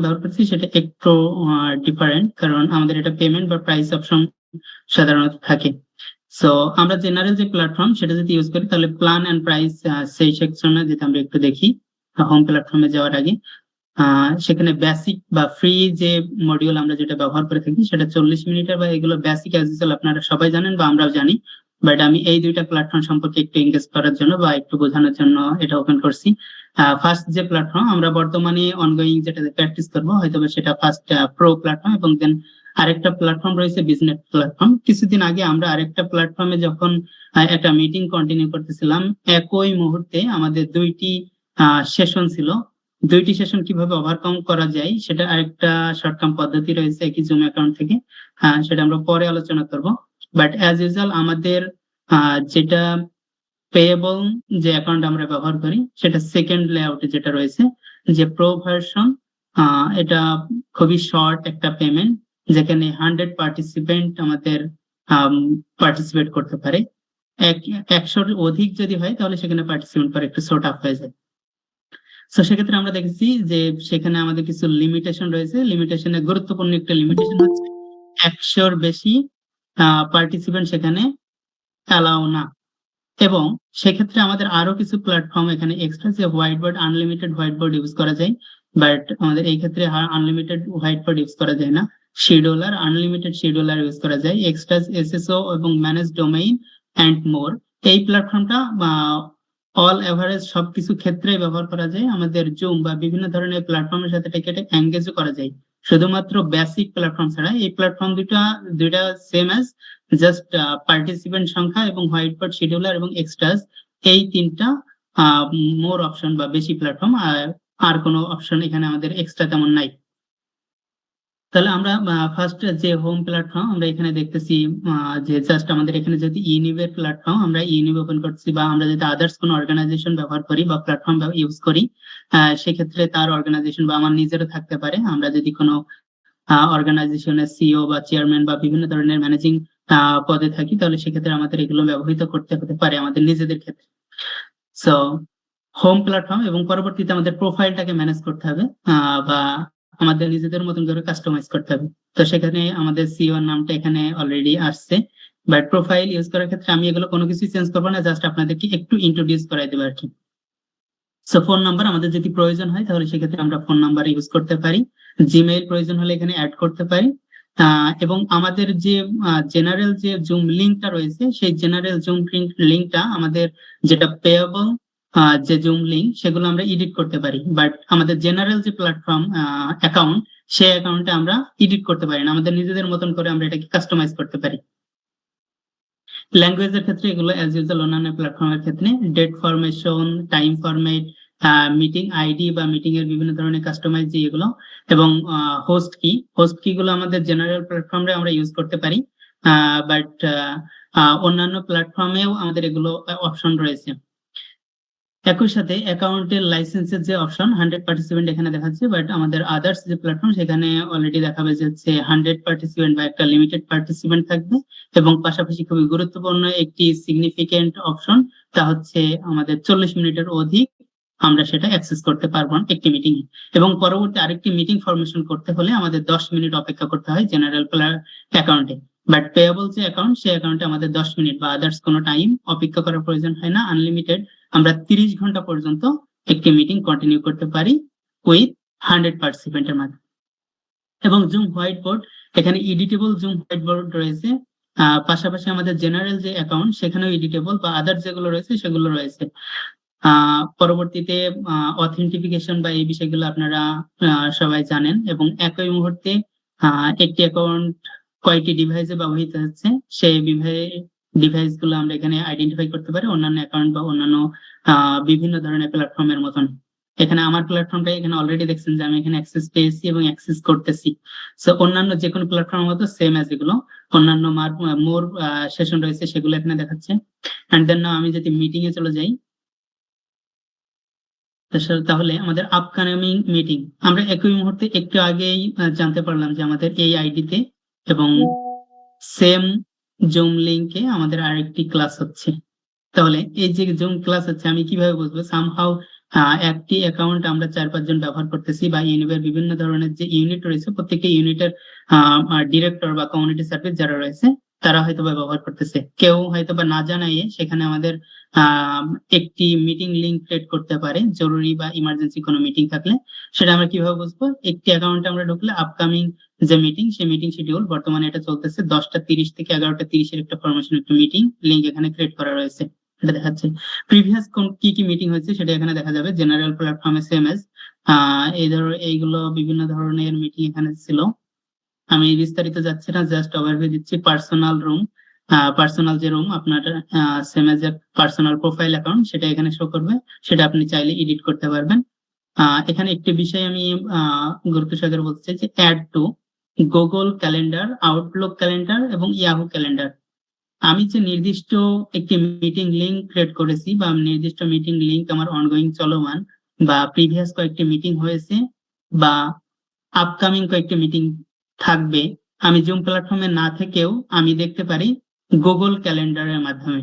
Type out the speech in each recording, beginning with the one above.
ব্যবহার করছি সেটা একটু ডিফারেন্ট, কারণ আমাদের এটা পেমেন্ট বা প্রাইস অপশন সাধারণত থাকে। সো আমরা জেনারেল যে প্ল্যাটফর্ম সেটা যদি ইউজ করি তাহলে প্ল্যান এন্ড প্রাইস সেই সেকশনে যদি আমরা একটু দেখি, হোম প্ল্যাটফর্মে যাওয়ার আগে সেখানে বেসিক বা ফ্রি যে মডিউল আমরা যেটা ব্যবহার করে থাকি সেটা 40 মিনিটের, বা এগুলো বেসিক অ্যাজ ইউজুয়াল আপনারা সবাই জানেন বা আমরাও জানি। বাট আমি এই দুইটা প্ল্যাটফর্ম সম্পর্কে একটু এঙ্গেজ করার জন্য বা একটু বোঝানোর জন্য এটা ওপেন করছি। ফার্স্ট যে প্ল্যাটফর্ম আমরা বর্তমানে অনগোয়িং যেটাতে প্র্যাকটিস করবো হয়তো সেটা ফার্স্ট প্রো প্ল্যাটফর্ম, এবং দেন আরেকটা প্ল্যাটফর্ম রয়েছে বিজনেস প্ল্যাটফর্ম। কিছুদিন আগে আমরা আরেকটা প্ল্যাটফর্মে যখন একটা মিটিং কন্টিনিউ করতেছিলাম, একই মুহূর্তে আমাদের দুইটি সেশন ছিল। দুইটি সেশন কিভাবে ওভারকাম করা যায় সেটা আরেকটা শর্টকাম পদ্ধতি রয়েছে একই জুম অ্যাকাউন্ট থেকে, সেটা আমরা পরে আলোচনা করব। বাট অ্যাজ ইউজুয়াল আমাদের যেটা পেয়েবল যে অ্যাকাউন্ট আমরা ব্যবহার করি সেটা সেকেন্ড লেআউটে যেটা রয়েছে, যে প্রো ভার্সন, এটা খুবই শর্ট একটা পেমেন্ট, যেখানে 100 পার্টিসিপেন্ট আমাদের পার্টিসিপেট করতে পারে। 100-র অধিক যদি হয় তাহলে সেখানে পার্টিসিপেন্ট করে একটু শর্ট আপ হয়ে যায়। তো সেক্ষেত্রে আমরা দেখেছি যে সেখানে আমাদের কিছু লিমিটেশন রয়েছে। লিমিটেশনের গুরুত্বপূর্ণ একটা লিমিটেশন হচ্ছে 100-র বেশি পার্টিসিপেন্ট সেখানে অ্যালাউ না। এবং সেক্ষেত্রে আমাদের আরো কিছু প্ল্যাটফর্ম এখানে এক্সট্রা, যে white board, unlimited white board use করা যায়, বাট আমাদের এই ক্ষেত্রে আনলিমিটেড হোয়াইট বোর্ড ইউজ করা যায় না। শিডিউলার, আনলিমিটেড শিডিউলার ইউজ করা যায়, এক্সট্রা এসএসও এবং ম্যানেজ ডোমেইন এন্ড মোর। এই প্ল্যাটফর্মটা অল এভারেজ সবকিছু ক্ষেত্রে ব্যবহার করা যায়। আমাদের জুম বা বিভিন্ন ধরনের প্ল্যাটফর্মের সাথে এটাকে এঙ্গেজও করা যায়। শুধুমাত্র বেসিক প্ল্যাটফর্ম ছাড়া এই প্ল্যাটফর্ম দুইটা সেম অ্যাজ, জাস্ট পার্টিসিপেন্ট সংখ্যা এবং হোয়াইট বোর্ড, শিডিউলার এবং এক্সট্রাস, এই তিনটা মোর অপশন বা বেশি প্ল্যাটফর্ম, আর কোনো অপশন এখানে আমাদের এক্সট্রা তেমন নাই। তাহলে আমরা ফার্স্ট যে হোম প্ল্যাটফর্ম আমরা এখানে দেখতেছি, যে জাস্ট আমাদের এখানে যদি ইউনিভের প্ল্যাটফর্ম আমরা ইউনিভ ওপেন করছি, বা আমরা যদি আদার্স কোনো অর্গানাইজেশন ব্যবহার করি বা প্ল্যাটফর্ম ইউজ করি, সেক্ষেত্রে তার অর্গানাইজেশন বা আমার নিজেরও থাকতে পারে। আমরা যদি কোনো অর্গানাইজেশনের সিইও বা চেয়ারম্যান বা বিভিন্ন ধরনের ম্যানেজিং পদে থাকি তাহলে সেক্ষেত্রে আমাদের এগুলো ব্যবহৃত করতে হতে পারে আমাদের নিজেদের ক্ষেত্রে। সো হোম প্ল্যাটফর্ম, এবং পরবর্তীতে আমাদের প্রোফাইলটাকে ম্যানেজ করতে হবে, বা আমাদের নিজেদের মতন করে কাস্টমাইজ করতে হবে। তো সেখানে আমাদের সিইও নামটা এখানে অলরেডি আসছে, বাট প্রোফাইল ইউজ করার ক্ষেত্রে আমি এগুলো কোনো কিছু চেঞ্জ করবো না, জাস্ট আপনাদেরকে একটু ইন্ট্রোডিউস করাই দেবো আর কি। সো ফোন নাম্বার আমাদের যদি প্রয়োজন হয় তাহলে সেক্ষেত্রে আমরা ফোন নাম্বার ইউজ করতে পারি। জিমেইল প্রয়োজন হলে এখানে অ্যাড করতে পারি। এবং আমাদের যে জেনারেল যে জুম লিঙ্কটা রয়েছে সেই জেনারেল জুম লিঙ্কটা আমাদের যেটা পেয়েবল যে জুম লিঙ্ক সেগুলো আমরা এডিট করতে পারি, বাট আমাদের জেনারেল যে প্ল্যাটফর্ম অ্যাকাউন্ট সেই অ্যাকাউন্টে আমরা এডিট করতে পারি না। আমাদের নিজেদের মতন করে আমরা এটাকে কাস্টমাইজ করতে পারি। ল্যাঙ্গুয়েজের ক্ষেত্রে এগুলো অ্যাজ ইউজুয়াল অন্যান্য প্ল্যাটফর্মের ক্ষেত্রে date formation, time format, meeting ID বা মিটিং এর বিভিন্ন ধরনের কাস্টমাইজ যে এগুলো, এবং হোস্ট কি গুলো আমাদের জেনারেল প্ল্যাটফর্মে আমরা ইউজ করতে পারি, বাট অন্যান্য প্ল্যাটফর্মেও আমাদের এগুলো অপশন রয়েছে। একই সাথে অ্যাকাউন্টের লাইসেন্সের যে অপশন 100 পার্টিসিপেন্ট এখানে দেখাচ্ছে, বাট আমাদের আদার্স যে প্ল্যাটফর্ম সেখানে অলরেডি দেখাবে যে 100 পার্টিসিপেন্ট বা একটা লিমিটেড পার্টিসিপেন্ট থাকবে। এবং পাশাপাশি খুবই গুরুত্বপূর্ণ একটি সিগনিফিকেন্ট অপশন, তা হচ্ছে আমাদের 40 মিনিটের অধিক আমরা সেটা অ্যাক্সেস করতে পারবো না একটি মিটিং এ। এবং পরবর্তী আরেকটি মিটিং ফরমেশন করতে হলে আমাদের 10 মিনিট অপেক্ষা করতে হয় জেনারেল অ্যাকাউন্টে। বাট পেয়েবল যে অ্যাকাউন্ট সেই অ্যাকাউন্টে আমাদের 10 মিনিট বা আদার্স কোনো টাইম অপেক্ষা করার প্রয়োজন হয় না, আনলিমিটেড আমরা 30 ঘন্টা পর্যন্ত একটি মিটিং কন্টিনিউ করতে পারি উইথ 100 পার্টিসিপেন্টের মাধ্যমে। এবং জুম হোয়াইট বোর্ড, এখানে এডিটেবল জুম হোয়াইট বোর্ড রয়েছে। পাশাপাশি আমাদের জেনারেল যে অ্যাকাউন্ট সেখানেও এডিটেবল বা আদার যেগুলো রয়েছে সেগুলো রয়েছে। পরবর্তীতে অথেন্টিফিকেশন বা এই বিষয়গুলো আপনারা সবাই জানেন। এবং একই মুহূর্তে একটি অ্যাকাউন্ট কয়টি ডিভাইসে ব্যবহৃত হচ্ছে সেই ডিভাইস গুলো আমরা এখানে আইডেন্টিফাই করতে পারি অন্যান্য অ্যাকাউন্ট বা অন্যান্য বিভিন্ন ধরনের প্ল্যাটফর্মের মতন। এখানে আমার প্ল্যাটফর্মটা এখানে অলরেডি দেখছেন যে আমি এখানে অ্যাক্সেস পেয়েছি এবং অ্যাক্সেস করতেছি। সো অন্যান্য যে কোনো প্ল্যাটফর্মের মতো সেম অ্যাজ এগুলো অন্যান্য মোর সেশন রয়েছে সেগুলো এখানে দেখাচ্ছে। এন্ড দেন আমি যদি মিটিং এ চলে যাই, তাহলে আমাদের আপকামিং মিটিং আমরা একই মুহূর্তে একটু আগেই জানতে পারলাম যে আমাদের এই আইডিতে এবং সেম জুম লিংকে আমাদের আরেকটি ক্লাস হচ্ছে। তাহলে এই যে জুম ক্লাস হচ্ছে আমি কিভাবে বুঝবো? সামহাউ একটি অ্যাকাউন্ট আমরা 4-5 জন ব্যবহার করতেছি, বা ইউনিবের বিভিন্ন ধরনের যে ইউনিট রয়েছে প্রত্যেকটা ইউনিটের ডিরেক্টর বা কমিউনিটি সার্ভিস যারা রয়েছে তারা হয়তো বা ব্যবহার করতেছে। কেউ হয়তো বা না জানাইয়ে সেখানে আমাদের আহ একটি মিটিং লিংক ক্রিয়েট করতে পারে, জরুরি বা ইমার্জেন্সি কোনো মিটিং থাকলে। সেটা আমরা কিভাবে বুঝবো? একটি অ্যাকাউন্টে আমরা ঢুকলে আপকামিং যে মিটিং, সেই মিটিং শিডিউল বর্তমানে এটা চলতেছে 10টা 30 থেকে 11টা 30-এর একটা ফরমেশন, একটা মিটিং লিংক এখানে ক্রিয়েট করা রয়েছে, এটা দেখাচ্ছে। প্রিভিয়াস কোন কি কি মিটিং হয়েছে সেটা এখানে দেখা যাবে। জেনারেল প্ল্যাটফর্মে সেম এজ এইগুলো বিভিন্ন ধরনের মিটিং এখানে ছিল। আমি বিস্তারিত যাচ্ছি না, জাস্ট ওভারভিউ দিচ্ছি। পার্সোনাল রুম, পার্সোনাল যে রুম আপনার same as personal profile account, সেটা এখানে শো করবে। সেটা আপনি চাইলে এডিট করতে পারবেন। এখানে একটি বিষয় আমি গুরুত্ব সহকারে বলতে যে add to Google calendar, Outlook calendar এবং ইয়াহু ক্যালেন্ডার। আমি যে নির্দিষ্ট একটি মিটিং লিংক ক্রিয়েট করেছি, বা নির্দিষ্ট মিটিং লিংক আমার অনগোয়িং চলমান, বা প্রিভিয়াস কয়েকটি মিটিং হয়েছে, বা আপকামিং কয়েকটি মিটিং থাকবে, আমি জুম প্ল্যাটফর্মে না থেকেও আমি দেখতে পারি গুগল ক্যালেন্ডারের মাধ্যমে।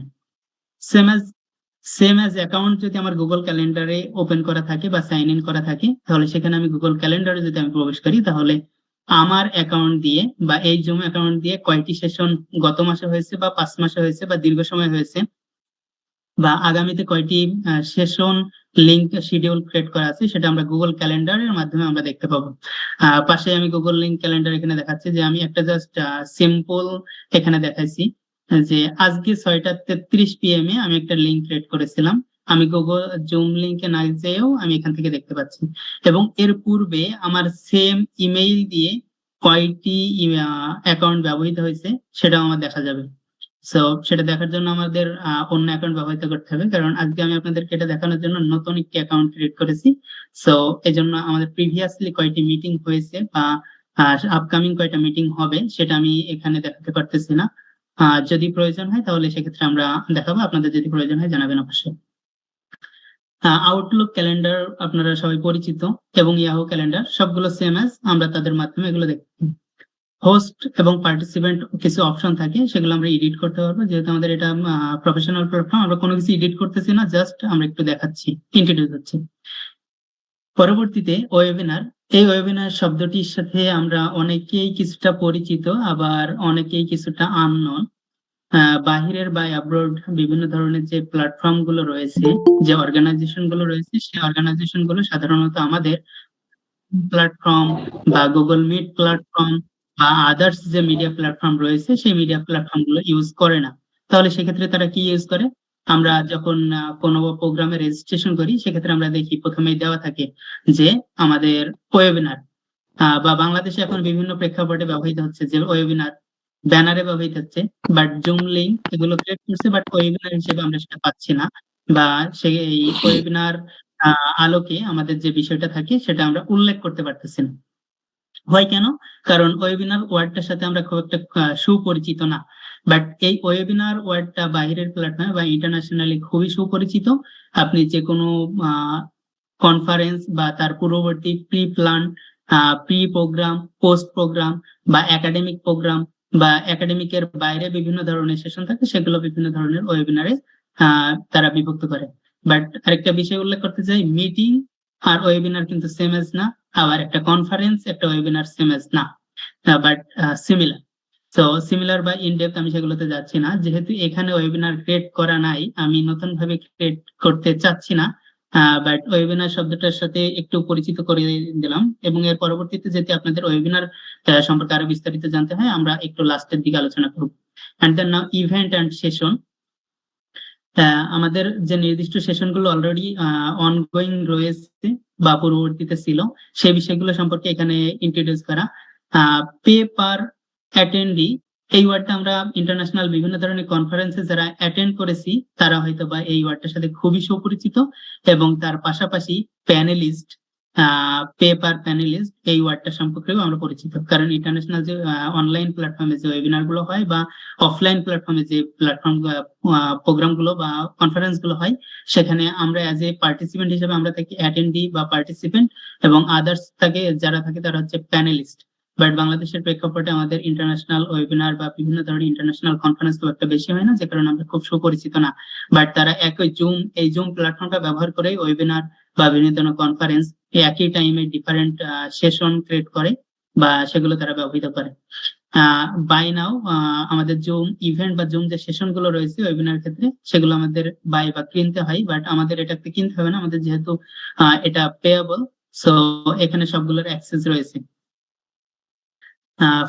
সেম অ্যাজ অ্যাকাউন্ট যদি আমার গুগল ক্যালেন্ডারে ওপেন করা থাকে বা সাইন ইন করা থাকে, তাহলে সেখানে আমি গুগল ক্যালেন্ডারে যদি আমি প্রবেশ করি, তাহলে আমার অ্যাকাউন্ট দিয়ে বা এই জুম অ্যাকাউন্ট দিয়ে কয়টি সেশন গত মাসে হয়েছে, বা 5 মাসে হয়েছে, বা দীর্ঘ সময় হয়েছে, বা আগামীতে কয়টি সেশন লিংক শিডিউল ক্রিয়েট করা আছে, সেটা আমরা গুগল ক্যালেন্ডারের মাধ্যমে আমরা দেখতে পাবো। পাশে আমি গুগল লিংক ক্যালেন্ডার এখানে দেখাচ্ছি, যে আমি একটা জাস্ট সিম্পল এখানে দেখাইছি যে আজকে 6টা 33 PM এ আমি একটা লিংক ক্রিয়েট করেছিলাম। আমি গুগল জুম লিংকে না যেয়েও আমি এখান থেকে দেখতে পাচ্ছি। এবং এর পূর্বে আমার সেম ইমেইল দিয়ে কয়টি অ্যাকাউন্ট ব্যবহৃত হয়েছে সেটাও আমার দেখা যাবে। সো সেটা দেখার জন্য আমাদের অন্য অ্যাকাউন্ট ব্যবহৃত করতে হবে, কারণ আজকে আমি আপনাদেরকে এটা দেখানোর জন্য নতুন একটি অ্যাকাউন্ট ক্রিয়েট করেছি। সো এই জন্য আমাদের প্রিভিয়াসলি কয়টি মিটিং হয়েছে বা আপকামিং কয়টা মিটিং হবে সেটা আমি এখানে দেখাতে পারতেছি না। যদি প্রয়োজন হয় তাহলে সেক্ষেত্রে আমরা দেখাবো, আপনাদের যদি প্রয়োজন হয় জানাবেন অবশ্যই। আউটলুক ক্যালেন্ডার আপনারা সবাই পরিচিত, এবং ইয়াহু ক্যালেন্ডার সবগুলো সেম অ্যাজ, আমরা তাদের মাধ্যমে এগুলো দেখতে। হোস্ট এবং পার্টিসিপেন্ট কিছু অপশন থাকে, সেগুলো আমরা এডিট করতে পারবো। যেহেতু আমাদের এটা প্রফেশনাল প্ল্যাটফর্ম, আমরা কোনো কিছু এডিট করতেছি না, জাস্ট আমরা একটু দেখাচ্ছি, ইন্ট্রোডিউস হচ্ছে। পরবর্তীতে ওয়েবিনার। এই ওয়েবিনার শব্দটির সাথে আমরা অনেকেই কিছুটা পরিচিত, আবার অনেকেই কিছুটা আননোন। বাহিরের বা অ্যাব্রোড বিভিন্ন ধরনের যে প্ল্যাটফর্ম গুলো রয়েছে, যে অর্গানাইজেশন গুলো রয়েছে, সেই অর্গানাইজেশন গুলো সাধারণত আমাদের প্ল্যাটফর্ম বা গুগল মিট প্ল্যাটফর্ম বা আদার্স যে মিডিয়া প্ল্যাটফর্ম রয়েছে সেই মিডিয়া প্ল্যাটফর্ম গুলো ইউজ করে না। তাহলে সেক্ষেত্রে তারা কি ইউজ করে? আমরা যখন কোনো প্রোগ্রামে রেজিস্ট্রেশন করি, সেক্ষেত্রে আমরা দেখি প্রথমেই দেওয়া থাকে যে আমাদের ওয়েবিনার, বা বাংলাদেশে এখন বিভিন্ন প্রেক্ষাপটে ব্যবহৃত হচ্ছে যে ওয়েবিনার ব্যানারে ব্যবহৃত হচ্ছে, বাট জুম লিংক এগুলো ক্রিয়েট করছে, বাট ওয়েবিনার হিসেবে আমরা সেটা পাচ্ছি না, বা সেই ওয়েবিনার আলোকে আমাদের যে বিষয়টা থাকে সেটা আমরা উল্লেখ করতে পারতেছি না। হয় কেন? কারণ ওয়েবিনার ওয়ার্ডটার সাথে আমরা খুব একটা সুপরিচিত না। বাট এই ওয়েবিনার ওয়ার্ডটা বাইরের প্ল্যাটফর্মে বা ইন্টারন্যাশনালি খুবই সুপরিচিত। আপনি যে কোনো কনফারেন্স বা তার পূর্ববর্তী pre plan, pre programme, post programme, বা একাডেমিক প্রোগ্রাম, বা একাডেমিকের বাইরে বিভিন্ন ধরনের সেশন থাকে, সেগুলো বিভিন্ন ধরনের ওয়েবিনারে তারা বিভক্ত করে। বাট আরেকটা বিষয় উল্লেখ করতে চাই, মিটিং আর ওয়েবিনার কিন্তু সেম এজ না, আবার একটা কনফারেন্স একটা ওয়েবিনার সেম এজ না, বাট সিমিলার। তো সিমিলার বা ইনডেপথ আমি সেগুলোতে যাচ্ছি না, যেহেতু এখানে ওয়েবিনার ক্রিয়েট করা নাই, আমি নতুন ভাবে ক্রিয়েট করতে চাচ্ছি না। বাট ওয়েবিনার শব্দটার সাথে একটু পরিচিত করে দিলাম, এবং এর পরবর্তীতে যদি আপনাদের ওয়েবিনার সম্পর্কে আরো বিস্তারিত জানতে হয়, আমরা একটু লাস্টের দিকে আলোচনা করব। And then now event and session. আমাদের যে নির্দিষ্ট সেশনগুলো অলরেডি অনগোয়িং রয়েছে বা পূর্ববর্তীতে ছিল, সেই বিষয়গুলো সম্পর্কে এখানে ইন্ট্রোডিউস করা। পে পার অ্যাটেন্ডি, এই ওয়ার্ডটা আমরা ইন্টারন্যাশনাল বিভিন্ন ধরনের কনফারেন্সে যারা অ্যাটেন্ড করেছি তারা হয়তো বা এই ওয়ার্ডটার সাথে খুবই সুপরিচিত। এবং তার পাশাপাশি প্যানেলিস্ট, পেপার প্যানেলিস্ট, এই ওয়ার্ডটা সম্পর্কেও আমরা পরিচিত, কারণ ইন্টারন্যাশনাল যে অনলাইন প্ল্যাটফর্মে যে ওয়েবিনার গুলো হয়, বা অফলাইন প্ল্যাটফর্মে যে প্ল্যাটফর্ম প্রোগ্রাম গুলো বা কনফারেন্স গুলো হয়, সেখানে আমরা অ্যাজ এ পার্টিসিপেন্ট হিসেবে আমরা থাকি অ্যাটেন্ডি বা পার্টিসিপেন্ট, এবং আদার্স থাকে যারা থাকে তারা হচ্ছে প্যানেলিস্ট। বাট বাংলাদেশের প্রেক্ষাপটে আমাদের ইন্টারন্যাশনাল ওয়েবিনার বা বিভিন্ন ধরনের ইন্টারন্যাশনাল কনফারেন্স খুব একটা বেশি হয় না, যে কারণে আমরা খুব সুপরিচিত না। বাট তারা এই জুম প্ল্যাটফর্মটা ব্যবহার করে ওয়েবিনার বা বিভিন্ন ধরনের কনফারেন্স একই টাইমে ডিফারেন্ট সেশন ক্রিয়েট করে বা সেগুলো তারা ব্যবহৃত করে। বাই নাও আমাদের জুম ইভেন্ট বা জুম যে সেশন গুলো রয়েছে ওয়েবিনার ক্ষেত্রে সেগুলো আমাদের বাই বা কিনতে হয়, বাট আমাদের এটাকে কিনতে হবে না, আমাদের যেহেতু এটা পেয়েবল, সো এখানে সবগুলোর অ্যাক্সেস রয়েছে।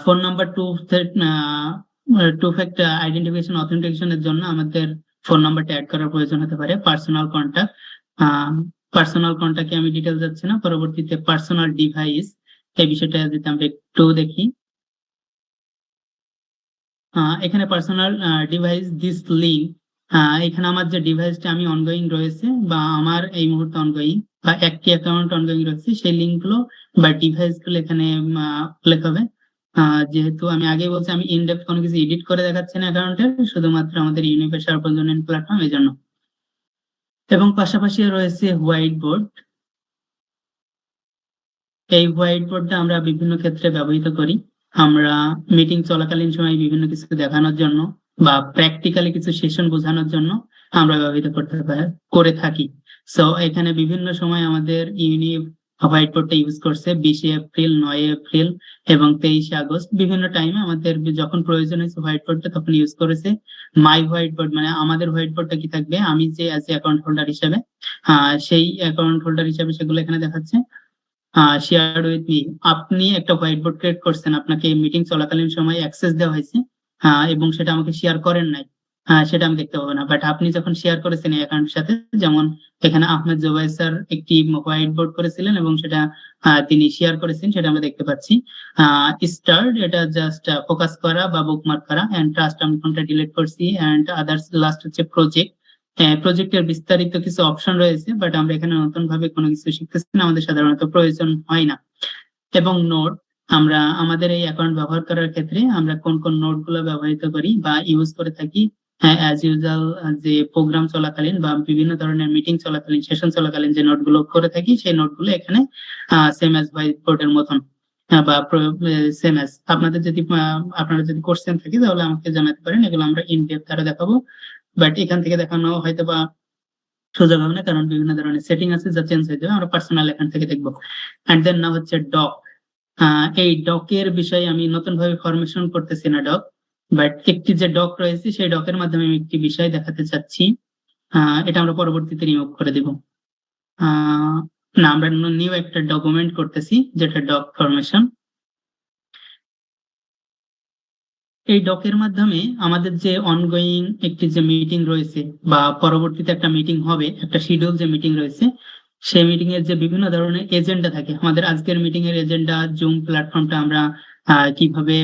Phone number two factor identification অথেন্টিকেশনের জন্য আমাদের ফোন নাম্বারটা অ্যাড করার প্রয়োজন হতে পারে। পার্সোনাল কন্টাক্টে আমি ডিটেল যাচ্ছি না, পরবর্তীতে পার্সোনাল ডিভাইস এই বিষয়টা যদি আমরা একটু দেখি, এখানে পার্সোনাল ডিভাইস দিস লিঙ্ক, এখানে আমার যে ডিভাইসটা আমি অনগোয়িং রয়েছে বা আমার এই মুহূর্তে অনগোয়িং বা একটি অ্যাকাউন্ট অনগোয়িং রয়েছে সেই লিঙ্ক গুলো বা ডিভাইস গুলো এখানে উল্লেখ হবে। যেহেতু আমি আগে বলছি আমি ইনডেপথ কোনো কিছু এডিট করে দেখাচ্ছি না অ্যাকাউন্টের, শুধুমাত্র আমাদের ইউনিফাই সার্বজনীন প্ল্যাটফর্ম এই জন্য। এবং পাশাপাশি রয়েছে হোয়াইট বোর্ড। এই হোয়াইট বোর্ডটা আমরা বিভিন্ন ক্ষেত্রে ব্যবহৃত করি। আমরা মিটিং চলাকালীন সময় বিভিন্ন কিছু দেখানোর জন্য বা প্র্যাকটিক্যালি কিছু সেশন বোঝানোর জন্য আমরা ব্যবহৃত করে থাকি। সো এখানে বিভিন্ন সময় আমাদের ইউনিভ হোয়াইট বোর্ডটা ইউজ করছে 20 এপ্রিল, 9 এপ্রিল এবং 23 আগস্ট। বিভিন্ন টাইমে আমাদের যখন প্রয়োজন হয়েছে হোয়াইট বোর্ডটা তখন ইউজ করেছে। মাই হোয়াইট বোর্ড মানে আমাদের হোয়াইট বোর্ডটা কি থাকবে, আমি যে অ্যাজ এ অ্যাকাউন্ট হোল্ডার হিসেবে সেই অ্যাকাউন্ট হোল্ডার হিসেবে সেগুলো এখানে দেখাচ্ছে। শেয়ার উইথ মি, আপনি একটা হোয়াইট বোর্ড ক্রিয়েট করছেন, আপনাকে মিটিং চলাকালীন সময় অ্যাক্সেস দেওয়া হয়েছে এবং সেটা আমাকে শেয়ার করেন নাই, সেটা আমি দেখতে পাবো না। বাট আপনি যখন শেয়ার করেছেন এই অ্যাকাউন্টের সাথে, যেমন এখানে আহমেদ জোবাই স্যার একটি হোয়াইট বোর্ড করেছিলেন এবং সেটা তিনি শেয়ার করেছেন, সেটা আমরা দেখতে পাচ্ছি। স্টার্ট এটা জাস্ট ফোকাস করা বা বুকমার্ক করা, এন্ড ট্রাস্ট আমি কোনটা ডিলিট করছি, এন্ড আদার্স লাস্ট হচ্ছে প্রজেক্ট। প্রজেক্টের বিস্তারিত কিছু অপশন রয়েছে, বাট আমরা এখানে নতুন ভাবে কোনো কিছু শিখতেছি না, আমাদের সাধারণত প্রয়োজন হয় না। এবং নোট, আমরা আমাদের এই অ্যাকাউন্ট ব্যবহার করার ক্ষেত্রে আমরা কোন কোন নোট গুলো ব্যবহৃত করি বা ইউজ করে থাকি, অ্যাজ ইউজুয়াল যে প্রোগ্রাম চলাকালীন বা বিভিন্ন ধরনের মিটিং চলাকালীন সেশন চলাকালীন যে নোটগুলো করে থাকি সেই নোটগুলো এখানে সেম অ্যাজ হোয়াইট বোর্ডের মতন বা সেম অ্যাজ আপনারা যদি কোশ্চেন থাকে তাহলে আমাকে জানাতে পারেন, এগুলো আমরা ইন ডেপথ আরো দেখাবো। বাট এখান থেকে দেখানো হয়তো বা সুযোগ হবে না, কারণ বিভিন্ন ধরনের সেটিং আছে যা চেঞ্জ হয়ে যাবে, আমরা পার্সোনাল এখান থেকে দেখবো। এন্ড দেন না হচ্ছে ডক। এই ডকের বিষয়ে আমি নতুন ভাবে ফরমেশন করতেছি না ডক, বাট একটি যে ডক রয়েছে সেই ডকের মাধ্যমে আমি একটি বিষয় দেখাতে চাচ্ছি। এটা আমরা পরবর্তীতে রিমুভ করে দিব। না, আমরা নিউ একটা ডকুমেন্ট করতেছি যেটা ডক ফরমেশন। এই ডকের মাধ্যমে আমাদের যে অনগোয়িং একটি যে মিটিং রয়েছে বা পরবর্তীতে একটা মিটিং হবে, একটা শিডিউল যে মিটিং রয়েছে, সেই মিটিং এর যে বিভিন্ন ধরনের এজেন্ডা থাকে, আমাদের আজকের মিটিং এর এজেন্ডা জুম প্ল্যাটফর্মটা আমরা কিভাবে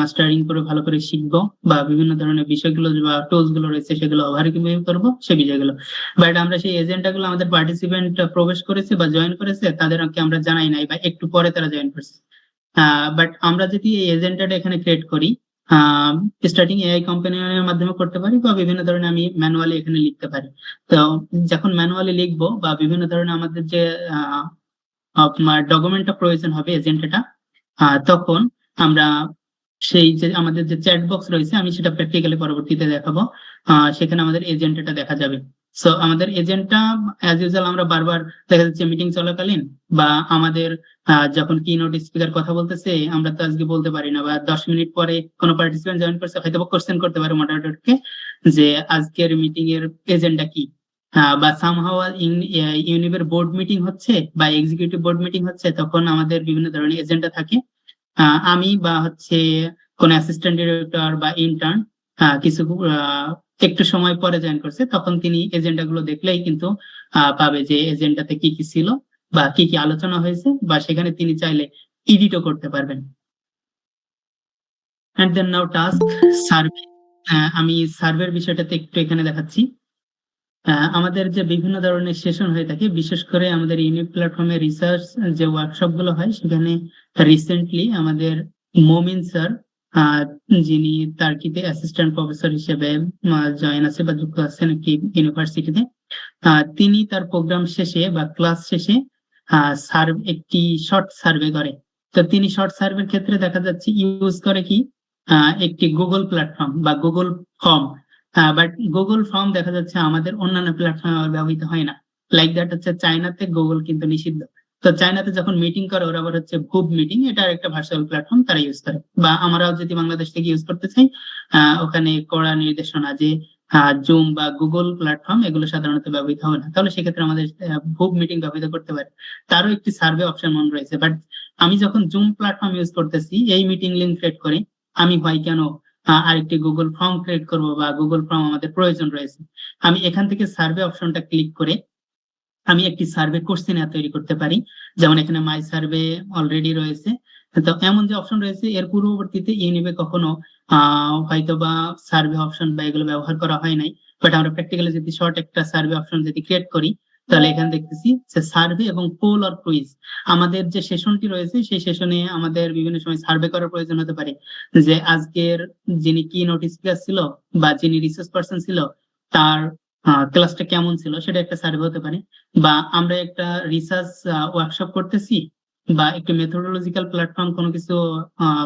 মাস্টারিং করে ভালো করে শিখবো বা বিভিন্ন ধরনের বিষয়গুলো বা টুলস গুলো রয়েছে সেগুলো ওভার কিভাবে করবো সে বিষয়গুলো। বাট আমরা সেই এজেন্ডা গুলো আমাদের পার্টিসিপেন্ট প্রবেশ করেছে বা জয়েন করেছে তাদেরকে আমরা জানাই নাই বা একটু পরে তারা জয়েন করছে। বাট আমরা যদি এই এজেন্ডাটা এখানে ক্রিয়েট করি, স্টার্টিং এআই কোম্পানির মাধ্যমে করতে পারি বা বিভিন্ন ধরনের আমি ম্যানুয়ালি এখানে লিখতে পারি। তো যখন ম্যানুয়ালি লিখবো বা বিভিন্ন ধরনের আমাদের যে ডকুমেন্টটা প্রয়োজন হবে এজেন্ডাটা, তখন আমরা সেই যে আমাদের যে চ্যাট বক্স রয়েছে আমি সেটা প্র্যাকটিক্যালি পরবর্তীতে দেখাবো, সেখানে আমাদের এজেন্ডাটা দেখা যাবে। সো আমাদের এজেন্টটা অ্যাজ ইউজুয়াল আমরা বারবার দেখা যাচ্ছে মিটিং চলাকালীন বা আমাদের যখন কি নোট স্পিকার কথা বলতেছে আমরা তো আজকে বলতে পারি না, বা 10 মিনিট পরে কোনো পার্টিসিপেন্ট জয়েন করছে হয়তো কোশ্চেন করতে পারে মডারেটরকে যে আজকের মিটিং এর এজেন্ডা কি, বা সামহাও ইউনিভের বোর্ড মিটিং হচ্ছে বা এক্সিকিউটিভ বোর্ড মিটিং হচ্ছে, তখন আমাদের বিভিন্ন ধরনের এজেন্ডা থাকে। আমি বা হচ্ছে কোন অ্যাসিস্ট্যান্ট ডিরেক্টর বা ইন্টার্ন কিছু একটু সময় পরে জয়েন করছে, তখন তিনি এজেন্ডা গুলো দেখলেই কিন্তু পাবে যে এজেন্ডাতে কি কি ছিল বা কি কি আলোচনা হয়েছে, বা সেখানে তিনি চাইলে এডিটও করতে পারবেন। And then now task survey. আমি সার্ভের বিষয়টাতে একটু এখানে দেখাচ্ছি। আমাদের যে বিভিন্ন ধরনের সেশন হয়ে থাকে, বিশেষ করে আমাদের ইউনিট প্ল্যাটফর্মে রিসার্চ যে ওয়ার্কশপ গুলো হয় সেখানে রিসেন্টলি আমাদের মমিন স্যার, যিনি টার্কিতে অ্যাসিস্ট্যান্ট প্রফেসর হিসেবে জয়েন আছে বা যুক্ত আছেন একটি ইউনিভার্সিটিতে, তিনি তার প্রোগ্রাম শেষে বা ক্লাস শেষে একটি শর্ট সার্ভে করে। তো তিনি শর্ট সার্ভের ক্ষেত্রে দেখা যাচ্ছে ইউজ করে কি একটি গুগল প্ল্যাটফর্ম বা Google form. But Google form দেখা যাচ্ছে আমাদের অন্যান্য প্ল্যাটফর্মে ব্যবহৃত হয় না। লাইক দ্যাট হচ্ছে চায়নাতে গুগল কিন্তু নিষিদ্ধ। তো চায়নাতে যখন মিটিং করে ওরা আবার হচ্ছে গ্রুপ মিটিং, এটা একটা ভার্চুয়াল প্ল্যাটফর্ম তারা ইউজ করে। বা আমরাও যদি বাংলাদেশ থেকে ইউজ করতে চাই, ওখানে কড়া নির্দেশনা যে জুম বা গুগল প্ল্যাটফর্ম এগুলো সাধারণত ব্যবহৃত হবে না, তাহলে সেক্ষেত্রে আমাদের গ্রুপ মিটিং ব্যবহৃত করতে পারে। তারও একটি সার্ভে অপশন মনে রয়েছে। বাট আমি যখন জুম প্ল্যাটফর্ম ইউজ করতেছি, এই মিটিং লিঙ্ক ক্রিয়েট করে আমি হয় কেন আরেকটি গুগল ফর্ম ক্রিয়েট করব বা গুগল ফর্ম আমাদের প্রয়োজন রয়েছে। আমি এখান থেকে সার্ভে অপশনটা ক্লিক করে আমি একটি সার্ভে কোশ্চেন তৈরি করতে পারি। যেমন এখানে মাই সার্ভে অলরেডি রয়েছে। তো এমন যে অপশন রয়েছে, এর পূর্ববর্তীতে ইউনিবে কখনো হয়তো বা সার্ভে অপশন বা এগুলো ব্যবহার করা হয় নাই। বাট আমরা প্র্যাকটিক্যালি যদি শর্ট একটা সার্ভে অপশন যদি ক্রিয়েট করি, তাহলে এখানে দেখতেছি যে সার্ভে এবং পোল আর কুইজ, আমাদের যে সেশনটি রয়েছে সেই সেশনে আমাদের বিভিন্ন সময় সার্ভে করার প্রয়োজন হতে পারে। যে আজকের যিনি কি নোটিস স্পিকার ছিল বা যিনি রিসার্চ পার্সন ছিল, তার ক্লাসটা কেমন ছিল, সেটা একটা সার্ভে হতে পারে। বা আমরা একটা রিসার্চ ওয়ার্কশপ করতেছি বা একটা মেথোডোলজিক্যাল প্ল্যাটফর্ম কোনো কিছু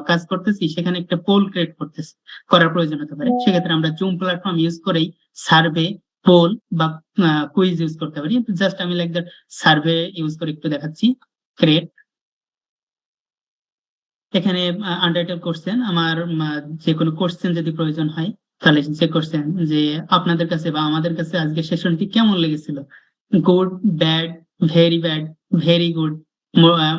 কাজ করতেছি, সেখানে একটা পোল ক্রিয়েট করতেছি, করার প্রয়োজন হতে পারে। সেক্ষেত্রে আমরা জুম প্ল্যাটফর্ম ইউজ করেই সার্ভে, পোল বা কুইজ ইউজ করতে পারি। জাস্ট আমি লাইক দ্যাট সার্ভে ইউজ করে একটু দেখাচ্ছি। ক্রিয়েট, এখানে আনটাইটেল কোশ্চেন আমার যে কোনো কোশ্চেন যদি প্রয়োজন হয়, তাহলে যে কোশ্চেন যে আপনাদের কাছে বা আমাদের কাছে আজকে সেশনটি কেমন লেগেছিল, good, bad, very bad, very good,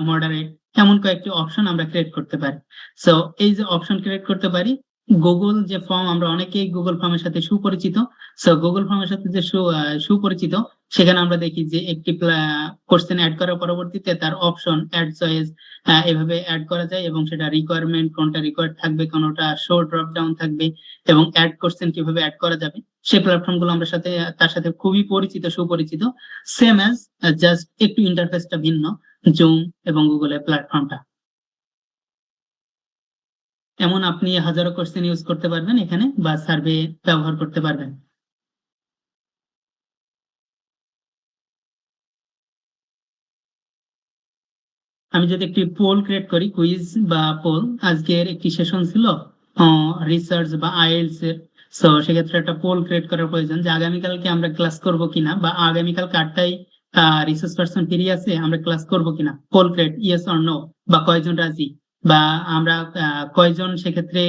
moderate, এমন কয়েকটি অপশন আমরা ক্রিয়েট করতে পারি। সো এই যে অপশন ক্রিয়েট করতে পারি, গুগল যে ফর্ম, আমরা অনেকেই গুগল ফর্মের সাথে সুপরিচিত। সো গুগল ফর্মের সাথে যে সুপরিচিত, সেখানে আমরা দেখি যে একটি কোশ্চেন অ্যাড করার পরবর্তীতে তার অপশন, অ্যাড চয়েস, এভাবে অ্যাড করা যায় এবং সেটা রিকোয়ারমেন্ট, কোনটা রিকোয়ার্ড থাকবে, কোনটা শো ড্রপ ডাউন থাকবে, এবং অ্যাড কোশ্চেন কিভাবে অ্যাড করা যাবে, সেই প্ল্যাটফর্ম গুলো আমরা তার সাথে খুবই সুপরিচিত। সেম অ্যাজ, জাস্ট একটু ইন্টারফেসটা ভিন্ন জুম এবং গুগলের প্ল্যাটফর্মটা। এমন আপনি হাজারো কোশ্চেন ইউজ করতে পারবেন এখানে বা সার্ভে ব্যবহার করতে পারবেন। আমি যদি একটি পোল ক্রিয়েট করি, কুইজ বা পোল, আজকের একটি সেশন ছিল রিসার্চ বা আইএলস এর। সো সেক্ষেত্রে একটা পোল ক্রিয়েট করার প্রয়োজন যে আগামীকালকে আমরা ক্লাস করব কিনা, বা আগামীকাল 8টায় রিসার্চ পার্সন ফ্রি আছে, আমরা ক্লাস করব কিনা। Poll create, yes or no, বা কয়জন রাজি, বা আমরা কয়জন সেক্ষেত্রে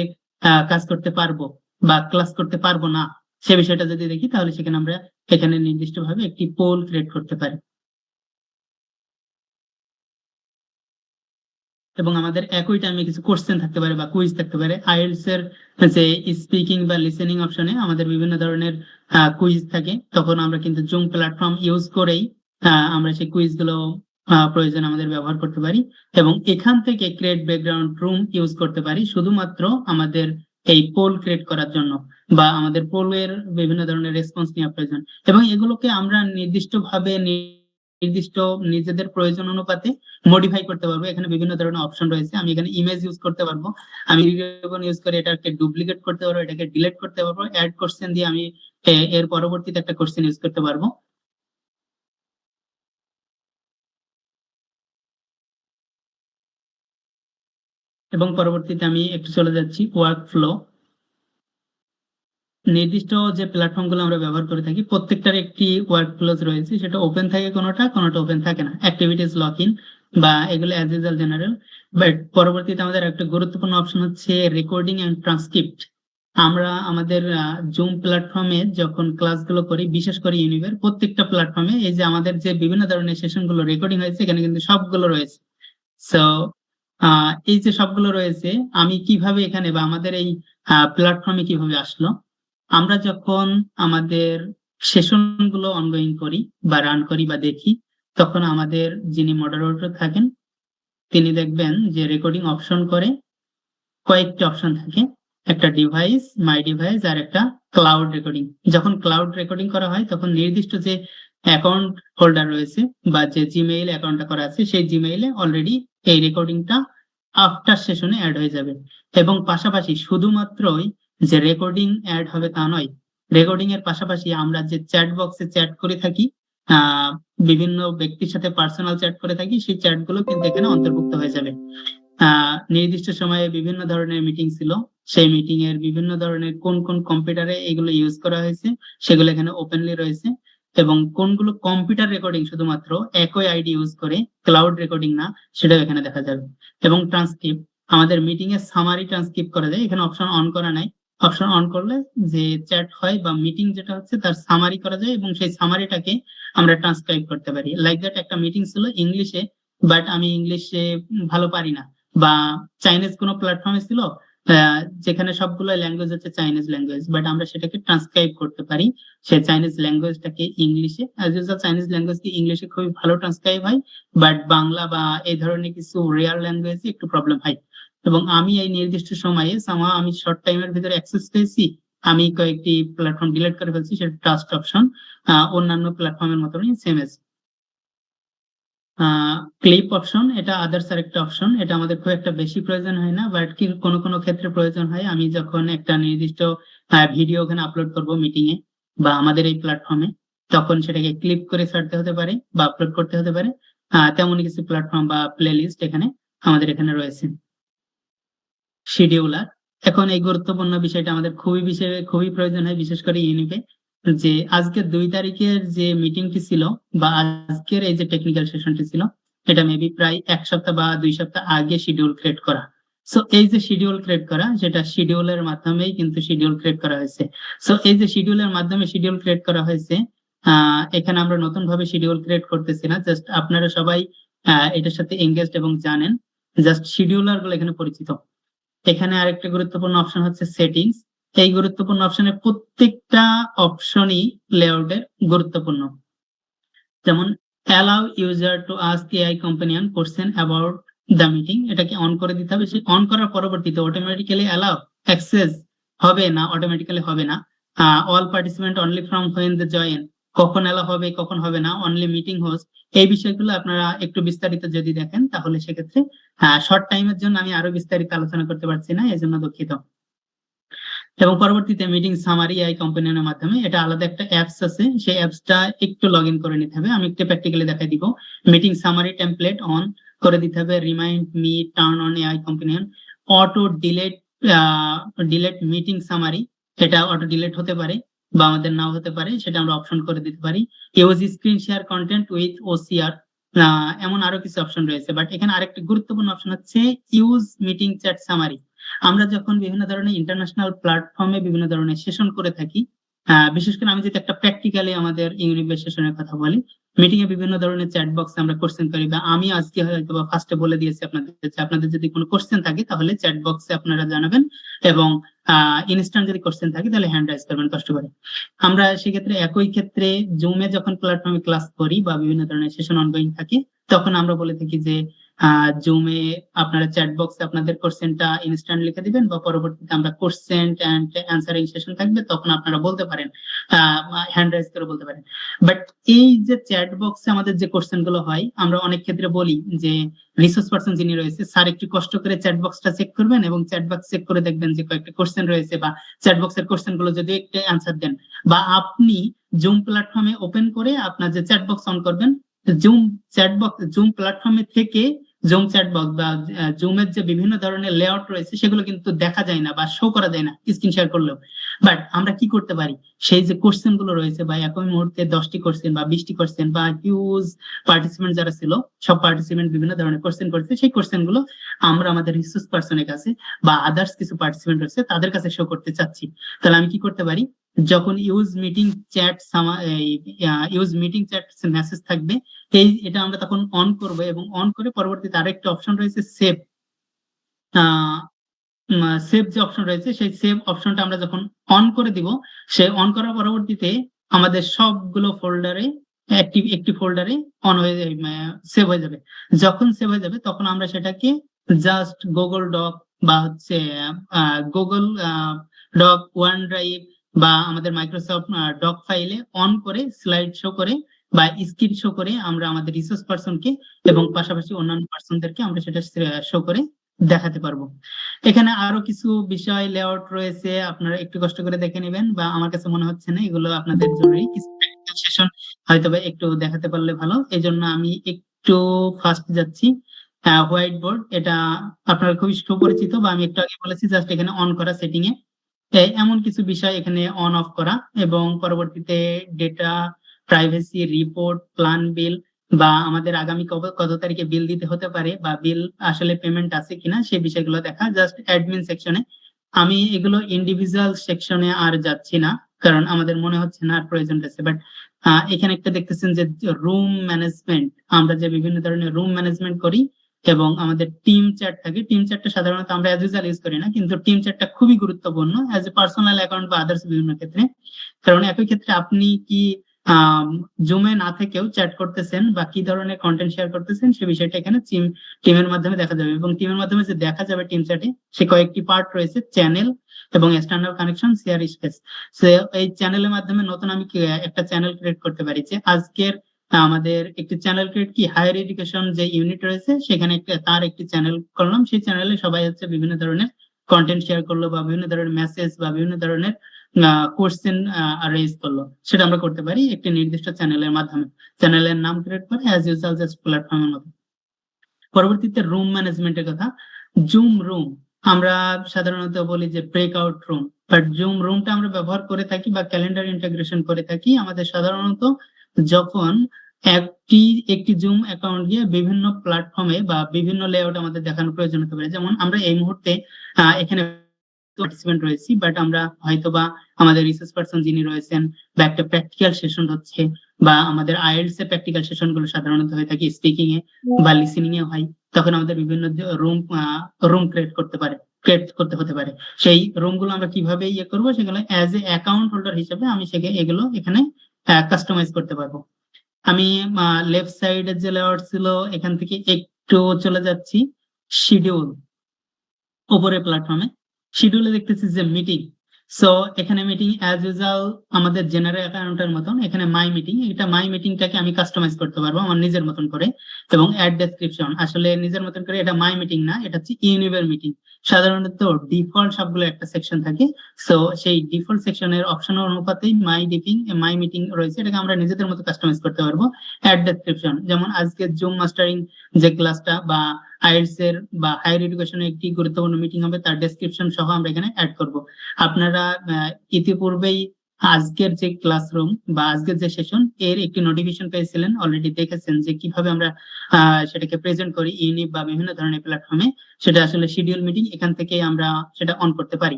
কাজ করতে পারবো বা ক্লাস করতে পারবো না, সে বিষয়টা যদি দেখি, তাহলে সেখানে আমরা এখানে নির্দিষ্টভাবে একটি পোল ক্রিয়েট করতে পারি। এবং আমাদের একই টাইমে কিছু কোশ্চেন থাকতে পারে বা কুইজ থাকতে পারে। আইএলটিএস এর যে স্পিকিং বা লিসেনিং অপশনে আমাদের বিভিন্ন ধরনের কুইজ থাকে, তখন আমরা কিন্তু জুম প্ল্যাটফর্ম ইউজ করেই আমরা সেই কুইজ গুলো প্রয়োজন আমাদের ব্যবহার করতে পারি। এবং এখান থেকে ক্রিয়েট ব্যাকগ্রাউন্ড রুম ইউজ করতে পারি শুধুমাত্র আমাদের এই পোল ক্রিয়েট করার জন্য, বা আমাদের পোলের বিভিন্ন ধরনের রেসপন্স নেওয়া প্রয়োজন। এবং এগুলোকে আমরা নির্দিষ্টভাবে নির্দিষ্ট নিজেদের প্রয়োজন অনুপাতে মডিফাই করতে পারবো। এখানে বিভিন্ন ধরনের অপশন রয়েছে। আমি এখানে ইমেজ ইউজ করতে পারবো, আমি রিবন ইউজ করে এটাকে ডুপ্লিকেট করতে পারবো, এটাকে ডিলিট করতে পারবো, অ্যাড কোশ্চেন দিয়ে আমি এর পরবর্তীতে একটা কোশ্চেন ইউজ করতে পারবো। এবং পরবর্তীতে আমি একটু চলে যাচ্ছি ওয়ার্ক ফ্লো। নির্দিষ্ট যে প্ল্যাটফর্ম গুলো আমরা ব্যবহার করে থাকি, প্রত্যেকটার একটি ওয়ার্ক ফ্লোজ রয়েছে, সেটা ওপেন থাকে, কোনোটা কোনোটা ওপেন থাকে না, অ্যাক্টিভিটিস লক ইন বা এগুলো অ্যাজ ইউজুয়াল জেনারেল। বাট পরবর্তীতে আমাদের একটা গুরুত্বপূর্ণ অপশন হচ্ছে রেকর্ডিং এন্ড ট্রান্সক্রিপ্ট। আমরা আমাদের জুম প্ল্যাটফর্মে যখন ক্লাসগুলো করি, বিশেষ করে ইউনিভার প্রত্যেকটা প্ল্যাটফর্মে এই যে আমাদের যে বিভিন্ন ধরনের সেশন গুলো রেকর্ডিং হয়েছে, এখানে কিন্তু সবগুলো রয়েছে। সো এই যে সবগুলো রয়েছে, আমি কিভাবে এখানে বা আমাদের এই প্ল্যাটফর্মে কিভাবে আসলো, আমরা যখন আমাদের সেশন গুলো অনগোয়িং করি বা রান করি বা দেখি, তখন আমাদের যিনি মডারেটর থাকেন, তিনি দেখবেন যে রেকর্ডিং অপশন করে কয়েকটি অপশন থাকে। একটা ডিভাইস, মাই ডিভাইস, আর একটা ক্লাউড রেকর্ডিং। যখন ক্লাউড রেকর্ডিং করা হয়, তখন নির্দিষ্ট যে অ্যাকাউন্ট হোল্ডার রয়েছে বা যে জিমেইল অ্যাকাউন্টটা করা আছে, সেই জিমেইলে অলরেডি এই রেকর্ডিংটা আফটার সেশনে অ্যাড হয়ে যাবে। এবং পাশাপাশি শুধুমাত্রই যে রেকর্ডিং অ্যাড হবে তা নয়, রেকর্ডিং এর পাশাপাশি আমরা যে চ্যাট বক্সে চ্যাট করে থাকি, বিভিন্ন ব্যক্তির সাথে পার্সোনাল চ্যাট করে থাকি, সেই চ্যাট গুলো কিন্তু এখানে অন্তর্ভুক্ত হয়ে যাবে। নির্দিষ্ট সময়ে বিভিন্ন ধরনের মিটিং ছিল, সেই মিটিং এর বিভিন্ন ধরনের কোন কোন কম্পিউটারে এগুলো ইউজ করা হয়েছে সেগুলো এখানে ওপেনলি রয়েছে, এবং কোনগুলো কম্পিউটার রেকর্ডিং শুধুমাত্র একই আইডি ইউজ করে, ক্লাউড রেকর্ডিং না, সেটাও এখানে দেখা যাবে। এবং ট্রান্সক্রিপ্ট, আমাদের মিটিং এর সামারি ট্রান্সক্রিপ্ট করা যায়, এখানে অপশন অন করা নাই। অপশন অন করলে যে চ্যাট হয় বা মিটিং যেটা হচ্ছে তার সামারি করা যায়, এবং সেই সামারিটাকে আমরা ট্রান্সক্রাইব করতে পারি। লাইক দ্যাট, একটা মিটিং ছিল ইংলিশে, বাট আমি ইংলিশে ভালো পারি না, বা চাইনিজ কোনো প্ল্যাটফর্মে ছিল যেখানে সবগুলো ল্যাঙ্গুয়েজ হচ্ছে চাইনিজ ল্যাঙ্গুয়েজ, বাট আমরা সেটাকে ট্রান্সক্রাইব করতে পারি সেই চাইনিজ ল্যাঙ্গুয়েজটাকে ইংলিশে। অ্যাজ ইউজুয়াল চাইনিজ ল্যাঙ্গুয়েজকে ইংলিশে খুবই ভালো ট্রান্সক্রাইব হয়, বাট বাংলা বা এই ধরনের কিছু রিয়াল ল্যাঙ্গুয়েজে একটু প্রবলেম হয়। এবং আমি এই নির্দিষ্ট সময়ে আমি শর্ট টাইমের ভিতরে অ্যাক্সেস পেয়েছি, আমি কয়েকটি প্ল্যাটফর্ম ডিলিট করে ফেলছি, সেটা ট্রাস্ট অপশন অন্যান্য প্ল্যাটফর্মের মতনই সেম এজ। ক্লিপ অপশন, এটা আদার্স আরেকটা অপশন, এটা আমাদের খুব একটা বেশি প্রয়োজন হয় না, বাট কি কোনো কোনো ক্ষেত্রে প্রয়োজন হয়। আমি যখন একটা নির্দিষ্ট ভিডিও ওখানে আপলোড করব মিটিং এ বা আমাদের এই প্ল্যাটফর্মে, তখন সেটাকে ক্লিপ করে ছাড়তে হতে পারে বা আপলোড করতে হতে পারে। তেমনই কিছু প্ল্যাটফর্ম বা প্লে লিস্ট এখানে আমাদের এখানে রয়েছে। শিডিউলার, এখন এই গুরুত্বপূর্ণ বিষয়টা আমাদের খুবই প্রয়োজন হয়, বিশেষ করে ইউনিপে। যে আজকে 2 তারিখের যে মিটিংটি ছিল বা আজকের এই যে টেকনিক্যাল সেশনটি ছিল, এটা মেবি প্রায় 1 সপ্তাহ বা 2 সপ্তাহ আগে শিডিউল ক্রিয়েট করা। সো এই যে শিডিউল ক্রিয়েট করা, সেটা শিডিউলের মাধ্যমেই কিন্তু শিডিউল ক্রিয়েট করা হয়েছে। সো এই যে শিডিউলের মাধ্যমে শিডিউল ক্রিয়েট করা হয়েছে, এখানে আমরা নতুন ভাবে শিডিউল ক্রিয়েট করতেছি না, জাস্ট আপনারা সবাই এটার সাথে এঙ্গেজড এবং জানেন, জাস্ট শিডিউলার গুলো এখানে পরিচিত। এখানে আরেকটা গুরুত্বপূর্ণ অপশন হচ্ছে সেটিংস। এই গুরুত্বপূর্ণ অপশনের প্রত্যেকটা অপশনই লেআউটের গুরুত্বপূর্ণ। যেমন allow user to ask AI companion question about the meeting, এটাকে অন করে দিতে হবে। সেই অন করার পরবর্তীতে অটোমেটিক্যালি অ্যালাউ অ্যাক্সেস হবে না, অটোমেটিক্যালি হবে না। All participant only from when the join, কখন অ্যালাউ হবে কখন হবে না, অনলি মিটিং হোস্ট। এই বিষয়গুলো আপনারা একটু বিস্তারিত যদি দেখেন তাহলে সেক্ষেত্রে শর্ট টাইমের জন্য আমি আরো বিস্তারিত আলোচনা করতে পারছি না, এজন্য দুঃখিত। এবং পরবর্তীতে মিটিং সামারি এই কম্পোনেন্টের মাধ্যমে, এটা আলাদা একটা অ্যাপস আছে, সেই অ্যাপসটা একটু লগ ইন করে নিতে হবে। আমি একটু প্র্যাকটিক্যালি দেখাই দিব। মিটিং সামারি টেমপ্লেট অন করে দিতে হবে, remind me turn on AI component, auto delete meeting summary, এটা অটো ডিলেট হতে পারে বা আমাদের নাও হতে পারে, সেটা আমরা অপশন করে দিতে পারি। Use screen share content with OCR, এমন আরো কিছু অপশন রয়েছে, বাট এখানে আরেকটা গুরুত্বপূর্ণ অপশন হচ্ছে ইউজ মিটিং চ্যাট সামারি। আমরা যখন বিভিন্ন ধরনের ইন্টারন্যাশনাল প্ল্যাটফর্মে বিভিন্ন ধরনের সেশন করে থাকি, বিশেষ করে আমি যদি একটা প্র্যাকটিক্যালি আমাদের ইউনিভার্স সেশনের কথা বলি, মিটিং এ বিভিন্ন ধরনের চ্যাট বক্স আমরা কোশ্চেন করি, বা আমি আজকে হয়তো বা ফার্স্টে বলে দিয়েছি আপনাদের যে আপনাদের যদি কোনো কোশ্চেন থাকে তাহলে চ্যাট বক্সে আপনারা জানাবেন, এবং ইনস্ট্যান্ট যদি কোশ্চেন থাকে তাহলে হ্যান্ড রাইজ করবেন কষ্ট করে। আমরা সেক্ষেত্রে একই ক্ষেত্রে জুমে যখন প্ল্যাটফর্মে ক্লাস করি বা বিভিন্ন ধরনের সেশন অনগোয়িং থাকে, তখন আমরা বলে থাকি যে জুমে আপনারা চ্যাট বক্সে আপনাদের কোশ্চেনটা ইনস্ট্যান্ট লিখে দিবেন, বা পরবর্তীতে আমরা কোশ্চেন এন্ড অ্যান্সারিং সেশন থাকবে, তখন আপনারা বলতে পারেন, হ্যান্ড রাইজ করে বলতে পারেন। বাট এই যে চ্যাট বক্সে আমাদের যে কোশ্চেন গুলো হয়, আমরা অনেক ক্ষেত্রে বলি যে রিসোর্স পার্সন যিনি রয়েছে স্যার একটু কষ্ট করে চ্যাট বক্সটা চেক করবেন, এবং চ্যাট বক্স চেক করে দেখবেন যে কয়েকটা কোশ্চেন রয়েছে, বা চ্যাট বক্সের কোশ্চেন গুলো যদি একটা অ্যান্সার দেন, বা আপনি জুম প্ল্যাটফর্মে ওপেন করে আপনার যে চ্যাট বক্স অন করবেন, জুম প্ল্যাটফর্মে থেকে জুম চ্যাটবক্স বা জুমের যে বিভিন্ন ধরনের লেআউট রয়েছে সেগুলো কিন্তু দেখা যায় না বা শো করা যায় না স্ক্রিন শেয়ার করলেও। বাট আমরা কি করতে পারি, সেই যে কোশ্চেন গুলো রয়েছে বা একই মুহূর্তে 10টি কোশ্চেন বা 20টি কোশ্চেন বা হিউজ পার্টিসিপেন্ট যারা ছিল, সব পার্টিসিপেন্ট বিভিন্ন ধরনের কোশ্চেন করছে, সেই কোশ্চেন গুলো আমরা আমাদের রিসোর্স পার্সনের কাছে বা আদার্স কিছু পার্টিসিপেন্ট রয়েছে তাদের কাছে শো করতে চাচ্ছি। তাহলে আমি কি করতে পারি, যখন ইউজ মিটিং চ্যাট মেসেজ থাকবে, এটা আমরা তখন অন করব, এবং অন করে পরবর্তীতে আরেকটা অপশন রয়েছে সেভ। সেভ যে অপশন রয়েছে সেই সেভ অপশনটা আমরা যখন অন করে দিব, সেই অন করার পরবর্তীতে আমাদের সবগুলো ফোল্ডারে একটি একটি ফোল্ডারে অন হয়ে সেভ হয়ে যাবে। যখন সেভ হয়ে যাবে তখন আমরা সেটাকে জাস্ট গুগল ডক বা হচ্ছে গুগল ডক, ওয়ান ড্রাইভ বা আমাদের মাইক্রোসফট ডক ফাইলে অন করে স্লাইড শো করে বা স্ক্রিন শো করে আমরা আমাদের রিসোর্স পার্সনকে এবং পাশাপাশি অন্যান্য পার্সনদেরকে আমরা সেটা শো করে দেখাতে পারবো। এখানে আরো কিছু বিষয় লেআউট রয়েছে, আপনারা একটু কষ্ট করে দেখে নেবেন, বা আমার কাছে মনে হচ্ছে না এগুলো আপনাদের জরুরি, কিছু প্র্যাকটিক্যাল সেশন হয়তো বা একটু দেখাতে পারলে ভালো, এই জন্য আমি একটু ফাস্ট যাচ্ছি। হোয়াইট বোর্ড, এটা আপনার খুবই সুপরিচিত, বা আমি একটু আগে বলেছি জাস্ট এখানে অন করা সেটিং এ এমন কিছু বিষয় এখানে অন অফ করা, এবং পরবর্তীতে ডেটা, প্রাইভেসি, রিপোর্ট, প্ল্যান বিল, বা আমাদের আগামী কত তারিখে বিল দিতে হতে পারে, বা বিল আসলে পেমেন্ট আছে কিনা সেই বিষয়গুলো দেখা জাস্ট অ্যাডমিন সেকশনে। আমি এগুলো ইন্ডিভিজুয়াল সেকশনে আর যাচ্ছি না, কারণ আমাদের মনে হচ্ছে না আর প্রয়োজন আছে। বাট এখানে একটা দেখতেছেন যে রুম ম্যানেজমেন্ট, আমরা যে বিভিন্ন ধরনের রুম ম্যানেজমেন্ট করি এবং আমাদের টিম চ্যাট থাকে, টিম চ্যাটটা সাধারণত আমরা অ্যাজ ইউজুয়াল ইউজ করি না, কিন্তু টিম চ্যাটটা খুবই গুরুত্বপূর্ণ অ্যাজ এ পার্সোনাল অ্যাকাউন্ট বা আদার্স বিভিন্ন ক্ষেত্রে। কারণ একই ক্ষেত্রে আপনি কি জুমে না থেকেও চ্যাট করতেছেন বা কি ধরনের কন্টেন্ট শেয়ার করতেছেন সে বিষয়টা এখানে টিমের মাধ্যমে দেখা যাবে, এবং টিমের মাধ্যমে যে দেখা যাবে টিম চ্যাটে সে কয়েকটি পার্ট রয়েছে, চ্যানেল এবং এক্সটার্নাল কানেকশন, শেয়ার স্পেস। এই চ্যানেলের মাধ্যমে নতুন আমি একটা চ্যানেল ক্রিয়েট করতে পারি, যে আজকের আমাদের একটি চ্যানেল ক্রিয়েট কি হায়ার এডুকেশন যে ইউনিট রয়েছে সেখানে তার একটি চ্যানেল করলাম, সেই চ্যানেলে সবাই হচ্ছে বিভিন্ন ধরনের কন্টেন্ট শেয়ার করলো, বা বিভিন্ন ধরনের মেসেজ বা বিভিন্ন ধরনের কোশ্চেন রেজ করলো, সেটা আমরা করতে পারি একটি নির্দিষ্ট চ্যানেলের মাধ্যমে। চ্যানেলের নাম ক্রিয়েট করে অ্যাজ ইউজুয়াল জাস্ট প্ল্যাটফর্মের মতো। পরবর্তীতে রুম ম্যানেজমেন্টের কথা, জুম রুম আমরা সাধারণত বলি যে ব্রেকআউট রুম, বাট জুম রুমটা আমরা ব্যবহার করে থাকি বা ক্যালেন্ডার ইন্টিগ্রেশন করে থাকি আমাদের সাধারণত যখন একটি একটি জুম অ্যাকাউন্ট দিয়ে বিভিন্ন প্ল্যাটফর্মে বা বিভিন্ন লেআউট আমাদের দেখানোর প্রয়োজন হতে পারে। যেমন আমরা এই মুহূর্তে এখানে পার্টিসিপেন্ট রয়েছি, বাট আমরা হয়তোবা আমাদের রিসার্চ পার্সন যিনি রয়েছেন, বা একটা প্র্যাকটিক্যাল সেশন হচ্ছে, বা আমাদের আইএলটিএস এর প্র্যাকটিক্যাল সেশন গুলো সাধারণত হয়ে থাকে স্পিকিং এ বা লিসেনিং এ হয়, তখন আমাদের বিভিন্ন রুম রুম ক্রিয়েট করতে হতে পারে। সেই রুম গুলো আমরা কিভাবে ইয়ে করবো, সেগুলো অ্যাজ এ অ্যাকাউন্ট হোল্ডার হিসেবে আমি এগুলো এখানে কাস্টমাইজ করতে পারবো। আমি লেফট সাইডের যে লেআউট ছিল এখান থেকে একটু চলে যাচ্ছি শিডিউল, উপরে প্ল্যাটফর্মে শিডিউলে দেখতেছি যে মিটিং। সো এখানে মিটিং অ্যাজ ইউজুয়াল আমাদের জেনারেল অ্যাকাউন্টের মতন এখানে মাই মিটিং, এটা মাই মিটিংটাকে আমি কাস্টমাইজ করতে পারবো আমার নিজের মতন করে। এবং অ্যাড ডেসক্রিপশন আসলে নিজের মতন করে, এটা মাই মিটিং না, এটা হচ্ছে ইউনিভার মিটিং। সাধারণত ডিফল্ট সবগুলো একটা সেকশন থাকে, সো সেই ডিফল্ট সেকশনের অপশন অনুপাতেই মাই মিটিং রয়েছে, এটাকে আমরা নিজেদের মতো কাস্টমাইজ করতে পারবো। অ্যাড ডেসক্রিপশন যেমন আজকে জুম মাস্টারিং যে ক্লাসটা বা আইএলটিএস এর বা হায়ার এডুকেশনের একটি গুরুত্বপূর্ণ মিটিং হবে, তার ডেসক্রিপশন সহ আমরা এখানে অ্যাড করব। আপনারা ইতিপূর্বেই আজকের যে ক্লাসরুম বা আজকের যে সেশন এর একটি নোটিফিকেশন পেয়েছিলেন, অলরেডি দেখেছেন যে কিভাবে আমরা সেটাকে প্রেজেন্ট করি ইউনিট বা বিভিন্ন ধরনের প্ল্যাটফর্মে। সেটা আসলে শিডিউল মিটিং, এখান থেকে আমরা সেটা অন করতে পারি।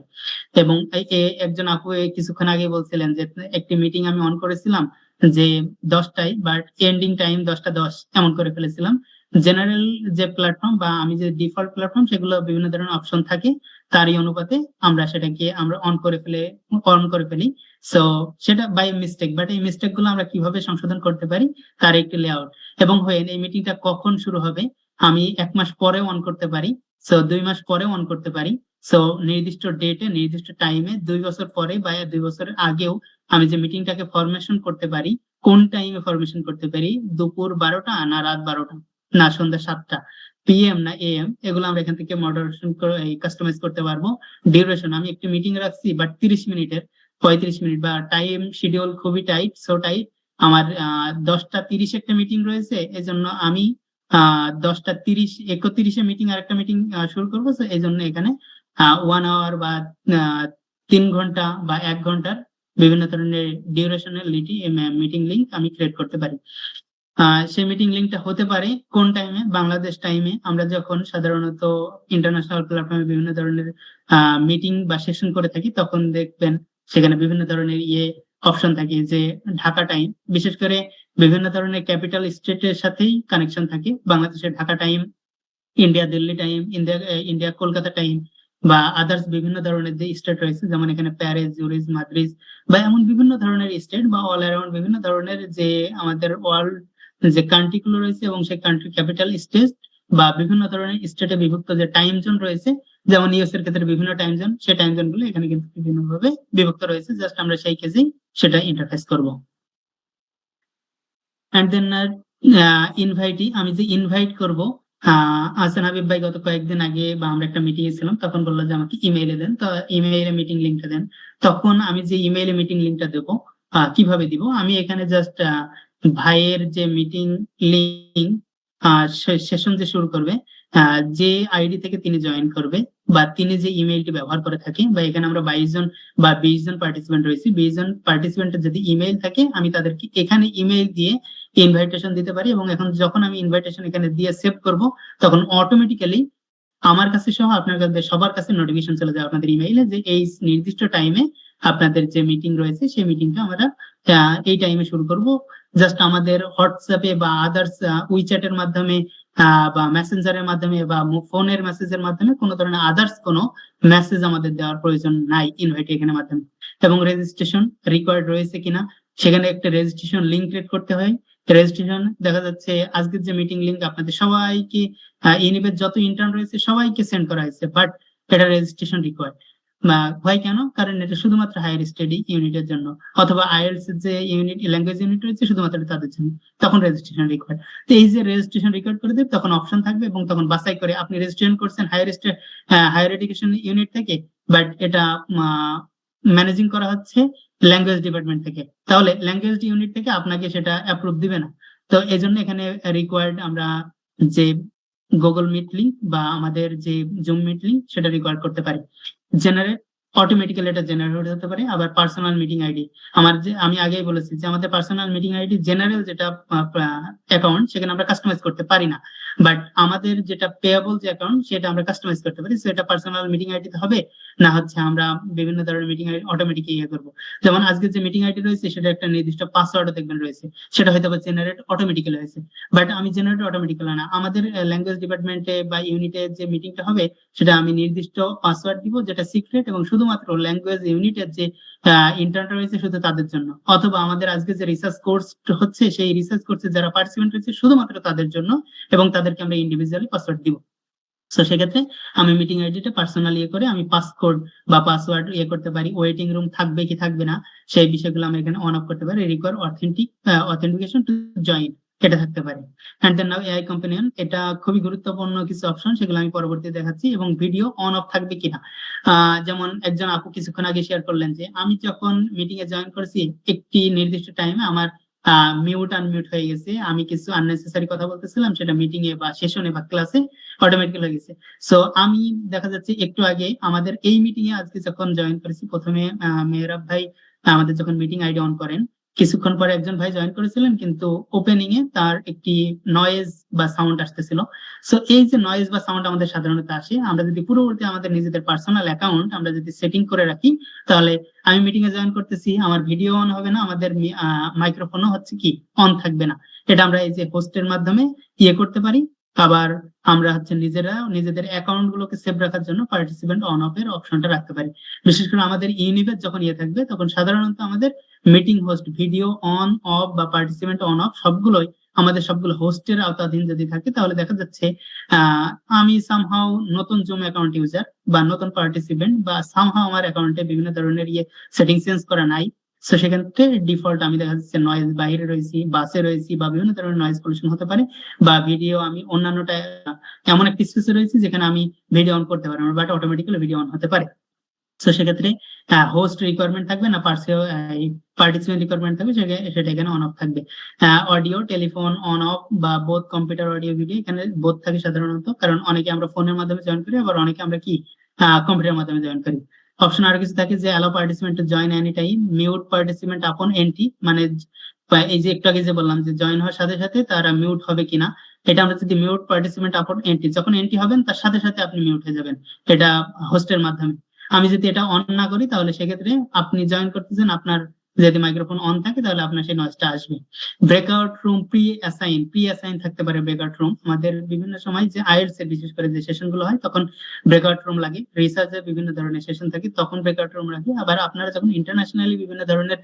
এবং একজন আপু কিছুক্ষণ আগে বলছিলেন যে একটি মিটিং আমি অন করেছিলাম যে 10টায়, বাট এন্ডিং টাইম 10টা 10 এমন করে ফেলেছিলাম। জেনারেল যে প্ল্যাটফর্ম বা আমি যে ডিফল্ট প্ল্যাটফর্ম সেগুলো বিভিন্ন ধরনের অপশন থাকে, তারই অনুপাতে আমরা অন করে ফেলি। সো সেটা বাই মিস্টেক, বাট এই মিস্টেক গুলো আমরা কিভাবে সংশোধন করতে পারি তার একটি লেআউট। এবং এই মিটিংটা কখন শুরু হবে, আমি 1 মাস পরে অন করতে পারি, 2 মাস পরে অন করতে পারি। সো নির্দিষ্ট ডেটে নির্দিষ্ট টাইমে 2 বছর পরে বা 2 বছরের আগেও আমি যে মিটিংটাকে ফরমেশন করতে পারি, কোন টাইমে ফরমেশন করতে পারি, দুপুর 12টা না রাত 12টা না সন্ধ্যা 7টা পিএম না এএম, এগুলো আমরা এখান থেকে মডারেশন করে কাস্টমাইজ করতে পারবো। ডিউরেশন আমি একটি মিটিং রাখছি বাট 30 মিনিটের, 35 মিনিট, বা টাইম শিডিউল খুবই টাইট, সো টাইট আমার 10টা 30 একটা মিটিং রয়েছে, এজন্য আমি 10টা 30 31 মিটিং আর একটা মিটিং শুরু করবো, তো এই জন্য এখানে 1 আওয়ার বা 3 ঘন্টা বা 1 ঘন্টার বিভিন্ন ধরনের ডিউরেশনের মিটিং লিঙ্ক আমি ক্রিয়েট করতে পারি। সেই মিটিং লিঙ্কটা হতে পারে কোন টাইমে, বাংলাদেশ টাইমে আমরা যখন সাধারণত ইন্টারন্যাশনাল প্ল্যাটফর্মে বিভিন্ন ধরনের মিটিং বা সেশন করে থাকি, তখন দেখবেন সেখানে বিভিন্ন ধরনের অপশন থাকে যে ঢাকা টাইম, বিশেষ করে বিভিন্ন ধরনের ক্যাপিটাল স্টেটের সাথেই কানেকশন থাকে। বাংলাদেশের Dhaka time, India Delhi time, India Kolkata time, বা আদার্স বিভিন্ন ধরনের যে স্টেট রয়েছে, যেমন এখানে প্যারিস, জুরিচ, মাদ্রিদ, বা এমন বিভিন্ন ধরনের স্টেট বা অল অ্যারাউন্ড বিভিন্ন ধরনের যে আমাদের ওয়ার্ল্ড যে কান্ট্রি গুলো রয়েছে এবং সেই কান্ট্রি ক্যাপিটাল স্টেট বা বিভিন্ন ধরনের স্টেটে বিভক্ত যে টাইম জোন রয়েছে, যেমন ইউএস এর ক্ষেত্রে বিভিন্ন টাইম জোন, সেই টাইম জোন গুলো এখানে কিন্তু বিভিন্নভাবে বিভক্ত রয়েছে, জাস্ট আমরা সেই কেসেই সেটা ইন্টারফেস করব। অ্যান্ড দেন আমি যে ইনভাইট করব, আহসান হাবিব ভাই গত কয়েকদিন আগে বা আমরা একটা মিটিং এ ছিলাম, তখন বললো যে আমাকে ইমেইলে দেন, তো ইমেইলে মিটিং লিঙ্কটা দেন। তখন আমি যে ইমেইলে মিটিং লিঙ্কটা দেবো, কিভাবে দিব, আমি এখানে জাস্ট ভাইয়ের যে মিটিং লিঙ্ক সেশন যে শুরু করবে, যে আইডি থেকে তিনি জয়েন করবে বা তিনি যে ইমেইলটি ব্যবহার করে থাকে, বা এখানে আমরা 22 জন বা 20 জন পার্টিসিপেন্ট রয়েছে, 20 জন পার্টিসিপেন্টের যদি ইমেইল থাকে আমি তাদেরকে এখানে ইমেইল দিয়ে ইনভাইটেশন দিতে পারি, এবং এখন যখন আমি ইনভাইটেশন এখানে দিয়ে সেভ করব তখন অটোমেটিক্যালি আমার কাছে সহ আপনার কাছে সবার কাছে নোটিফিকেশন চলে যায় আপনাদের ইমেইলে যে এই নির্দিষ্ট টাইমে আপনাদের যে মিটিং রয়েছে সেই মিটিংটা আমরা এই টাইমে শুরু করব। জাস্ট আমাদের হোয়াটসঅ্যাপে বা আদার্স উইচ্যাটের মাধ্যমে বা মেসেঞ্জারের মাধ্যমে বা ফোনের মেসেজের মাধ্যমে কোনো ধরনের আদার্স কোনো মেসেজ আমাদের দেওয়ার প্রয়োজন নাই ইনভাইট এখানে মাধ্যমে। এবং রেজিস্ট্রেশন রিকোয়ার্ড রয়েছে কিনা, সেখানে একটা রেজিস্ট্রেশন লিঙ্ক ক্রিয়েট করতে হয়। রেজিস্ট্রেশন দেখা যাচ্ছে আজকের যে মিটিং লিঙ্ক আপনাদের সবাইকে ইউনিভের যত ইন্টার্ন রয়েছে সবাইকে সেন্ড করা হয়েছে, বাট এটা রেজিস্ট্রেশন রিকোয়ার্ড। হয় কেন? কারণ এটা শুধুমাত্র হায়ার স্টাডি ইউনিটের জন্য, অথবা আইএলটিএস এর যে ইউনিট ল্যাঙ্গুয়েজ ইউনিট রয়েছে শুধুমাত্র তাদের জন্য, তখন রেজিস্ট্রেশন রিকোয়ার্ড। তো এই যে রেজিস্ট্রেশন রিকোয়ার্ড করে দেবে তখন অপশন থাকবে, এবং তখন বাছাই করে আপনি রেজিস্ট্রেশন করছেন হায়ার এডুকেশন ইউনিট থেকে, বাট এটা ম্যানেজিং করা হচ্ছে ল্যাঙ্গুয়েজ ডিপার্টমেন্ট থেকে, তাহলে ল্যাঙ্গুয়েজ ইউনিট থেকে আপনাকে সেটা অ্যাপ্রুভ দিবে না। তো এই জন্য এখানে রিকোয়ার্ড আমরা যে গুগল মিট লিঙ্ক বা আমাদের যে জুম মিট লিঙ্ক সেটা রিকোয়ার্ড করতে পারি। জেনারেট অটোমেটিক্যালি এটা জেনারেট হতে পারে। আবার পার্সোনাল মিটিং আইডি, আমার যে আমি আগেই বলেছি যে আমাদের পার্সোনাল মিটিং আইডি জেনারেল যেটা অ্যাকাউন্ট সেখানে আমরা কাস্টমাইজ করতে পারি না, বাট আমাদের যেটা পেয়েবল যে অ্যাকাউন্ট সেটা আমরা কাস্টমাইজ করতে পারি। সেটা পার্সোনাল মিটিং আইডি হবে না হচ্ছে আমরা বিভিন্ন ধরনের মিটিং আইডি অটোমেটিক ইয়ে করবো। যেমন আজকে যে মিটিং আইডি রয়েছে সেটা একটা নির্দিষ্ট পাসওয়ার্ডও দেখবেন রয়েছে, সেটা হয়তো জেনারেট অটোমেটিক্যালি হয়েছে, বাট আমি জেনারেট অটোমেটিক্যালি না, আমাদের ল্যাঙ্গুয়েজ ডিপার্টমেন্টে বা ইউনিটে যে মিটিংটা হবে সেটা আমি নির্দিষ্ট পাসওয়ার্ড দিব যেটা সিক্রেট এবং শুধুমাত্র ল্যাঙ্গুয়েজ ইউনিটের যে ইন্টার্নটা রয়েছে শুধু তাদের জন্য, অথবা আমাদের আজকে যে রিসার্চ কোর্স হচ্ছে সেই রিসার্চ কোর্সে যারা পার্টিসিপেন্ট রয়েছে শুধুমাত্র তাদের জন্য, এবং তাদেরকে আমরা ইন্ডিভিজুয়ালি পাসওয়ার্ড দিব। তো সেক্ষেত্রে আমি মিটিং আইডিটা পার্সোনাল ইয়ে করে আমি পাসকোড বা পাসওয়ার্ড ইয়ে করতে পারি, ওয়েটিং রুম থাকবে কি থাকবে না সেই বিষয়গুলো আমি এখানে অন অফ করতে পারি। রিকোয়ার অথেন্টিকেশন টু জয়েন এটা থাকতে পারে। And then now AI companion, এটা খুবই গুরুত্বপূর্ণ কিছু অপশন, সেগুলো আমি পরবর্তীতে দেখাচ্ছি। এবং ভিডিও অন অফ থাকবে কিনা, যেমন একজন আপু কিছুক্ষণ আগে শেয়ার করলেন যে আমি যখন মিটিং এ জয়েন করেছি একটি নির্দিষ্ট টাইমে আমার মিউট আনমিউট হয়ে গেছে, আমি কিছু আননেসেসারি কথা বলতেছিলাম সেটা মিটিং এ বা সেশনে বা ক্লাসে অটোমেটিক্যালি হয়ে গেছে। সো আমি দেখা যাচ্ছে একটু আগে আমাদের এই মিটিং এ আজকে যখন জয়েন করেছি প্রথমে মেহরাব ভাই আমাদের যখন মিটিং আইডি অন করেন, কিছুক্ষণ পরে একজন ভাই জয়েন করেছিলেন কিন্তু ওপেনিং এ তার একটি নয়েজ বা সাউন্ড আসতেছিল। সো এই যে নয়েজ বা সাউন্ড আমাদের সাধারণত আসে, আমরা যদি পূর্ববর্তী আমাদের নিজেদের পার্সোনাল অ্যাকাউন্ট আমরা যদি সেটিং করে রাখি তাহলে আমি মিটিং এ জয়েন করতেছি আমার ভিডিও অন হবে না, আমাদের মাইক্রোফোনও হচ্ছে কি অন থাকবে না। এটা আমরা এই যে হোস্টের মাধ্যমে ইয়ে করতে পারি। আবার আমরা হচ্ছে নিজেরা নিজেদের অ্যাকাউন্ট গুলোকে সেভ রাখার জন্য পার্টিসিপেন্ট অন অফ এর অপশনটা রাখতে পারি। বিশেষ করে আমাদের ইউনিভের যখন ইয়ে থাকবে তখন সাধারণত আমাদের meeting host video on of বা পার্টিসিপেন্ট অন অফ সবগুলোই আমাদের সবগুলো হোস্টের আওতাধীন যদি থাকে তাহলে দেখা যাচ্ছে আহ আমি সামহাও নতুন জুম অ্যাকাউন্ট ইউজার বা নতুন পার্টিসিপেন্ট বা সামহাও আমার অ্যাকাউন্টে বিভিন্ন ধরনের ইয়ে সেটিং চেঞ্জ করা নাই। তো সেক্ষেত্রে ডিফল্ট আমি দেখা যাচ্ছে নয়েজ বাইরে রয়েছি, বাসে রয়েছি বা বিভিন্ন ধরনের নয়েজ পলিউশন হতে পারে, বা ভিডিও আমি অন্যান্যটা এমন একটা স্পেসে রয়েছে যেখানে আমি ভিডিও অন করতে পারি বাট অটোমেটিক্যালি ভিডিও অন হতে পারে। তো সেক্ষেত্রে হোস্ট রিকোয়ারমেন্ট থাকবে না পার্টিসিপেন্ট রিকোয়ারমেন্ট থাকবে, সেটা এখানে অন অফ থাকবে। অডিও টেলিফোন অন অফ বা বোথ কম্পিউটার অডিও ভিডিও এখানে বোথ থাকে সাধারণত, কারণ অনেকে আমরা ফোনের মাধ্যমে জয়েন করি আবার অনেকে আমরা কি কম্পিউটারের মাধ্যমে জয়েন করি। অপশন আরো কিছু থাকে যে allow participant to join any time, mute participant upon entry, মানে এই যে একটু আগে যে বললাম যে জয়েন হওয়ার সাথে সাথে তারা মিউট হবে কিনা, এটা আমরা যদি মিউট পার্টিসিপেন্ট আপন এন্ট্রি যখন এন্ট্রি হবেন তার সাথে সাথে আপনি মিউট হয়ে যাবেন, এটা হোস্টের মাধ্যমে। আমি যদি এটা অন না করি তাহলে সেক্ষেত্রে আপনি জয়েন করতেছেন আপনার যদি মাইক্রোফোন অন থাকে তাহলে আপনার সেই নয়েজটা আসবে। ব্রেকআউট রুম প্রি অ্যাসাইন থাকতে পারে। ব্রেকআউট রুম আমাদের বিভিন্ন সময় যে আইএলটিএস এর বিশেষ করে যে সেশন গুলো হয় তখন ব্রেকআউট রুম লাগে, রিসার্চের বিভিন্ন ধরনের সেশন থাকে তখন ব্রেকআউট রুম লাগে। আবার আপনারা যখন ইন্টারন্যাশনালি বিভিন্ন ধরনের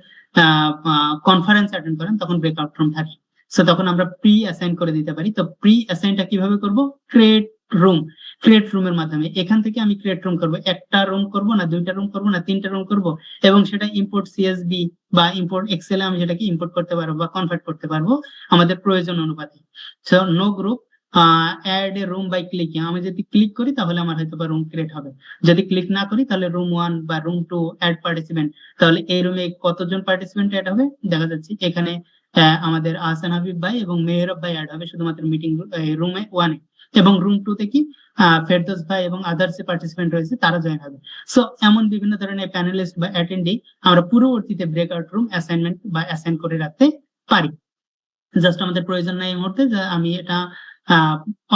কনফারেন্স অ্যাটেন্ড করেন তখন ব্রেকআউট রুম থাকে। সো তখন আমরা প্রি অ্যাসাইন করে দিতে পারি। তো প্রি অ্যাসাইনটা কিভাবে করব? ক্রিয়েট রুম, ক্রিয়েট রুমের মাধ্যমে এখান থেকে আমি ক্রিয়েট রুম করব, একটা রুম করব না দুইটা রুম করব না তিনটা রুম করব, এবং সেটা ইম্পোর্ট সিএসভি বা ইম্পোর্ট এক্সেল আমি সেটাকে ইম্পোর্ট করতে পারবো বা কনভার্ট করতে পারবো আমাদের প্রয়োজন অনুপাতে। So no group, add a room by clicking, আমি যদি ক্লিক করি তাহলে আমার হয়তো বা রুম ক্রিয়েট হবে, যদি ক্লিক না করি তাহলে রুম 1 বা রুম 2 অ্যাড পার্টিসিপেন্ট, তাহলে এই রুমে কতজন পার্টিসিপেন্ট অ্যাড হবে দেখা যাচ্ছে এখানে আমাদের আহসান হাবিব ভাই এবং মেহরাব ভাই অ্যাড হবে শুধুমাত্র মিটিং রুমে 1-এ, এবং রুম 2-তে কি ফেরদৌস ভাই এবং আদার্স যে পার্টিসিপেন্ট রয়েছে তারা জয়েন হবে। সো এমন বিভিন্ন ধরনের প্যানেলিস্ট বা অ্যাটেন্ডি আমরা পূর্ববর্তীতে ব্রেকআউট রুম অ্যাসাইনমেন্ট বা অ্যাসাইন করে রাখতে পারি। জাস্ট আমাদের প্রয়োজন নাই এই মুহূর্তে, যে আমি এটা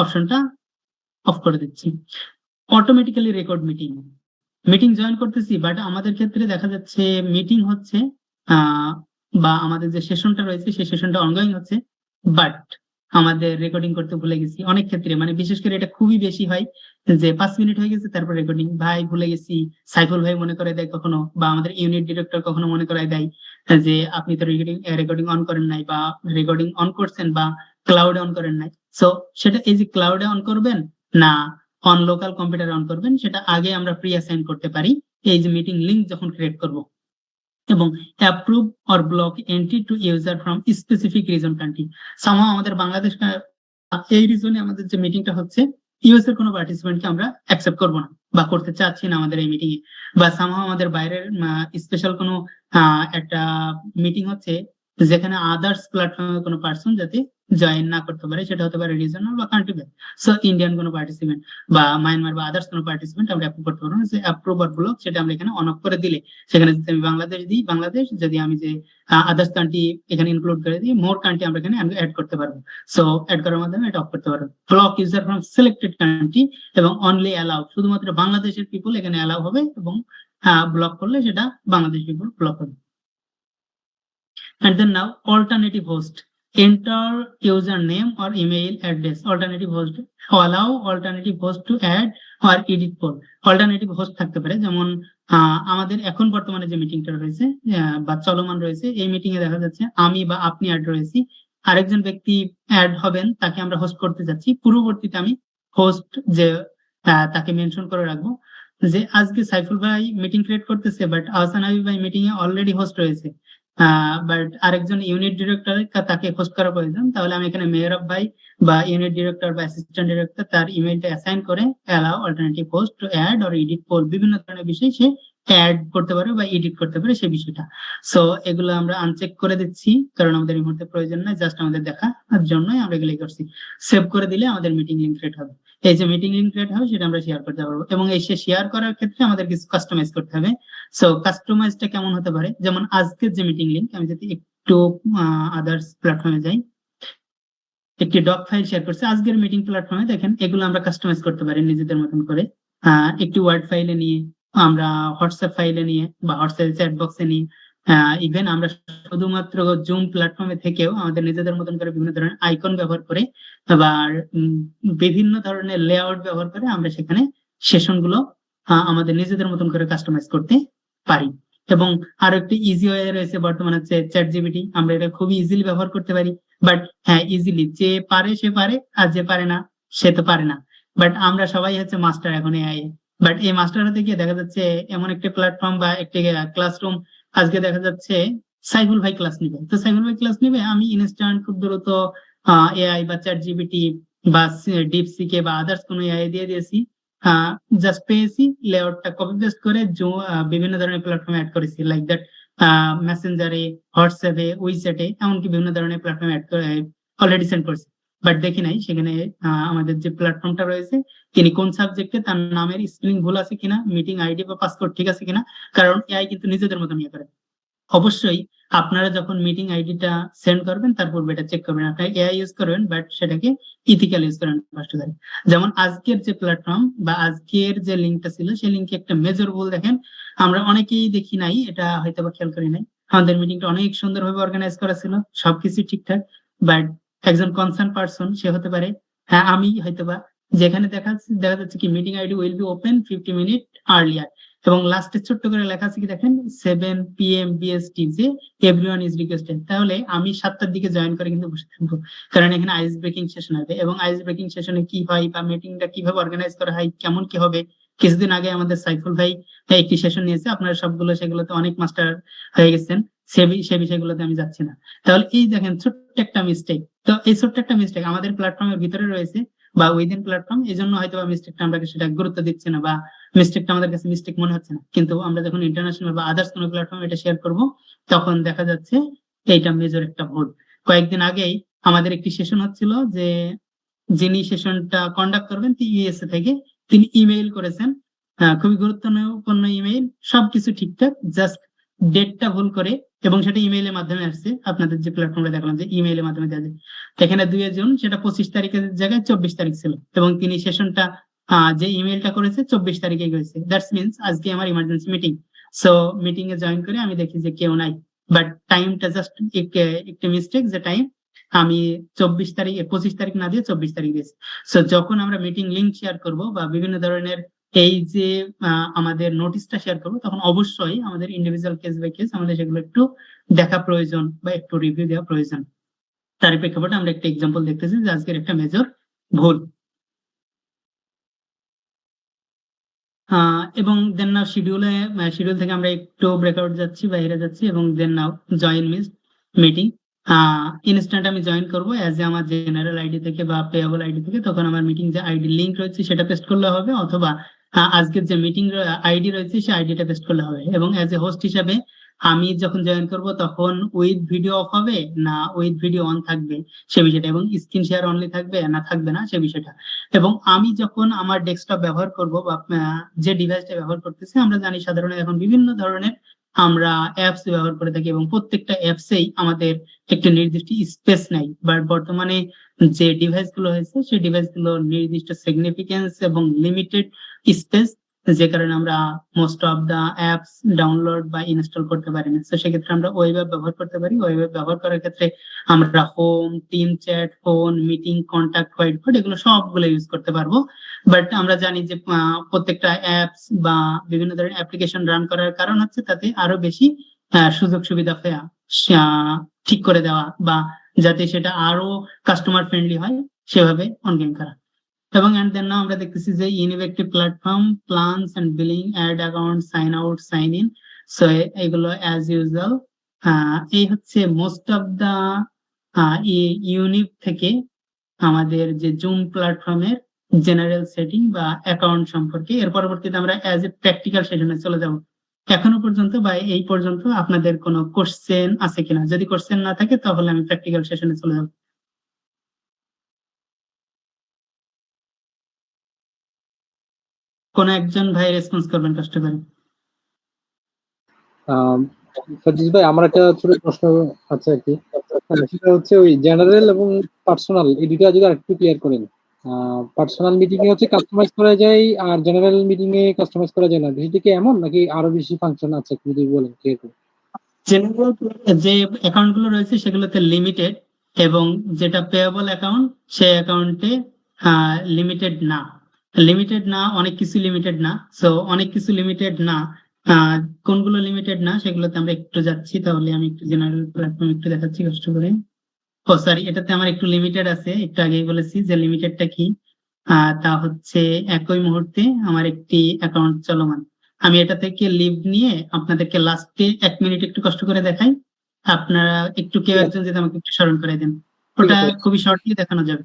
অপশনটা অফ করে দিচ্ছি। Automatically record meeting, meeting join করতেছি, বাট আমাদের ক্ষেত্রে দেখা যাচ্ছে মিটিং হচ্ছে আহ বা আমাদের যে সেশনটা রয়েছে সেই সেশনটা অনগোয়িং হচ্ছে, বাট আমাদের রেকর্ডিং করতে ভুলে গেছি। অনেক ক্ষেত্রে মানে বিশেষ করে এটা খুবই বেশি হয় যে 5 মিনিট হয়ে গেছে তারপর রেকর্ডিং ভাই ভুলে গেছি। সাইফুল ভাই মনে করে দেয় কখনো, বা আমাদের ইউনিট ডিরেক্টর কখনো মনে করায় দেয় যে আপনি তো রেকর্ডিং অন করেন নাই, বা রেকর্ডিং অন করছেন বা ক্লাউডে অন করেন নাই। সো সেটা এই যে ক্লাউডে অন করবেন না অন লোকাল কম্পিউটার অন করবেন, সেটা আগে আমরা প্রি অ্যাসাইন করতে পারি এই যে মিটিং লিংক যখন ক্রিয়েট করব। এবং approve or block entry two user from specific reason country. Somehow আমাদের বাংলাদেশ এই রিজনে আমাদের যে মিটিংটা হচ্ছে ইউএস এর কোনো পার্টিসিপেন্টকে আমরা অ্যাকসেপ্ট করবো না বা করতে চাচ্ছি না আমাদের এই মিটিং এ, বা সামহাও আমাদের বাইরের স্পেশাল কোনো একটা মিটিং হচ্ছে যেখানে আদার্স প্ল্যাটফর্মের কোনো পার্সন যাতে জয়েন না করতে পারে, সেটা হতে পারে রিজনাল বা কান্ট্রি বেস। সো ইন্ডিয়ান কোনো পার্টিসিপেন্ট বা মায়ানমার বা আদার্স কোনো পার্টিসিপেন্ট আমরা অ্যাপ্রুভ করতে পারবো না। যে অ্যাপ্রুভ আর ব্লক সেটা আমরা এখানে অন অফ করে দিলে, সেখানে যদি আমি বাংলাদেশ দিই বাংলাদেশ, যদি আমি যে আদার্স কান্ট্রি এখানে ইনক্লুড করে দিই মোর কান্ট্রি আমরা এখানে অ্যাড করতে পারবো। সো অ্যাড করার মাধ্যমে এটা অফ করতে পারবো। Block user from selected country এবং অনলি অ্যালাউ, শুধুমাত্র বাংলাদেশের পিপল এখানে অ্যালাউ হবে, এবং ব্লক করলে সেটা বাংলাদেশ পিপল ব্লক হবে। And then now alternative host. Enter username or email address. Alternative host. Allow alternative host to add or edit poll. Alternative host থাকতে পারে, যেমন আমাদের এখন বর্তমানে যে মিটিংটা রয়েছে বা চলমান রয়েছে, এই মিটিং এ দেখা যাচ্ছে আমি বা আপনি অ্যাড রয়েছি, আরেকজন ব্যক্তি অ্যাড হবেন, তাকে আমরা হোস্ট করতে যাচ্ছি। পূর্ববর্তীতে আমি হোস্ট যে তাকে মেনশন করে রাখবো যে আজকে সাইফুল ভাই মিটিং ক্রিয়েট করতেছে, বাট আহসান হাবিব ভাই মিটিং এ অলরেডি হোস্ট রয়েছে, বাট আরেকজন ইউনিট ডিরেক্টর তাকে হোস্ট করা প্রয়োজন, তাহলে আমি এখানে মেহরাব ভাই বা ইউনিট ডিরেক্টর বা অ্যাসিস্ট্যান্ট ডিরেক্টর তার ইমেলটা অ্যাসাইন করে allow alternative host to add or edit poll, বিভিন্ন ধরনের বিষয় সে অ্যাড করতে পারে বা এডিট করতে পারে সেই বিষয়টা। সো এগুলো আমরা আনচেক করে দিচ্ছি, কারণ আমাদের এই মুহূর্তে প্রয়োজন নাই, জাস্ট আমাদের দেখার জন্যই আমরা এগুলো করছি। সেভ করে দিলে আমাদের মিটিং লিংক ক্রিয়েট হবে। এই যে মিটিং লিংক ক্রিয়েট হবে সেটা আমরা শেয়ার করতে পারবো, এবং এই শেয়ার করার ক্ষেত্রে আমাদের কিছু কাস্টমাইজ করতে হবে। সো কাস্টমাইজটা কেমন হতে পারে, যেমন আজকের যে মিটিং লিংক, আমি যদি একটু আদার্স প্ল্যাটফর্মে যাই, একটি ডক ফাইল শেয়ার করছে আজকের মিটিং প্ল্যাটফর্মে, দেখেন এগুলো আমরা কাস্টমাইজ করতে পারি নিজেদের মতন করে। একটি ওয়ার্ড ফাইলে নিয়ে, আমরা হোয়াটসঅ্যাপ ফাইলে নিয়ে, বা হোয়াটসঅ্যাপ চ্যাট বক্সে নিয়ে, ইভেন আমরা শুধুমাত্র জুম প্ল্যাটফর্মে থেকেও আমাদের নিজেদের মতন করে বিভিন্ন ধরনের আইকন ব্যবহার করে বা বিভিন্ন ধরনের লেআউট ব্যবহার করে আমরা সেখানে সেশনগুলো আমাদের নিজেদের মতন করে কাস্টমাইজ করতে পারি। এবং আরো একটি ইজি ওয়ে রয়েছে বর্তমানে, হচ্ছে চ্যাট জিপিটি। আমরা এটা খুবই ইজিলি ব্যবহার করতে পারি, বাট হ্যাঁ ইজিলি, যে পারে সে পারে আর যে পারে না সে তো পারে না। বাট আমরা সবাই হচ্ছে মাস্টার এখন এআই। বাট এই মাস্টার হতে গিয়ে দেখা যাচ্ছে এমন একটি প্ল্যাটফর্ম বা একটি ক্লাসরুম, আজকে দেখা যাচ্ছে সাইফুল ভাই ক্লাস নিবে, তো সাইফুল ভাই ক্লাস নিবে, আমি ইনস্ট্যান্ট খুব দ্রুত এআই বা চ্যাট জিপিটি বা ডিপসিকে বা আদার্স কোনো এআই দিয়ে দিয়েছি, জাস্ট পেয়েছি, লেআউটটা কপি পেস্ট করে বিভিন্ন ধরনের প্ল্যাটফর্মে অ্যাড করেছি, লাইক দ্যাট মেসেঞ্জারে, হোয়াটসঅ্যাপে, উইচ্যাটে, এমনকি বিভিন্ন ধরনের প্ল্যাটফর্মে অ্যাড করে অলরেডি সেন্ড করছি। বাট দেখি নাই সেখানে আমাদের যে প্ল্যাটফর্মটা রয়েছে তিনি কোন সাবজেক্টে, তার নামের স্পেলিং ভুল আছে কিনা, মিটিং আইডি বা পাসওয়ার্ড ঠিক আছে কিনা, কারণ এআই কিন্তু নিজেদের মতো নিয়ে করে। অবশ্যই আপনারা যখন মিটিং আইডিটা সেন্ড করবেন তার পূর্বে এটা চেক করবেন, আপনারা এআই ইউজ করবেন বাট সেটাকে ইথিক্যাল ইউজ করেন ফার্স্ট ধরে। যেমন আজকের যে প্ল্যাটফর্ম বা আজকের যে লিঙ্কটা ছিল সেই লিঙ্কে একটা মেজর ভুল দেখেন, আমরা অনেকেই দেখি নাই, এটা হয়তো বা খেয়াল করি নাই। আমাদের মিটিংটা অনেক সুন্দরভাবে অর্গানাইজ করা ছিল, সবকিছু ঠিকঠাক, বাট একজন কনসার্ন পারসন, সে হতে পারে হ্যাঁ আমি হয়তোবা, যেখানে দেখা যাচ্ছে কি meeting ID will be open 50 minute earlier, এবং লাস্টে ছোট্ট করে লেখা আছে কি দেখেন 7 PM BST, যে এভরিওয়ান ইজ রিকোয়েস্টেড। তাহলে আমি 7টার দিকে জয়েন করে কিন্তু বসে থাকবো, কারণ এখানে আইস ব্রেকিং সেশন হবে, এবং আইস ব্রেকিং সেশনে কি হয় বা মিটিংটা কিভাবে অর্গানাইজ করা হয়, কেমন কি হবে, কিছুদিন আগে আমাদের সাইফুল ভাই একটি সেশন নিয়েছে, আপনারা সবগুলো সেগুলোতে অনেক মাস্টার হয়ে গেছেন, সে বিষয়গুলোতে আমি যাচ্ছি না। তাহলে এই দেখেন ছোট্ট একটা মিস্টেক, তো এই ছোট্ট একটা মিস্টেক আমাদের প্ল্যাটফর্মের ভিতরে রয়েছে বা উইদিন প্ল্যাটফর্ম, এই জন্য হয়তো বা মিস্টেকটা আমরা সেটা গুরুত্ব দিচ্ছি না, বা মিস্টেকটা আমাদের কাছে মিস্টেক মনে হচ্ছে না, কিন্তু আমরা যখন ইন্টারন্যাশনাল বা আদার্স কোনো প্ল্যাটফর্ম এটা শেয়ার করব তখন দেখা যাচ্ছে এইটা মেজর একটা ভুল। কয়েকদিন আগেই আমাদের একটি সেশন হচ্ছিল, যে যিনি সেশনটা কন্ডাক্ট করবেন তিনি ইউএসএ থেকে, তিনি ইমেইল করেছেন, খুবই গুরুত্বপূর্ণ ইমেইল, সবকিছু ঠিকঠাক, জাস্ট ডেটটা ভুল করে, এবং সেটা ইমেইলের মাধ্যমে আসছে। আপনাদের যে প্ল্যাটফর্মে দেখলাম যে ইমেইলের মাধ্যমে দেওয়া যায়, এখানে 2 জুন সেটা 25 তারিখের জায়গায় 24 তারিখ ছিল, এবং তিনি সেশনটা যে ইমেইলটা করেছে 24 তারিখে করেছে। দ্যাটস মিনস আজকে আমার ইমার্জেন্সি মিটিং, সো মিটিং এ জয়েন করে আমি দেখি যে কেউ নাই, বাট টাইমটা জাস্ট একটি মিস্টেক, যে টাইম আমি 24 তারিখ 25 তারিখ না দিয়ে 24 তারিখ দিয়েছি। সো যখন আমরা মিটিং লিংক শেয়ার করব বা বিভিন্ন ধরনের এই যে আমাদের নোটিশটা শেয়ার করবো, তখন অবশ্যই আমাদের ইন্ডিভিজুয়াল কেস বাই কেস আমাদের সেগুলো একটু দেখা প্রয়োজন বা একটু রিভিউ দেওয়া প্রয়োজন। তার প্রেক্ষাপটে আমরা একটা এক্সাম্পল দেখতেছি যে আজকের একটা মেজর ভুল। এবং দেন নাও শিডিউল থেকে আমরা একটু ব্রেকআউট যাচ্ছি, বাইরে যাচ্ছি, এবং দেন নাও জয়েন মিটিং। ইনস্ট্যান্ট আমি জয়েন করবো অ্যাজ এ আমার জেনারেল আইডি থেকে বা পেয়েবল আইডি থেকে। তখন আমার মিটিং যে আইডি লিংক রয়েছে সেটা পেস্ট করলে হবে, অথবা আজকের যে মিটিং আইডি রয়েছে সেই আইডিটা পেস্ট করলে হবে। এবং অ্যাজ এ হোস্ট হিসাবে আমি যখন জয়েন করব তখন উইথ ভিডিও অফ হবে না উইথ ভিডিও অন থাকবে সে বিষয়টা, এবং স্ক্রিন শেয়ার অনলি থাকবে না থাকবে না সে বিষয়টা। এবং আমি যখন আমার ডেস্কটপ ব্যবহার করব বা যে ডিভাইসটা ব্যবহার করতেছি, আমরা জানি সাধারণত এখন বিভিন্ন ধরনের আমরা অ্যাপস ব্যবহার করে থাকি, এবং প্রত্যেকটা অ্যাপসেই আমাদের একটা নির্দিষ্ট স্পেস নাই। বাট বর্তমানে যে ডিভাইস গুলো হয়েছে সেই ডিভাইস গুলো নির্দিষ্ট সিগনিফিকেন্স এবং লিমিটেড স্পেস, যে কারণে আমরা most of the apps download বা ইনস্টল করতে পারি না। তো সেক্ষেত্রে আমরা ওয়েব অ্যাপ ব্যবহার করতে পারি। ওয়েব অ্যাপ ব্যবহার করার ক্ষেত্রে আমরা home, team chat, phone, meeting, contact, white board এগুলো সবগুলো ইউজ করতে পারবো। বাট আমরা জানি যে প্রত্যেকটা অ্যাপস বা বিভিন্ন ধরনের অ্যাপ্লিকেশন রান করার কারণ হচ্ছে তাতে আরো বেশি সুযোগ সুবিধা ঠিক করে দেওয়া, বা যাতে সেটা আরো কাস্টমার ফ্রেন্ডলি হয় সেভাবে অনগোয়িং করা। এবং এন্ড দেন আমরা দেখতেছি যে ineffective platform, plans and billing, add account, sign out, sign in. So এগুলো অ্যাজ ইউজুয়াল এই হচ্ছে মোস্ট অফ দা ইউনিক থেকে আমাদের যে জুম প্ল্যাটফর্মের জেনারেল সেটিং বা অ্যাকাউন্ট সম্পর্কে। এর পরবর্তীতে আমরা অ্যাজ এ প্র্যাকটিক্যাল সেশনে চলে যাব। এখনো পর্যন্ত বা এই পর্যন্ত আপনাদের কোনো কোশ্চেন আছে কিনা? যদি কোশ্চেন না থাকে তাহলে আমি প্র্যাকটিক্যাল সেশনে চলে যাব। কোন একজন ভাই রেসপন্স করবেন কষ্ট করে। সাজিদ ভাই, আমার একটা ছোট প্রশ্ন আছে আর কি। সেটা হচ্ছে ওই জেনারেল এবং পার্সোনাল এই দুটো যদি আরেকটু ক্লিয়ার করেন। পার্সোনাল মিটিং এ হচ্ছে কাস্টমাইজ করা যায় আর জেনারেল মিটিং এ কাস্টমাইজ করা যায় না, বিষয়টা কি এমন নাকি আরো বেশি ফাংশন আছে একটু যদি বলেন ক্লিয়ার করে। জেনারেল যে অ্যাকাউন্ট গুলো রয়েছে সেগুলোতে লিমিটেড, এবং যেটা পেয়েবল অ্যাকাউন্ট সে অ্যাকাউন্টে লিমিটেড না, অনেক কিছু লিমিটেড না। সো অনেক কিছু লিমিটেড না, কোনগুলো লিমিটেড না সেগুলোতে আমরা একটু যাচ্ছি। তাহলে আমি একটু জেনারেল প্ল্যাটফর্ম একটু দেখাচ্ছি কষ্ট করে। ও সরি, এটাতে আমার একটু লিমিটেড আছে, একটু আগেই বলেছি যে লিমিটেডটা কি। তা হচ্ছে একই মুহূর্তে আমার একটি অ্যাকাউন্ট চলমান। আমি এটা থেকে লিভ নিয়ে আপনাদেরকে লাস্টে 1 মিনিট একটু কষ্ট করে দেখাই। আপনারা একটু কেউ একজন যদি আমাকে একটু স্মরণ করে দেন, ঠিক ওটা আছে। খুবই শর্টলি দেখানো যাবে।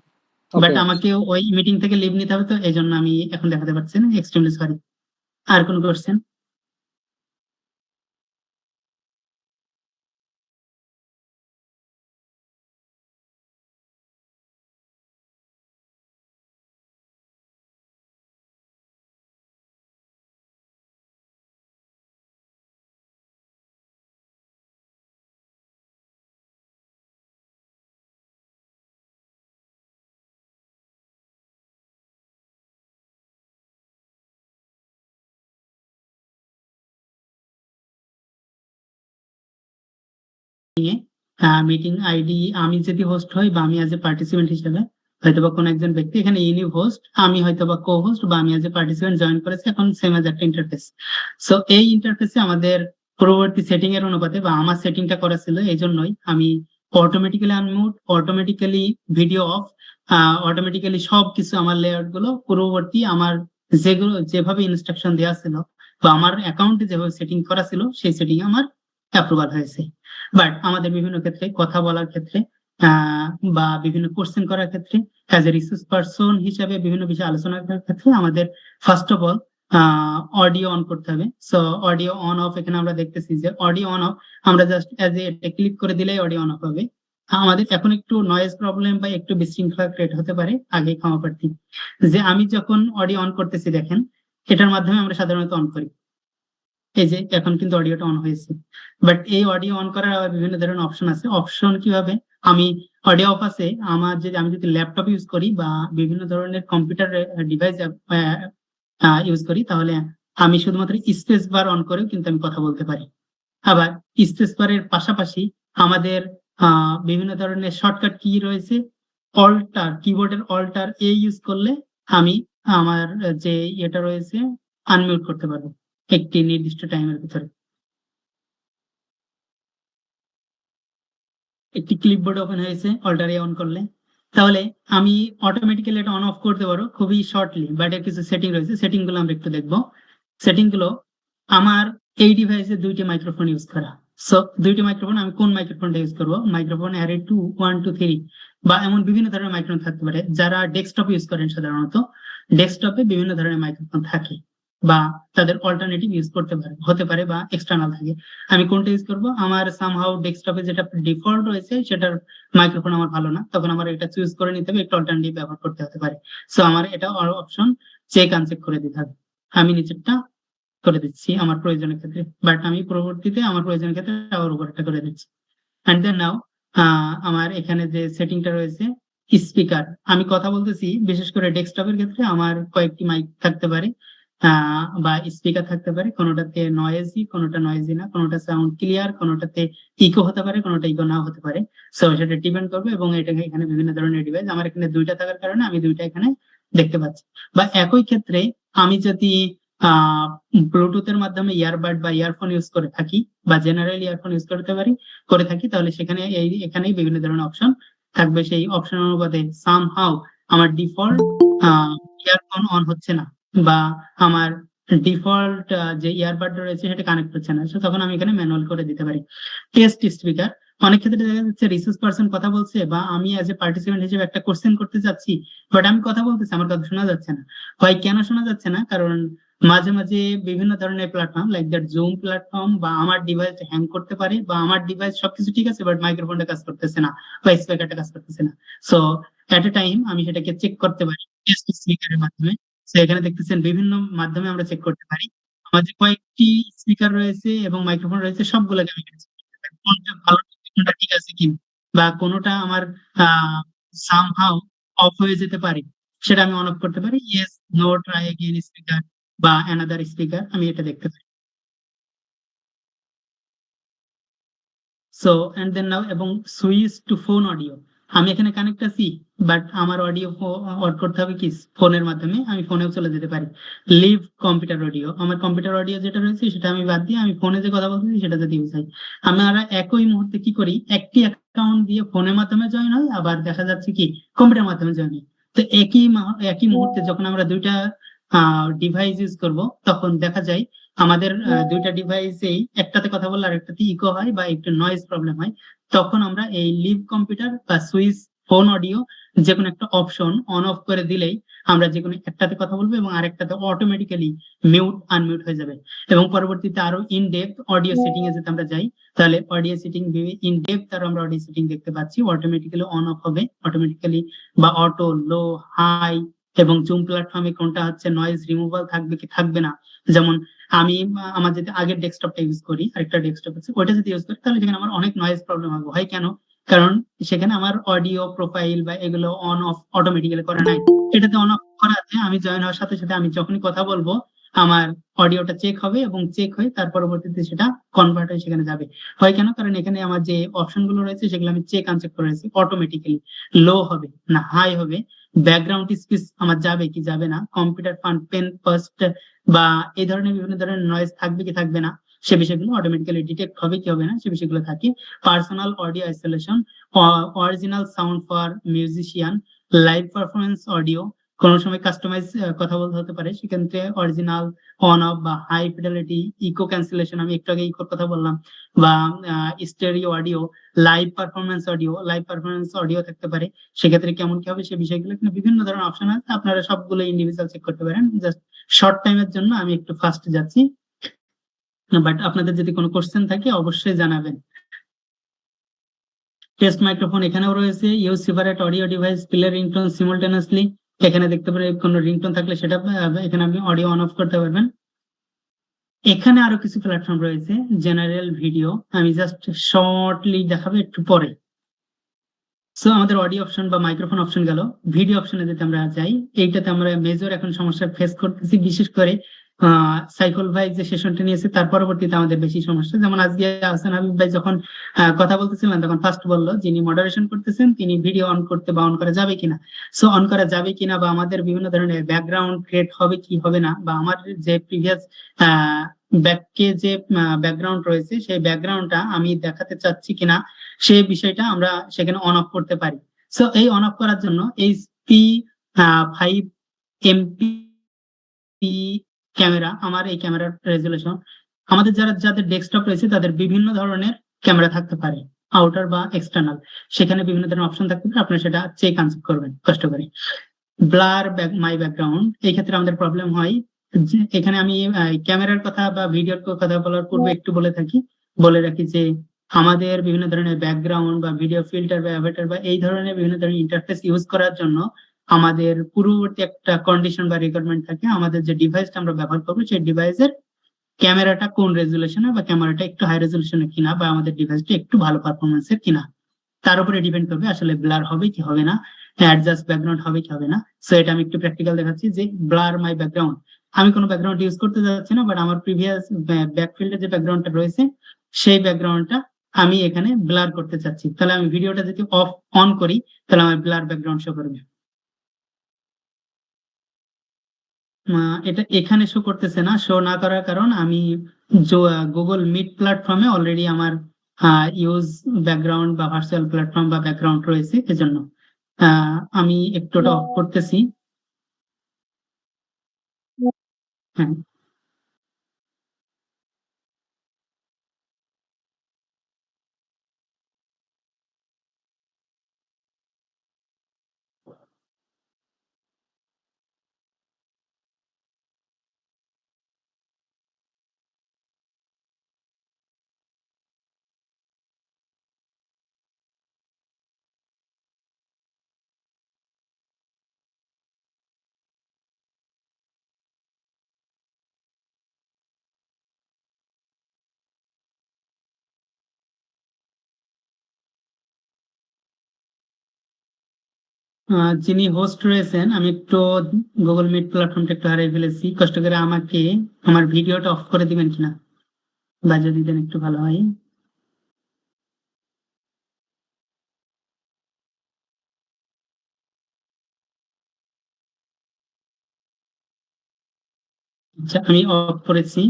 বাট ওকে। আমাকে ওই মিটিং থেকে লিভ নিতে হবে, তো এই জন্য আমি এখন দেখাতে পারছি না, এক্সট্রিমলি সরি। আর কোন কোশ্চেন? মিটিং আইডি আমি যদি হোস্ট হই বা আমি অ্যাজ এ পার্টিসিপেন্ট হিসেবে, হয়তোবা কোনো একজন ব্যক্তি এখানে ইনি হোস্ট, আমি হয়তোবা কো হোস্ট, বা আমি অ্যাজ এ পার্টিসিপেন্ট জয়েন করেছি, এখন সেম অ্যাজ একটা ইন্টারফেস। সো এই ইন্টারফেসে আমাদের পূর্ববর্তী সেটিং এর অনুপাতে বা আমার সেটিংটা করা ছিল, এই জন্যই আমি automatically unmute, automatically video of, automatically সবকিছু আমার লেআউট গুলো পূর্ববর্তী আমার যেগুলো যেভাবে ইনস্ট্রাকশন দেওয়া ছিল বা আমার অ্যাকাউন্টে যেভাবে সেটিং করা ছিল সেই সেটিং আমার অ্যাপ্রুভাল হয়েছে। বাট আমাদের বিভিন্ন ক্ষেত্রে কথা বলার ক্ষেত্রে আহ বা বিভিন্ন কোশ্চেন করার ক্ষেত্রে অ্যাজ এ রিসোর্স পারসন হিসাবে বিভিন্ন বিষয়ে আলোচনা করার ক্ষেত্রে আমাদের first of all audio on করতে হবে। সো অডিও অন অফ, এখানে আমরা দেখতেছি যে অডিও অন অফ আমরা জাস্ট অ্যাজ এ ক্লিক করে দিলেই অডিও অন অফ হবে। আমাদের এখন একটু নয়েজ প্রবলেম বা একটু বিশৃঙ্খলা ক্রিয়েট হতে পারে, আগে ক্ষমা প্রার্থী। যে আমি যখন অডিও অন করতেছি দেখেন, এটার মাধ্যমে আমরা সাধারণত অন করি। এই যে এখন কিন্তু অডিওটা অন হয়েছে, বাট এই অডিও অন করার আবার বিভিন্ন ধরনের অপশন আছে। অপশন কিভাবে, আমি অডিও অফ আছে আমার, যে আমি যদি ল্যাপটপ ইউজ করি বা বিভিন্ন ধরনের কম্পিউটার ডিভাইস ইউজ করি, তাহলে আমি শুধুমাত্র স্পেস বার অন করেও কিন্তু আমি কথা বলতে পারি। আবার স্পেস বারের পাশাপাশি আমাদের বিভিন্ন ধরনের শর্টকাট কি রয়েছে, অল্টার, কিবোর্ডের অল্টার ইউজ করলে আমি আমার যে এটা রয়েছে আনমিউট করতে পারবো একটি নির্দিষ্ট টাইমের ভিতরে। একটি ক্লিপবোর্ড ওপেন হয়েছে অল্টার অন করলে, তাহলে আমি অটোমেটিক্যালি এটা অন অফ করতে পারবো খুবই শর্টলি। বাট এর কিছু সেটিং রয়েছে, সেটিং গুলো আমরা একটু দেখবো। সেটিং গুলো, আমার এই ডিভাইসে দুইটি মাইক্রোফোন ইউজ করা। সো দুইটি মাইক্রোফোন, আমি কোন মাইক্রোফোনটা ইউজ করবো, মাইক্রোফোন অ্যারে 2, 1, 2, 3 বা এমন বিভিন্ন ধরনের মাইক্রোফোন থাকতে পারে। যারা ডেস্কটপ ইউজ করেন সাধারণত ডেস্কটপে বিভিন্ন ধরনের মাইক্রোফোন থাকে, বা তাদের অল্টারনেটিভ ইউজ করতে পারে, হতে পারে বা এক্সটার্নাল থাকে। আমি কোনটা ইউজ করব, আমার সামহাউ ডেস্কটপে যেটা ডিফল্ট রয়েছে সেটার মাইক্রোফোন আমার ভালো না, তখন আমার এটা চুজ করে নিতে হবে, একটু অল্টারনেটিভ ব্যবহার করতে হতে পারে। সো আমার এটা অপশন চেক আনচেক করে দিতে হবে। আমি নিচেরটা করে দিচ্ছি আমার প্রয়োজনের ক্ষেত্রে, বাট আমি পরবর্তীতে আমার প্রয়োজনের ক্ষেত্রে আবার উপরটা করে দিচ্ছি। অ্যান্ড দেন নাও আমার এখানে যে সেটিংটা রয়েছে, স্পিকার, আমি কথা বলতেছি বিশেষ করে ডেস্কটপের ক্ষেত্রে আমার কয়েকটি মাইক থাকতে পারে বা স্পিকার থাকতে পারে, কোনোটাতে নয়েজি, কোনোটা নয়েজি না, কোনোটা সাউন্ড ক্লিয়ার, কোনোটাতে ইকো হতে পারে, কোনোটা ইকো নাও হতে পারে। সো সেটা ডিপেন্ড করবে, এবং এটা এখানে বিভিন্ন ধরনের ডিভাইস আমার এখানে দুইটা থাকার কারণে আমি দুইটা এখানে দেখতে পাচ্ছি। বা একই ক্ষেত্রে আমি যদি ব্লুটুথের মাধ্যমে ইয়ারবাড বা ইয়ারফোন ইউজ করে থাকি, বা জেনারেল ইয়ারফোন ইউজ করতে পারি, করে থাকি, তাহলে সেখানে এখানেই বিভিন্ন ধরনের অপশন থাকবে। সেই অপশন অনুপাতে সামহাউ আমার ডিফল্ট ইয়ারফোন অন হচ্ছে না, বা আমার ডিফল্ট যে ইয়ারবাড রয়েছে সেটা কানেক্ট হচ্ছে না, তো তখন আমি এখানে ম্যানুয়াল করে দিতে পারি। টেস্ট স্পিকার, অনেক ক্ষেত্রে দেখা যাচ্ছে রিসার্চ পার্সন কথা বলছে, বা আমি অ্যাজ এ পার্টিসিপেন্ট হিসেবে একটা কোশ্চেন করতে যাচ্ছি, বাট আমি কথা বলতেছি আমার কথা শোনা যাচ্ছে না। হয় কেন শোনা যাচ্ছে না, কারণ মাঝে মাঝে বিভিন্ন ধরনের platform like that zoom platform, বা আমার ডিভাইস হ্যাং করতে পারে, বা আমার ডিভাইস সবকিছু ঠিক আছে বাট মাইক্রোফোনটা কাজ করতেছে না বা স্পিকারটা কাজ করতেছে না। সো এট এ টাইম আমি সেটাকে চেক করতে পারি টেস্ট স্পিকারের মাধ্যমে। তো এখানে দেখতেছেন বিভিন্ন মাধ্যমে আমরা চেক করতে পারি। আমার যে কয়েকটি স্পিকার রয়েছে এবং মাইক্রোফোন রয়েছে সবগুলোকে আমি চেক করতে পারি কোনটা ভালো, কোনটা ঠিক আছে কি, বা কোনোটা আমার সামহাউ অফ হয়ে যেতে পারে, সেটা আমি অন অফ করতে পারি। Yes, no, try again speaker বা অ্যানাদার স্পিকার, আমি এটা দেখতে পারি। সো এন্ড দেন নাও, এবং সুইচ টু ফোন অডিও, আমি এখানে কানেক্ট আছি, বাট আমার অডিও অন করতে হবে কি ফোনের মাধ্যমে, আমি ফোনেও চলে যেতে পারি। লিভ কম্পিউটার অডিও, আমার কম্পিউটার অডিও যেটা রয়েছে সেটা আমি বাদ দিয়ে আমি ফোনে যে কথা বলতেছি সেটা যদি ইউজ হয়। আমরা একই মুহূর্তে কি করি, একটি অ্যাকাউন্ট দিয়ে ফোনের মাধ্যমে জয়েন হয়, আবার দেখা যাচ্ছে কি কম্পিউটার মাধ্যমে জয়েন হয়। তো একই মুহূর্তে যখন আমরা দুইটা ডিভাইস ইউজ করব, তখন দেখা যায় আমাদের দুইটা ডিভাইসেই একটাতে কথা বললে আরেকটাতে ইকো হয় বা একটু নয়েজ প্রবলেম হয়। তখন আমরা এই লিভ কম্পিউটার বা সুইচ ফোন অডিও যে কোনো একটা অপশন অন অফ করে দিলেই আমরা যে কোনো একটাতে কথা বলবো এবং আরেকটাতে অটোমেটিক্যালি মিউট আনমিউট হয়ে যাবে। এবং পরবর্তীতে আরো ইন ডেপথ অডিও সেটিং এ যদি আমরা যাই, তাহলে অডিও সেটিং ইন ডেপথ আর আমরা অডিও সেটিং দেখতে পাচ্ছি, অটোমেটিক্যালি অন অফ হবে অটোমেটিক্যালি, বা অটো, লো, হাই, এবং জুম প্ল্যাটফর্মে কোনটা হচ্ছে নয়েজ রিমুভাল থাকবে কি থাকবে না। যেমন আমি আমার যদি আগের ডেস্কটপটা ইউজ করি, আরেকটা ডেস্কটপ আছে, ওইটা যদি ইউজ করি তাহলে সেখানে আমার অনেক নয়েজ প্রবলেম হবে। হয় কেন, কারণ সেখানে আমার অডিও প্রোফাইল বা এগুলো অন অফ অটোমেটিক্যালি করা নাই। এটাতে অন অফ করা আছে, আমি জয়েন হওয়ার সাথে সাথে আমি যখনই কথা বলবো আমার অডিওটা চেক হবে, এবং চেক হয়ে তার পরবর্তীতে সেটা কনভার্ট হয়ে সেখানে যাবে। হয় কেন, কারণ এখানে আমার যে অপশন গুলো রয়েছে সেগুলো আমি চেক আনচেক করেছি, অটোমেটিক্যালি লো হবে না হাই হবে, ব্যাকগ্রাউন্ড স্পিচ আমার যাবে কি যাবে না, কম্পিউটার ফান পেন ফার্স্ট বা এই ধরনের বিভিন্ন ধরনের নয়েজ থাকবে কি থাকবে না, সে বিষয়গুলো অটোমেটিক্যালি ডিটেক্ট হবে কি হবে না, সে বিষয়গুলো থাকে। Personal audio isolation, original sound for musician, live performance audio, কোনো সময় কাস্টমাইজ কথা বলতে হতে পারে, সেক্ষেত্রে অরিজিনাল অন অফ বা হাই ফিডেলিটি, ইকো ক্যান্সেলেশন, আমি একটু আগে ইকোর কথা বললাম, বা stereo audio, live performance audio থাকতে পারে। সেক্ষেত্রে কেমন কি হবে সে বিষয়গুলো কিন্তু বিভিন্ন ধরনের অপশন আছে, আপনারা সবগুলো ইন্ডিভিজুয়াল চেক করতে পারেন। জাস্ট শর্ট টাইমের জন্য আমি একটু ফাস্ট যাচ্ছি, বাট আপনাদের যদি কোনো কোশ্চেন থাকে অবশ্যই জানাবেন। টেস্ট মাইক্রোফোন এখানেও রয়েছে, use separate audio device play ringtone সিমultaneously। এখানে দেখতে পারেন কোনো রিংটোন থাকলে সেটা এখানে আপনি অডিও অন অফ করতে পারবেন। এখানে আরো কিছু প্ল্যাটফর্ম রয়েছে, জেনারেল ভিডিও, আমি জাস্ট শর্টলি দেখাবো একটু পরে। সো আমাদের অডিও অপশন বা মাইক্রোফোন অপশন গেল। ভিডিও অপশনে যদি আমরা যাই, এইটাতে আমরা মেজর এখন সমস্যা ফেস করতেছি, বিশেষ করে সাইফুল ভাই যে সেশনটা নিয়েছে তার পরবর্তীতে আমাদের বেশি সমস্যা। যেমন আজকে হাসান হাবিব ভাই যখন কথা বলতেছিলেন তখন ফার্স্ট বললো যিনি মডারেশন করতেছেন তিনি ভিডিও অন করতে বা অন করা যাবে কিনা। সো অন করা যাবে কিনা বা আমাদের বিভিন্ন ধরনের ব্যাকগ্রাউন্ড ক্রিয়েট হবে কি হবে না, বা আমার যে প্রিভিয়াস ব্যাকে যে ব্যাকগ্রাউন্ড রয়েছে সেই ব্যাকগ্রাউন্ডটা আমি দেখাতে চাচ্ছি কিনা, সেই বিষয়টা আমরা সেখানে অন অফ করতে পারি। সো এই অন অফ করার জন্য এইচপি 5 MP ক্যামেরা, আমার এই ক্যামেরার রেজুলেশন, আমাদের যাদের ডেস্কটপ রয়েছে তাদের বিভিন্ন ধরনের ক্যামেরা থাকতে পারে, আউটার বা এক্সটার্নাল, সেখানে বিভিন্ন ধরনের অপশন থাকতে পারে, আপনারা সেটা চেক আনচেক করবেন কষ্ট করে। ব্লার মাই ব্যাকগ্রাউন্ড, এই ক্ষেত্রে আমাদের প্রবলেম হয় যে এখানে আমি ক্যামেরার কথা বা ভিডিওর কথা বলার পূর্বে একটু বলে রাখি যে আমাদের বিভিন্ন ধরনের ব্যাকগ্রাউন্ড বা ভিডিও ফিল্টার বা অ্যাভাটার বা এই ধরনের বিভিন্ন ধরনের ইন্টারফেস ইউজ করার জন্য আমাদের পূর্ববর্তী একটা কন্ডিশন বা রিকোয়ারমেন্ট থাকে, আমাদের যে ডিভাইসটা আমরা ব্যবহার করবো সেই ডিভাইসের ক্যামেরাটা কোন রেজুলেশনে বা ক্যামেরাটা একটু হাই রেজুলেশনে কিনা বা আমাদের ডিভাইসটা একটু ভালো পারফরমেন্সের কিনা, তার উপরে ডিপেন্ড করবে আসলে ব্লার হবে কি হবে না, অ্যাডজাস্ট ব্যাকগ্রাউন্ড হবে কি হবে না। সো এটা আমি একটু প্র্যাকটিক্যাল দেখাচ্ছি যে ব্লার মাই ব্যাকগ্রাউন্ড, আমি কোনো ব্যাকগ্রাউন্ড ইউজ করতে যাচ্ছি না, বাট আমার প্রিভিয়াস ব্যাকফিল্ডে যে ব্যাকগ্রাউন্ডটা রয়েছে সেই ব্যাকগ্রাউন্ডটা আমি এখানে ব্লার করতে চাচ্ছি। তাহলে আমি ভিডিওটা যদি অন করি তাহলে আমার ব্লার ব্যাকগ্রাউন্ড শো করবে। এটা এখানে শো করতেছে না, শো না করার কারণ আমি গুগল মিট প্ল্যাটফর্মে অলরেডি আমার ইউজ ব্যাকগ্রাউন্ড বা ভার্চুয়াল প্ল্যাটফর্ম বা ব্যাকগ্রাউন্ড রয়েছে, এজন্য আমি একটু ওটা অফ করতেছি। হ্যাঁ, যিনি হোস্ট রয়েছেন, আমি একটু গুগল মিট প্ল্যাটফর্মটা একটু হারিয়ে ফেলেছি, কষ্ট করে আমাকে আমার ভিডিওটা অফ করে দিবেন কিনা বা যদি দেন একটু ভালো হয়। আচ্ছা, আমি অফ করেছি।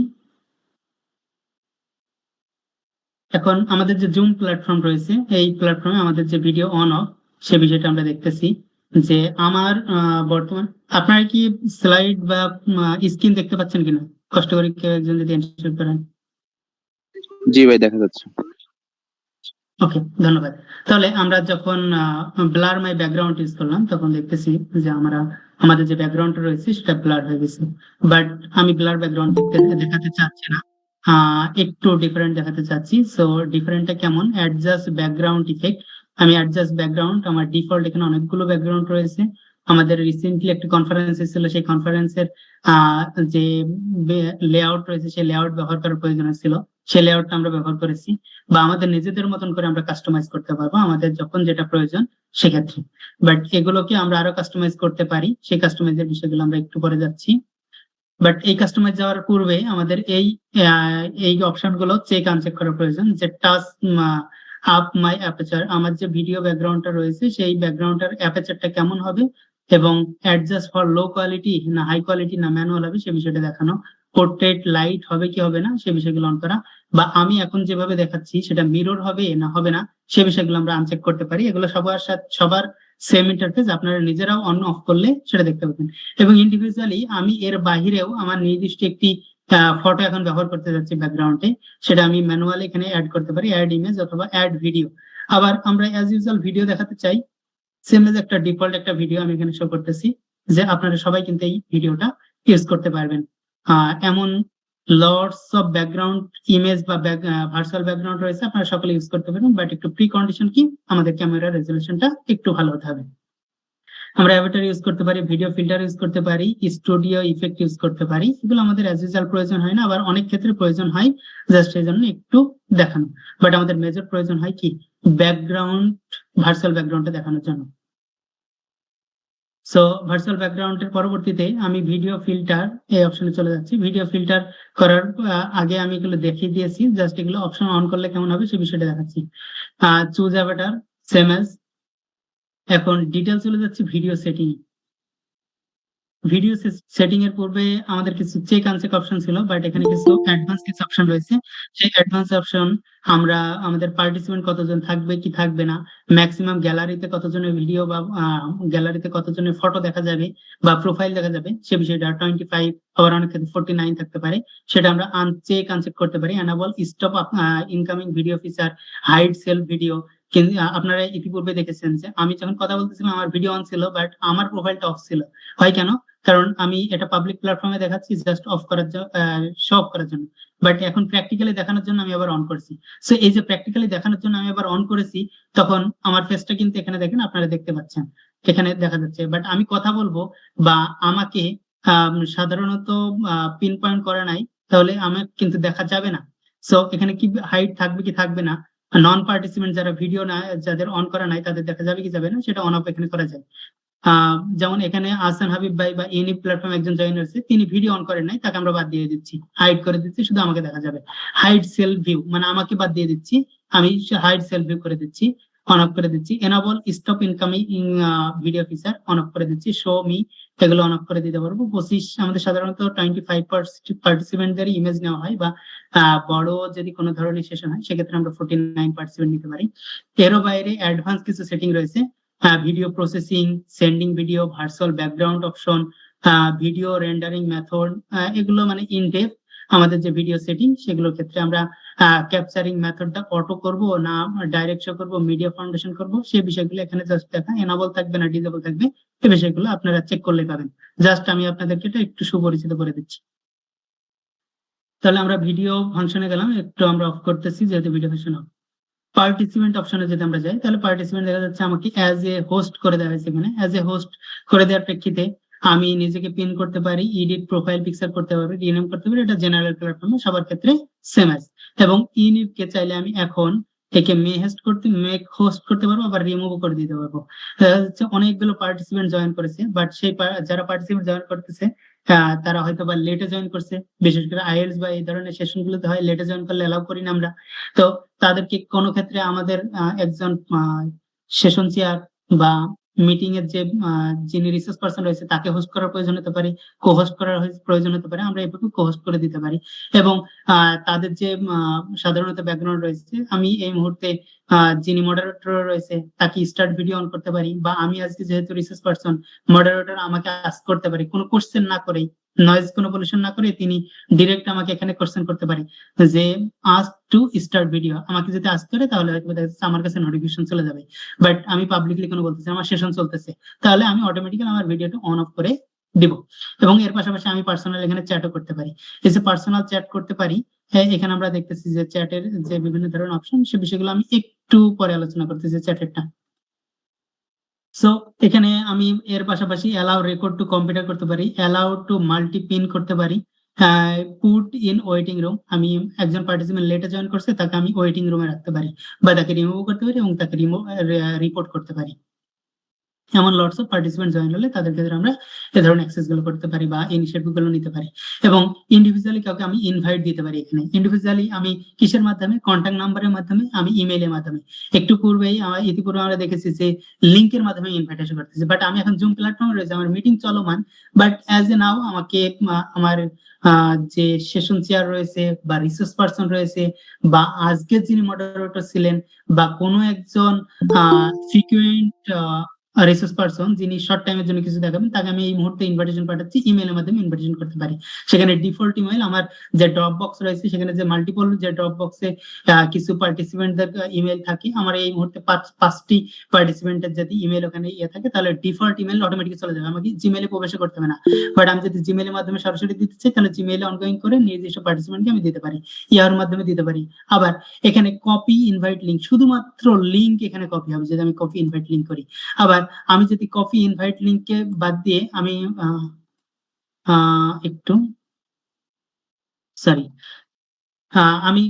এখন আমাদের যে জুম প্ল্যাটফর্ম রয়েছে এই প্ল্যাটফর্মে আমাদের যে ভিডিও অন অফ সে বিষয়টা আমরা দেখতেছি যে আমার বর্তমান, আপনারা কি স্লাইড বা স্ক্রিন দেখতে পাচ্ছেন কিনা, কষ্ট করে কেউ একজন যদি এনশিওর করেন। জি ভাই, দেখা যাচ্ছে। ওকে, ধন্যবাদ। তাহলে আমরা যখন ব্লার মাই ব্যাকগ্রাউন্ড ইউজ করলাম তখন দেখতেছি যে আমাদের যে ব্যাকগ্রাউন্ড রয়েছে সেটা ব্লার হয়ে গেছে, বাট আমি ব্লার ব্যাকগ্রাউন্ড দেখাতে চাচ্ছি না, একটু ডিফারেন্ট দেখাতে চাচ্ছি। সো ডিফারেন্টটা কেমন, অ্যাডজাস্ট ব্যাকগ্রাউন্ড ইফেক্ট, আমি অ্যাডজাস্ট ব্যাকগ্রাউন্ড, আমার ডিফল্ট এখানে অনেকগুলো ব্যাকগ্রাউন্ড রয়েছে। আমাদের রিসেন্টলি একটা কনফারেন্স ছিল, সেই কনফারেন্সের যে লেআউট রয়েছে সেই লেআউট ব্যবহার করার প্রয়োজন ছিল, সেই লেআউটটা আমরা ব্যবহার করেছি, বা আমাদের নিজেদের মতন করে আমরা কাস্টমাইজ করতে পারবো আমাদের যখন যেটা প্রয়োজন সেক্ষেত্রে। বাট এগুলোকে আমরা আরো কাস্টমাইজ করতে পারি, সেই কাস্টমাইজের বিষয়গুলো আমরা একটু পরে যাচ্ছি। বাট এই কাস্টমাইজ যাওয়ার পূর্বে আমাদের এই অপশন গুলো চেক আনচেক করা প্রয়োজন, যে টাচ আপ মাই অ্যাপাচার, আমার যে ভিডিও ব্যাকগ্রাউন্ডটা রয়েছে সেই ব্যাকগ্রাউন্ডের অ্যাপাচারটা কেমন হবে এবং অ্যাডজাস্ট ফর লো কোয়ালিটি না হাই কোয়ালিটি না ম্যানুয়াল হবে সে বিষয়টা দেখানো, পোর্ট্রেট লাইট হবে কি হবে না সে বিষয়গুলো অন করা, বা আমি এখন যেভাবে দেখাচ্ছি সেটা মিরর হবে না হবে না সে বিষয়গুলো আমরা আনচেক করতে পারি। এগুলো সবার সেম ইন্টারফেস, আপনারা নিজেরাও অন অফ করলে সেটা দেখতে পাবেন। এবং ইন্ডিভিজুয়ালি আমি এর বাহিরেও আমার নির্দিষ্ট একটি ফটো এখন ব্যবহার করতে যাচ্ছি ব্যাকগ্রাউন্ডে, সেটা আমি ম্যানুয়ালি এখানে অ্যাড করতে পারি, অ্যাড ইমেজ অথবা অ্যাড ভিডিও। আবার আমরা অ্যাজ ইউজুয়াল ভিডিও দেখাতে চাই, সেম এজ একটা ডিফল্ট একটা ভিডিও আমি এখানে শো করতেছি, যে আপনারা সবাই কিন্তু এই ভিডিওটা ইউজ করতে পারবেন। এমন লটস অফ ব্যাকগ্রাউন্ড ইমেজ বা ভার্চুয়াল ব্যাকগ্রাউন্ড রয়েছে, আপনারা সকলে ইউজ করতে পারেন, বাট একটু প্রি কন্ডিশন কি আমাদের ক্যামেরা রেজলিউশনটা একটু ভালো হতে হবে। আমরা অ্যাভাটার ইউজ করতে পারি, ভিডিও ফিল্টার ইউজ করতে পারি, স্টুডিও ইফেক্ট ইউজ করতে পারি। এগুলো আমাদের অ্যাজ ইউজুয়াল প্রয়োজন হয় না, আবার অনেক ক্ষেত্রে প্রয়োজন হয়, জাস্ট এই জন্য একটু দেখানো। বাট আমাদের মেজর প্রয়োজন হয় কি ব্যাকগ্রাউন্ড, ভার্চুয়াল ব্যাকগ্রাউন্ডটা দেখানোর জন্য। সো ভার্চুয়াল ব্যাকগ্রাউন্ডের পরবর্তীতে আমি ভিডিও ফিল্টার এই অপশনে চলে যাচ্ছি। ভিডিও ফিল্টার করার আগে আমি এগুলো দেখিয়ে দিয়েছি, জাস্ট এগুলো অপশন অন করলে কেমন হবে সেই বিষয়টা দেখাচ্ছি। Choose Avatar, same as. এখন ডিটেলস চলে যাচ্ছে ভিডিও সেটিং। ভিডিও সেটিং এর পূর্বে আমাদের কিছু চেক আনচেক অপশন ছিল, বাট এখানে কিছু অ্যাডভান্স কিছু অপশন রয়েছে। সেই অ্যাডভান্স অপশন আমরা আমাদের পার্টিসিপেন্ট কতজন থাকবে কি থাকবে না, ম্যাক্সিমাম গ্যালারিতে কতজনের ভিডিও বা গ্যালারিতে কতজনের ফটো দেখা যাবে বা প্রোফাইল দেখা যাবে, সে বিষয়টা 25 আবার অনেক ক্ষেত্রে 49 থাকতে পারে, সেটা আমরা আনচেক করতে পারি। Enable stop incoming video feature, hide self video. কিন্তু আপনারা ইতিপূর্বে দেখেছেন যে আমি যখন কথা বলতেছিলাম আমার ভিডিও অন ছিল, বাট আমার প্রোফাইলটা অফ ছিল। হয় কেন? কারণ আমি এটা পাবলিক প্ল্যাটফর্মে দেখাচ্ছি জাস্ট অফ করার জন্য, শো অফ করার জন্য, বাট এখন প্র্যাকটিক্যালি দেখানোর জন্য আমি আবার অন করছি। সো এই যে প্র্যাকটিক্যালি দেখানোর জন্য আমি আবার অন করেছি, তখন আমার ফেসটা কিন্তু এখানে দেখেন, আপনারা দেখতে পাচ্ছেন এখানে দেখা যাচ্ছে, বাট আমি কথা বলবো বা আমাকে সাধারণত পিন পয়েন্ট করা নাই, তাহলে আমার কিন্তু দেখা যাবে না। সো এখানে কি হাইট থাকবে কি থাকবে না, নন পার্টিসিপেন্ট যারা ভিডিও না, যাদের অন করা নাই তাদের দেখা যাবে কি যাবে না, সেটা অন অফ এখানে করা যায়। যেমন এখানে আহসান হাবিব ভাই বা ইউনিক প্ল্যাটফর্ম একজন জয়েন হয়েছে, তিনি ভিডিও অন করেন নাই, তাকে আমরা বাদ দিয়ে দিচ্ছি, হাইড করে দিচ্ছি, শুধু আমাকে দেখা যাবে। হাইড সেলফ ভিউ মানে আমাকে বাদ দিয়ে দিচ্ছি, আমি হাইড সেলফ ভিউ করে দিচ্ছি, অন অফ করে দিচ্ছি। Enable stop incoming video feature on off করে দিচ্ছি। শো মি, এগুলো অন অফ করে দিতে পারবো। 25 আমাদের সাধারণত 25% পার্টিসিপেন্টদের ইমেজ নেওয়া হয়, বা বড় যদি কোনো ধরনের সেশন হয় সেক্ষেত্রে আমরা 49% নিতে পারি। এরও বাইরে অ্যাডভান্স কিছু সেটিং রয়েছে, video processing, sending video, virtual background option, video rendering method, এগুলো মানে ইন ডেপথ আমাদের যে ভিডিও সেটিং সেগুলোর ক্ষেত্রে আমরা ক্যাপচারিং মেথডটা অটো করব না ডাইরেক্ট শো করব, মিডিয়া ফাউন্ডেশন করব, সেই বিষয়গুলো এখানে জাস্ট দেখা, এনাবল থাকবে না ডিসেবল থাকবে, এই বিষয়গুলো আপনারা চেক করলে পাবেন। জাস্ট আমি আপনাদেরকে এটা একটু সুপরিচিত করে দিচ্ছি। তাহলে আমরা ভিডিও ফাংশনে গেলাম, একটু আমরা অফ করতেছি যেহেতু ভিডিও ফাংশন অফ। পার্টিসিপেন্ট অপশনে যদি আমরা যাই, তাহলে পার্টিসিপেন্ট দেখা যাচ্ছে আমাকে অ্যাজ এ হোস্ট করে দেওয়া হয়েছে। এখানে অ্যাজ এ হোস্ট করে দেওয়ার প্রেক্ষিতে আমি নিজেকে পিন করতে পারি, এডিট প্রোফাইল পিকচার করতে পারি, রিনেম করতে পারি। এটা জেনারেল প্ল্যাটফর্মে সবার ক্ষেত্রে সেম অ্যাজ। এবং ইউনিট কে চাইলে আমি এখন একে মেক হোস্ট করতে পারবো, আবার রিমুভ করে দিতে পারবো। দেখা যাচ্ছে অনেকগুলো পার্টিসিপেন্ট জয়েন করেছে, বাট সেই যারা পার্টিসিপেন্ট জয়েন করতেছে তারা হয়তো বা লেটে জয়েন করছে, বিশেষ করে আইএলটিএস বা এই ধরনের সেশন গুলোতে হয় লেটে জয়েন করলে এলাও করি না আমরা। তো তাদেরকে কোনো ক্ষেত্রে আমাদের একজন সেশন চেয়ার বা মিটিং এর যে যিনি রিসোর্স পারসন রয়েছে তাকে হোস্ট করার প্রয়োজন হতে পারে, কো হোস্ট করার প্রয়োজন হতে পারে, আমরা এভাবে কো হোস্ট করে দিতে পারি। এবং তাদের যে সাধারণত ব্যাকগ্রাউন্ড রয়েছে, আমি এই মুহূর্তে যিনি মডারেটর রয়েছে তাকে স্টার্ট ভিডিও অন করতে পারি, বা আমি আজকে যেহেতু রিসোর্স পারসন, মডারেটর আমাকে আস্ক করতে পারি কোনো কোশ্চেন না করেই, নয়েজ কোনো পলিউশন না করে তিনি ডিরেক্ট আমাকে এখানে কোশ্চেন করতে পারি যে আস্ক টু স্টার্ট ভিডিও। আমাকে যদি আস্ক করে তাহলে হয়তো দেখা যাচ্ছে আমার কাছে নোটিফিকেশন চলে যাবে, বাট আমি পাবলিকলি কোনো বলতেছি আমার সেশন চলতেছে, তাহলে আমি অটোমেটিক্যালি আমার ভিডিওটা অন অফ করে দিব। এবং এর পাশাপাশি আমি পার্সোনাল এখানে চ্যাটও করতে পারি। এই যে পার্সোনাল চ্যাট করতে পারি, এখানে আমরা দেখতেছি যে চ্যাটের যে বিভিন্ন ধরনের অপশন, সে বিষয়গুলো আমি একটু পরে আলোচনা করতেছি চ্যাটেরটা। সো এখানে আমি এর পাশাপাশি অ্যালাউ রেকর্ড টু কম্পিউটার করতে পারি, অ্যালাউ টু মাল্টি পিন করতে পারি, পুট ইন ওয়েটিং রুম। আমি একজন পার্টিসিপেন্ট লেটে জয়েন করছে, তাকে আমি ওয়েটিং রুমে রাখতে পারি, বা তাকে রিমুভ করতে পারি এবং তাকে রিপোর্ট করতে পারি। এমন লটস অফ পার্টিসিপেন্ট জয়েন হলে তাদের ক্ষেত্রে আমরা এ ধরনের অ্যাক্সেস গুলো করতে পারি বা ইনিশিয়েটিভ গুলো নিতে পারি। এবং ইন্ডিভিজুয়ালি কাউকে আমি ইনভাইট দিতে পারি। এখানে ইন্ডিভিজুয়ালি আমি কিসের মাধ্যমে, কন্ট্যাক্ট নাম্বারের মাধ্যমে, আমি ইমেইলের মাধ্যমে। একটু পূর্বেই ইতিপূর্বে আমরা দেখেছি যে লিংকের মাধ্যমে ইনভাইটেশন করতেছি, বাট আমি এখন জুম প্ল্যাটফর্মে রয়েছে, আমার মিটিং চলমান, বাট অ্যাজ এ নাও আমাকে আমার যে সেশন চেয়ার রয়েছে বা রিসোর্স পারসন রয়েছে বা আজকে যিনি মডারেটর ছিলেন বা কোনো একজন ফ্রিকুয়েন্ট রিসোর্স পারসন যিনি শর্ট টাইমের জন্য কিছু দেখাবেন তাকে আমি এই মুহূর্তে ইনভাইটেশন পাঠাচ্ছি, ইমেলের মাধ্যমে ইনভাইটেশন করতে পারি। সেখানে ডিফল্ট ইমেল আমার যে ড্রপ বক্স রয়েছে, সেখানে যে মাল্টিপল যে ড্রপ বক্সে কিছু পার্টিসিপেন্টদের ইমেল থাকে, আমার এই মুহূর্তে 5টি পার্টিসিপেন্টের যদি ইমেল ওখানে থাকে, তাহলে ডিফল্ট ইমেল অটোমেটিক চলে যাবে, আমাকে জিমেলে প্রবেশ করতে হবে না। বাট আমি যদি জিমেলের মাধ্যমে সরাসরি দিতে চাই, তাহলে জিমেলে অনগোয়িং করে নির্দিষ্ট পার্টিসিপেন্টকে আমি দিতে পারি, ইয়ার মাধ্যমে দিতে পারি। আবার এখানে কপি ইনভাইট লিঙ্ক, শুধুমাত্র লিঙ্ক এখানে কপি হবে যদি আমি কপি ইনভাইট লিঙ্ক করি। আবার আমি যদি কপি ইনভাইট লিঙ্ককে বাদ দিয়ে আমি একটু সরি আমি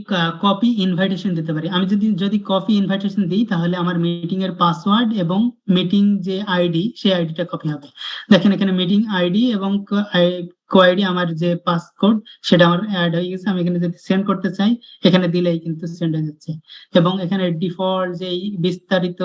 কপি ইনভাইটেশন দিতে পারি। আমি যদি কপি ইনভাইটেশন দিই, তাহলে আমার মিটিং এর পাসওয়ার্ড এবং মিটিং যে আইডি, সেই আইডিটা কপি হবে। দেখেন এখানে মিটিং আইডি এবং কোআইডি, আমার যে পাসকোড সেটা আমার অ্যাড হয়ে গেছে। আমি এখানে যদি সেন্ড করতে চাই, এখানে দিলেই কিন্তু সেন্ড হয়ে যাচ্ছে। এবং এখানে ডিফল্ট যে বিস্তারিত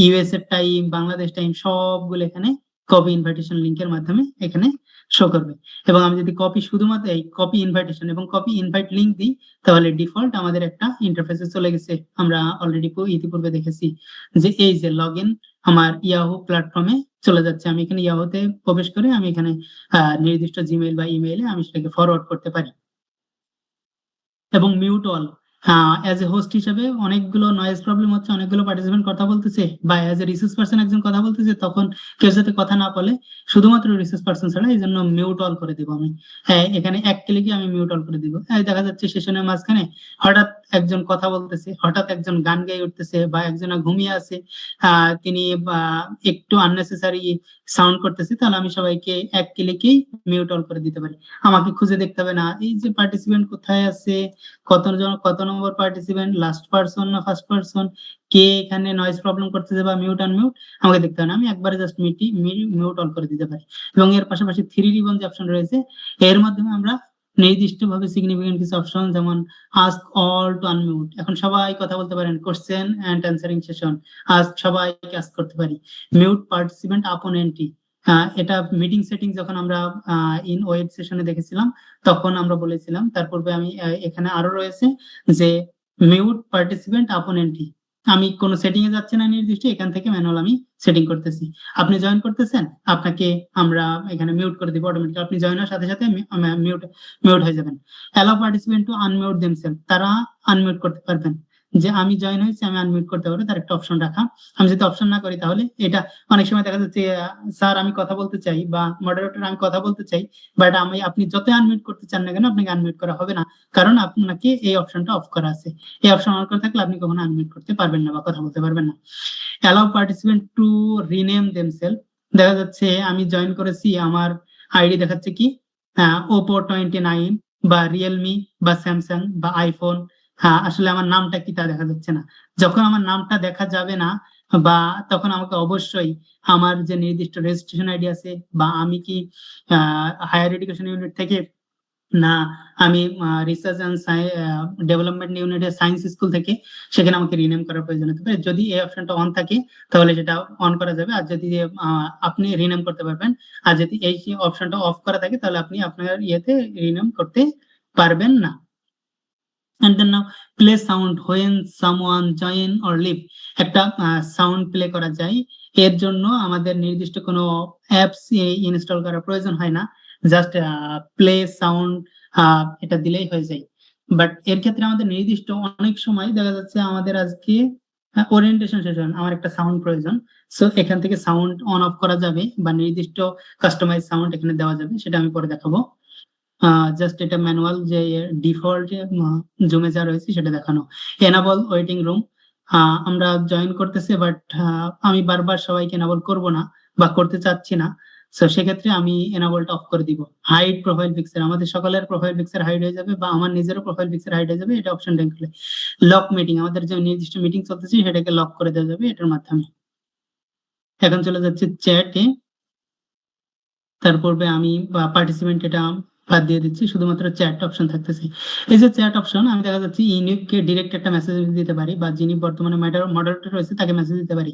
ইউএস এর টাইম, বাংলাদেশ টাইম, সবগুলো এখানে কপি ইনভাইটেশন লিংকের মাধ্যমে এখানে শো করবে। এবং আমি যদি শুধুমাত্র এই কপি ইনভাইটেশন এবং কপি ইনভাইট লিংক দিই, তাহলে ডিফল্ট আমাদের একটা ইন্টারফেসে চলে গেছে। আমরা অলরেডি ইতিপূর্বে দেখেছি যে এই যে লগ ইন আমার ইয়াহু প্ল্যাটফর্মে চলে যাচ্ছে। আমি এখানে ইয়াহুতে প্রবেশ করে আমি এখানে নির্দিষ্ট জিমেইল বা ইমেইলে আমি সেটাকে ফরওয়ার্ড করতে পারি। এবং mute all, as a host হিসেবে অনেকগুলো নয়েজ প্রবলেম হচ্ছে, অনেকগুলো পার্টিসিপেন্ট কথা বলতেছে, বা অ্যাজ এ রিসোর্স পারসন একজন কথা বলতেছে, তখন কেউ সাথে কথা না বলে শুধুমাত্র রিসোর্স পারসন ছাড়া, এই জন্য মিউট অল করে দিব আমি। হ্যাঁ, এখানে এক ক্লিকে আমি মিউট অল করে দিব। দেখা যাচ্ছে সেশনের মাঝখানে হঠাৎ একজন কথা বলতেছে, হঠাৎ একজন গান গায়ে উঠতেছে, বা একজন ঘুমিয়ে আছে, তিনি একটু আননেসেসারি সাউন্ড করতেছে, তাহলে আমি সবাইকে এক ক্লিকেই মিউট অল করে দিতে পারি। আমাকে খুঁজে দেখতে হবে না এই যে পার্টিসিপেন্ট কোথায় আছে, কত নম্বর পার্টিসিপেন্ট, লাস্ট পারসন না ফার্স্ট পারসন, কে এখানে নয়েজ প্রবলেম করতেছে বা মিউট আনমিউট, আমাকে দেখতে হবে না। আমি একবারে জাস্ট মিউট অন করে দিতে পারি। এবং এর পাশাপাশি 3 রিবন যে অপশন রয়েছে, এর মাধ্যমে আমরা নির্দিষ্টভাবে সিগনিফিকেন্ট কিছু অপশন, যেমন আস্ক অল টু আনমিউট, এখন সবাই কথা বলতে পারেন, question and answering session, ask সবাইকে আস্ক করতে পারি, মিউট পার্টিসিপেন্ট আপন এন্ট্রি। এটা মিটিং সেটিং যখন আমরা ইন ওয়েব সেশনে দেখেছিলাম, তখন আমরা বলেছিলাম। তারপরে আমি এখানে আরো রয়েছে যে মিউট পার্টিসিপেন্ট আপন এন্ট্রি, আমি কোনো সেটিং এ যাচ্ছি না নির্দিষ্ট, এখান থেকে ম্যানুয়াল আমি সেটিং করতেছি। আপনি জয়েন করতেছেন, আপনাকে আমরা এখানে মিউট করে দিব অটোমেটিক, আপনি জয়েন হওয়ার সাথে সাথে মিউট মিউট হয়ে যাবেন। Allow participant to unmute themselves, তারা আনমিউট করতে পারবেন, যে আমি জয়েন হয়েছি আমি আনমিউট করতে পারবো, তার একটা অপশন রাখা। আমি যদি অপশন না করি, তাহলে এটা অনেক সময় দেখা যাচ্ছে স্যার আমি কথা বলতে চাই, বা মডারেটর আমি কথা বলতে চাই, বাট আপনি যত আনমিউট করতে চান না কেন, আপনাকে আনমিউট করা হবে না, কারণ আপনাকে এই অপশনটা অফ করা আছে। এই অপশন অন করা থাকলে আপনি কখনো আনমিউট করতে পারবেন না বা কথা বলতে পারবেন না। Allow participant to rename themselves, দেখা যাচ্ছে আমি জয়েন করেছি, আমার আইডি দেখাচ্ছে কি ওপো 29 বা রিয়েলমি বা স্যামসাং বা আইফোন, আসলে আমার নামটা কি তা দেখা যাচ্ছে না। যখন আমার নামটা দেখা যাবে না, বা তখন আমাকে অবশ্যই আমার যে নির্দিষ্ট রেজিস্ট্রেশন আইডি আছে, বা আমি কি হায়ার এডুকেশন ইউনিট থেকে, না আমি রিসার্চ অ্যান্ড ডেভেলপমেন্ট ইউনিটের সায়েন্স স্কুল থেকে, সেখানে আমাকে রিনেম করার প্রয়োজন হতে পারে। যদি এই অপশনটা অন থাকে, তাহলে সেটা অন করা যাবে, আর যদি আপনি রিনেম করতে পারবেন। আর যদি এই অপশনটা অফ করা থাকে, তাহলে আপনি আপনার ইয়েতে রিনেম করতে পারবেন না। and then now play sound when someone join or leave, একটা সাউন্ড প্লে করা যায়। এর জন্য আমাদের নির্দিষ্ট কোনো অ্যাপস ইনস্টল করার প্রয়োজন হয় না, জাস্ট প্লে সাউন্ড এটা দিলেই হয়ে যায়। বাট এর ক্ষেত্রে আমাদের নির্দিষ্ট অনেক সময় দেখা যাচ্ছে আমাদের আজকে ওরিয়েন্টেশন সেশন, আমার একটা সাউন্ড প্রয়োজন, সো এখান থেকে সাউন্ড অন অফ করা যাবে, বা নির্দিষ্ট কাস্টমাইজ সাউন্ড এখানে দেওয়া যাবে, সেটা আমি পরে দেখাবো। জাস্ট এটা ম্যানুয়াল যে ডিফল্ট জুমে যা রয়েছে সেটা দেখানো। এনাবল ওয়েটিং রুম, আমরা জয়েন করতেছি, বাট আমি বারবার সবাইকে এনাবল করব না বা করতে চাচ্ছি না, সো সেক্ষেত্রে আমি এনাবলটা অফ করে দিব। হাইড প্রোফাইল পিকচার, আমাদের সকলের প্রোফাইল পিকচার হাইড হয়ে যাবে, বা আমার নিজেরও প্রোফাইল পিকচার হাইড হয়ে যাবে, এটা অপশন দেখলে। লক মিটিং, আমাদের যে নির্দিষ্ট মিটিং চলতেছে সেটাকে লক করে দেওয়া যাবে এটার মাধ্যমে। এখন চলে যাচ্ছে চ্যাটে, তারপরে আমি পার্টিসিপেন্ট এটা বাদ দিয়ে দিচ্ছি, শুধুমাত্র চ্যাট অপশন থাকতেছে। এই যে চ্যাট অপশন, আমি দেখা যাচ্ছে ইউনিককে ডিরেক্ট একটা মেসেজ দিতে পারি, বা যিনি বর্তমানে মডারেটর রয়েছে তাকে মেসেজ দিতে পারি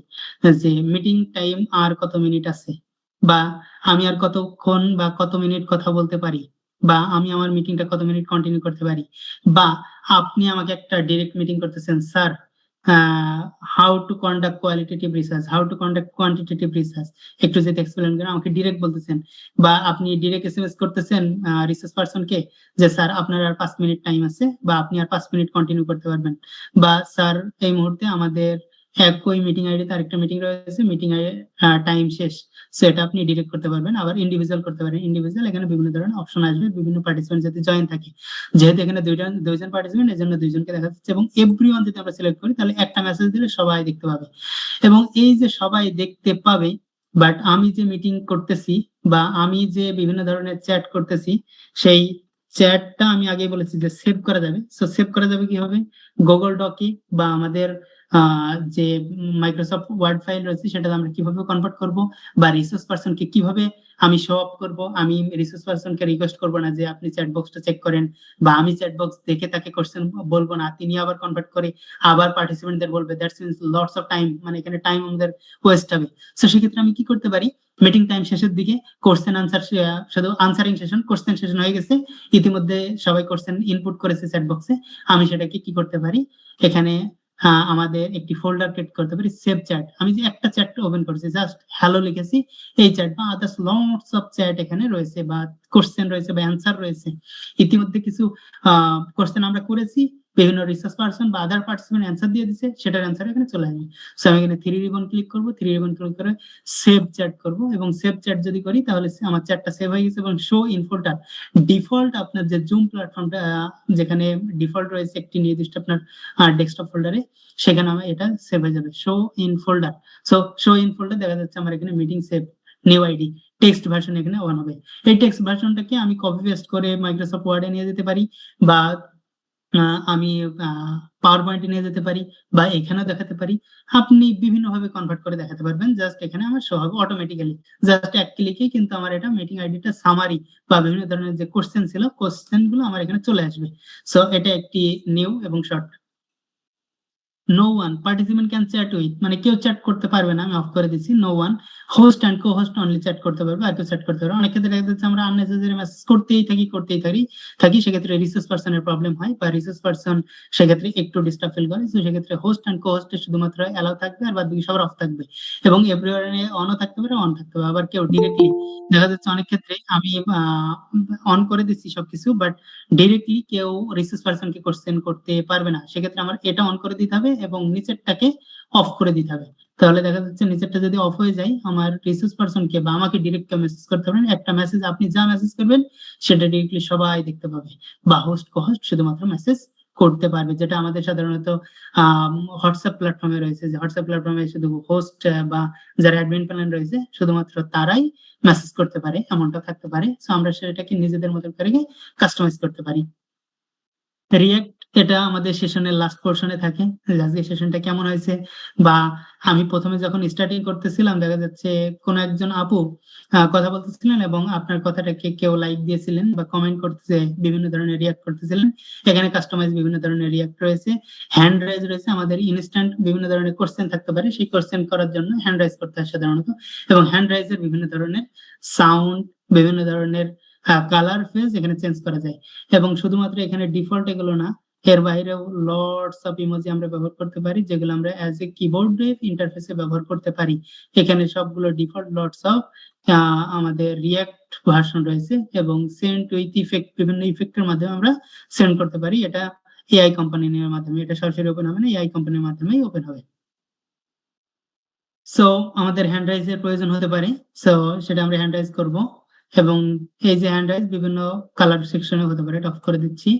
যে মিটিং টাইম আর কত মিনিট আছে, বা আমি আর কতক্ষণ বা কত মিনিট কথা বলতে পারি, বা আমি আমার মিটিংটা কত মিনিট কন্টিনিউ করতে পারি, বা আপনি আমাকে একটা ডিরেক্ট মিটিং করতেছেন sir, how to conduct qualitative research, how to conduct quantitative research একটু যদি এক্সপ্লেন করেন, আমাকে ডিরেক্ট বলতেছেন বা আপনি ডিরেক্ট এসএমএস করতেছেন রিসার্চ পারসনকে যে স্যার আপনার আর 5 মিনিট টাইম আছে বা আপনি আর 5 মিনিট কন্টিনিউ করতে পারবেন, বা স্যার এই মুহূর্তে আমাদের একই মিটিং আইডিতে আরেকটা মিটিং রয়েছে, মিটিং টাইম শেষ, সেটা আপনি ডিরেক্ট করতে পারবেন। আবার ইন্ডিভিজুয়াল করতে পারেন। ইন্ডিভিজুয়াল এখানে বিভিন্ন ধরনের অপশন আসবে, বিভিন্ন পার্টিসিপেন্ট যাতে জয়েন থাকে, যেহেতু এখানে দুইজন পার্টিসিপেন্ট এর জন্য দুইজনকে দেখা যাচ্ছে, এবং এভরিওয়ান যদি আমরা সিলেক্ট করি তাহলে একটা মেসেজ দিলে সবাই দেখতে পাবে। এবং এই যে সবাই দেখতে পাবে, বাট আমি যে মিটিং করতেছি বা আমি যে বিভিন্ন ধরনের চ্যাট করতেছি, সেই চ্যাটটা আমি আগে বলেছি যে সেভ করা যাবে। সো সেভ করা যাবে কিভাবে? গুগল ডকে বা আমাদের যে মাইক্রোসফট ওয়ার্ড ফাইল রয়েছে সেটা আমরা কিভাবে কনভার্ট করব, বা রিসোর্স পারসনকে কিভাবে আমি শো অফ করব। আমি রিসোর্স পারসনকে রিকোয়েস্ট করব না যে আপনি চ্যাট বক্সটা চেক করেন, বা আমি চ্যাট বক্স দেখে তাকে কোশ্চেন বলবো না, তিনি আবার কনভার্ট করে আবার পার্টিসিপেন্টদের বলবে। That's means lots of time, মানে এখানে টাইম আমাদের ওয়েস্ট হবে। সো সেক্ষেত্রে আমি কি করতে পারি, মিটিং টাইম শেষের দিকে কোশ্চেন আনসার, শুধু আনসারিং সেশন, কোশ্চেন সেশন হয়ে গেছে, ইতিমধ্যে সবাই কোশ্চেন ইনপুট করেছে চ্যাট বক্সে, আমি সেটাকে কি করতে পারি, এখানে আমাদের একটি ফোল্ডার ক্রিয়েট করতে পারি, সেভ চ্যাট। আমি যে একটা চ্যাট ওপেন করেছি, জাস্ট হ্যালো লিখেছি, এই চ্যাট বা আদার্স লটস অফ চ্যাট এখানে রয়েছে, বা কোশ্চেন রয়েছে বা অ্যান্সার রয়েছে। ইতিমধ্যে কিছু কোশ্চেন আমরা করেছি, বিভিন্ন রিসার্চ পারসন বা আদার পার্টিসিপেন্ট অ্যান্সার দিয়ে দিচ্ছে, সেটার অ্যান্সার এখানে চলে আসবে। সো আমি এখানে থ্রি রিবন ক্লিক করবো, থ্রি রিবন ক্লিক করে সেভ চ্যাট করব, এবং সেভ চ্যাট যদি করি তাহলে আমার চ্যাটটা সেভ হয়ে গেছে। এবং শো ইন ফোল্ডার, ডিফল্ট আপনার যে জুম প্ল্যাটফর্মটা যেখানে ডিফল্ট রয়েছে একটি নির্দিষ্ট আপনার ডেস্কটপ ফোল্ডারে, সেখানে আমার এটা সেভ হয়ে যাবে, show in folder. So show in folder দেখা যাচ্ছে আমার এখানে meeting save, new ID, text version এখানে অন হবে। এই টেক্সট ভার্সনটাকে আমি কপি পেস্ট করে মাইক্রোসফট ওয়ার্ডে নিয়ে যেতে পারি, বা আমি পাওয়ার পয়েন্টে নিয়ে যেতে পারি, বা এখানেও দেখাতে পারি। আপনি বিভিন্ন ভাবে কনভার্ট করে দেখাতে পারবেন, জাস্ট এখানে আমার শো হবে অটোমেটিক্যালি। জাস্ট এক ক্লিকে কিন্তু আমার এটা মিটিং আইডিটা সামারি বা বিভিন্ন ধরনের যে কোশ্চেন ছিল, কোশ্চেন গুলো আমার এখানে চলে আসবে। সো এটা একটি নিউ এবং short. No one participant can chat with, মানে কেউ চ্যাট করতে পারবে না, আমি অফ করে দিচ্ছি। No one host and co host only chat করতে পারবে, আর কেউ চ্যাট করতে পারবে। অনেক ক্ষেত্রে দেখা যাচ্ছে আমরা আননেসেসারি মেসেজ করতেই থাকি, সেক্ষেত্রে রিসোর্স পারসনের প্রবলেম হয়, বা রিসোর্স পারসন সেক্ষেত্রে একটু ডিস্টার্ব ফিল করে। তো সেক্ষেত্রে হোস্ট অ্যান্ড কো হোস্টে শুধুমাত্র অ্যালাউ থাকবে, আর বাদ বাকি সবার অফ থাকবে। এবং এভরিওয়ারে অনও থাকতে পারে, অন থাকতে পারে। আবার কেউ ডিরেক্টলি দেখা যাচ্ছে অনেক ক্ষেত্রে আমি অন করে দিচ্ছি সবকিছু, বাট ডিরেক্টলি কেউ রিসোর্স পারসনকে কোশ্চেন করতে পারবে না, সেক্ষেত্রে আমার এটা অন করে দিতে হবে এবং নিচেরটাকে অফ করে দিতে হবে। তাহলে দেখা যাচ্ছে নিচেরটা যদি অফ হয়ে যায়, আমার রিসোর্স পারসনকে বা আমাকে ডিরেক্ট মেসেজ করতে পারবেন, একটা মেসেজ আপনি যা মেসেজ করবেন সেটা ডিরেক্টলি সবাই দেখতে পাবে, বা হোস্ট কো হোস্ট শুধুমাত্র মেসেজ করতে পারবে, যেটা আমাদের সাধারণত হোয়াটসঅ্যাপ প্ল্যাটফর্মে রয়েছে, যে হোয়াটসঅ্যাপ প্ল্যাটফর্মে শুধু হোস্ট বা যারা অ্যাডমিন প্যানেল রয়েছে শুধুমাত্র তারাই মেসেজ করতে পারে, এমনটা থাকতে পারে। সো আমরা সেটাকে নিজেদের মতো করে কাস্টমাইজ করতে পারি। রিয়েক্ট, এটা আমাদের সেশনের লাস্ট পোর্শনে থাকে, আজকে সেশনটা কেমন হয়েছে, বা আমি প্রথমে যখন স্টার্টিং করতেছিলাম দেখা যাচ্ছে কোনো একজন আপু কথা বলতেছিলেন এবং আপনার কথাটাকে কেউ লাইক দিয়েছিলেন বা কমেন্ট করতেছে, বিভিন্ন ধরনের রিয়াক্ট করতেছিলেন। এখানে কাস্টমাইজ বিভিন্ন ধরনের রিয়াক্ট রয়েছে, হ্যান্ড রাইজ রয়েছে, আমাদের ইনস্ট্যান্ট বিভিন্ন ধরনের কোশ্চেন থাকতে পারে, সেই কোশ্চেন করার জন্য হ্যান্ড রাইজ করতে হয় সাধারণত। এবং হ্যান্ড রাইজের বিভিন্ন ধরনের সাউন্ড, বিভিন্ন ধরনের কালার ফেজ এখানে চেঞ্জ করা যায়। এবং শুধুমাত্র এখানে ডিফল্ট এগুলো না, এর বাইরেও লটস অফ ইমোজি আমরা ব্যবহার করতে পারি, যেগুলো আমরা অ্যাজ এ কিবোর্ড ইন্টারফেসে ব্যবহার করতে পারি। এখানে সবগুলো ডিফল্ট লটস অফ আমাদের রিয়াক্ট ভার্সন রয়েছে, এবং সেন্ড উইথ ইফেক্ট, বিভিন্ন ইফেক্টের মাধ্যমে আমরা সেন্ড করতে পারি। এটা এআই কোম্পানির মাধ্যমে, এটা সরাসরি ওপেন হবে না, এআই কোম্পানির মাধ্যমেই ওপেন হবে। সো আমাদের হ্যান্ড রাইজের প্রয়োজন হতে পারে, সো সেটা আমরা হ্যান্ড রাইজ করবো। এবং এই যে হ্যান্ড রাইজ বিভিন্ন কালার সেকশনে হতে পারে, এটা অফ করে দিচ্ছি।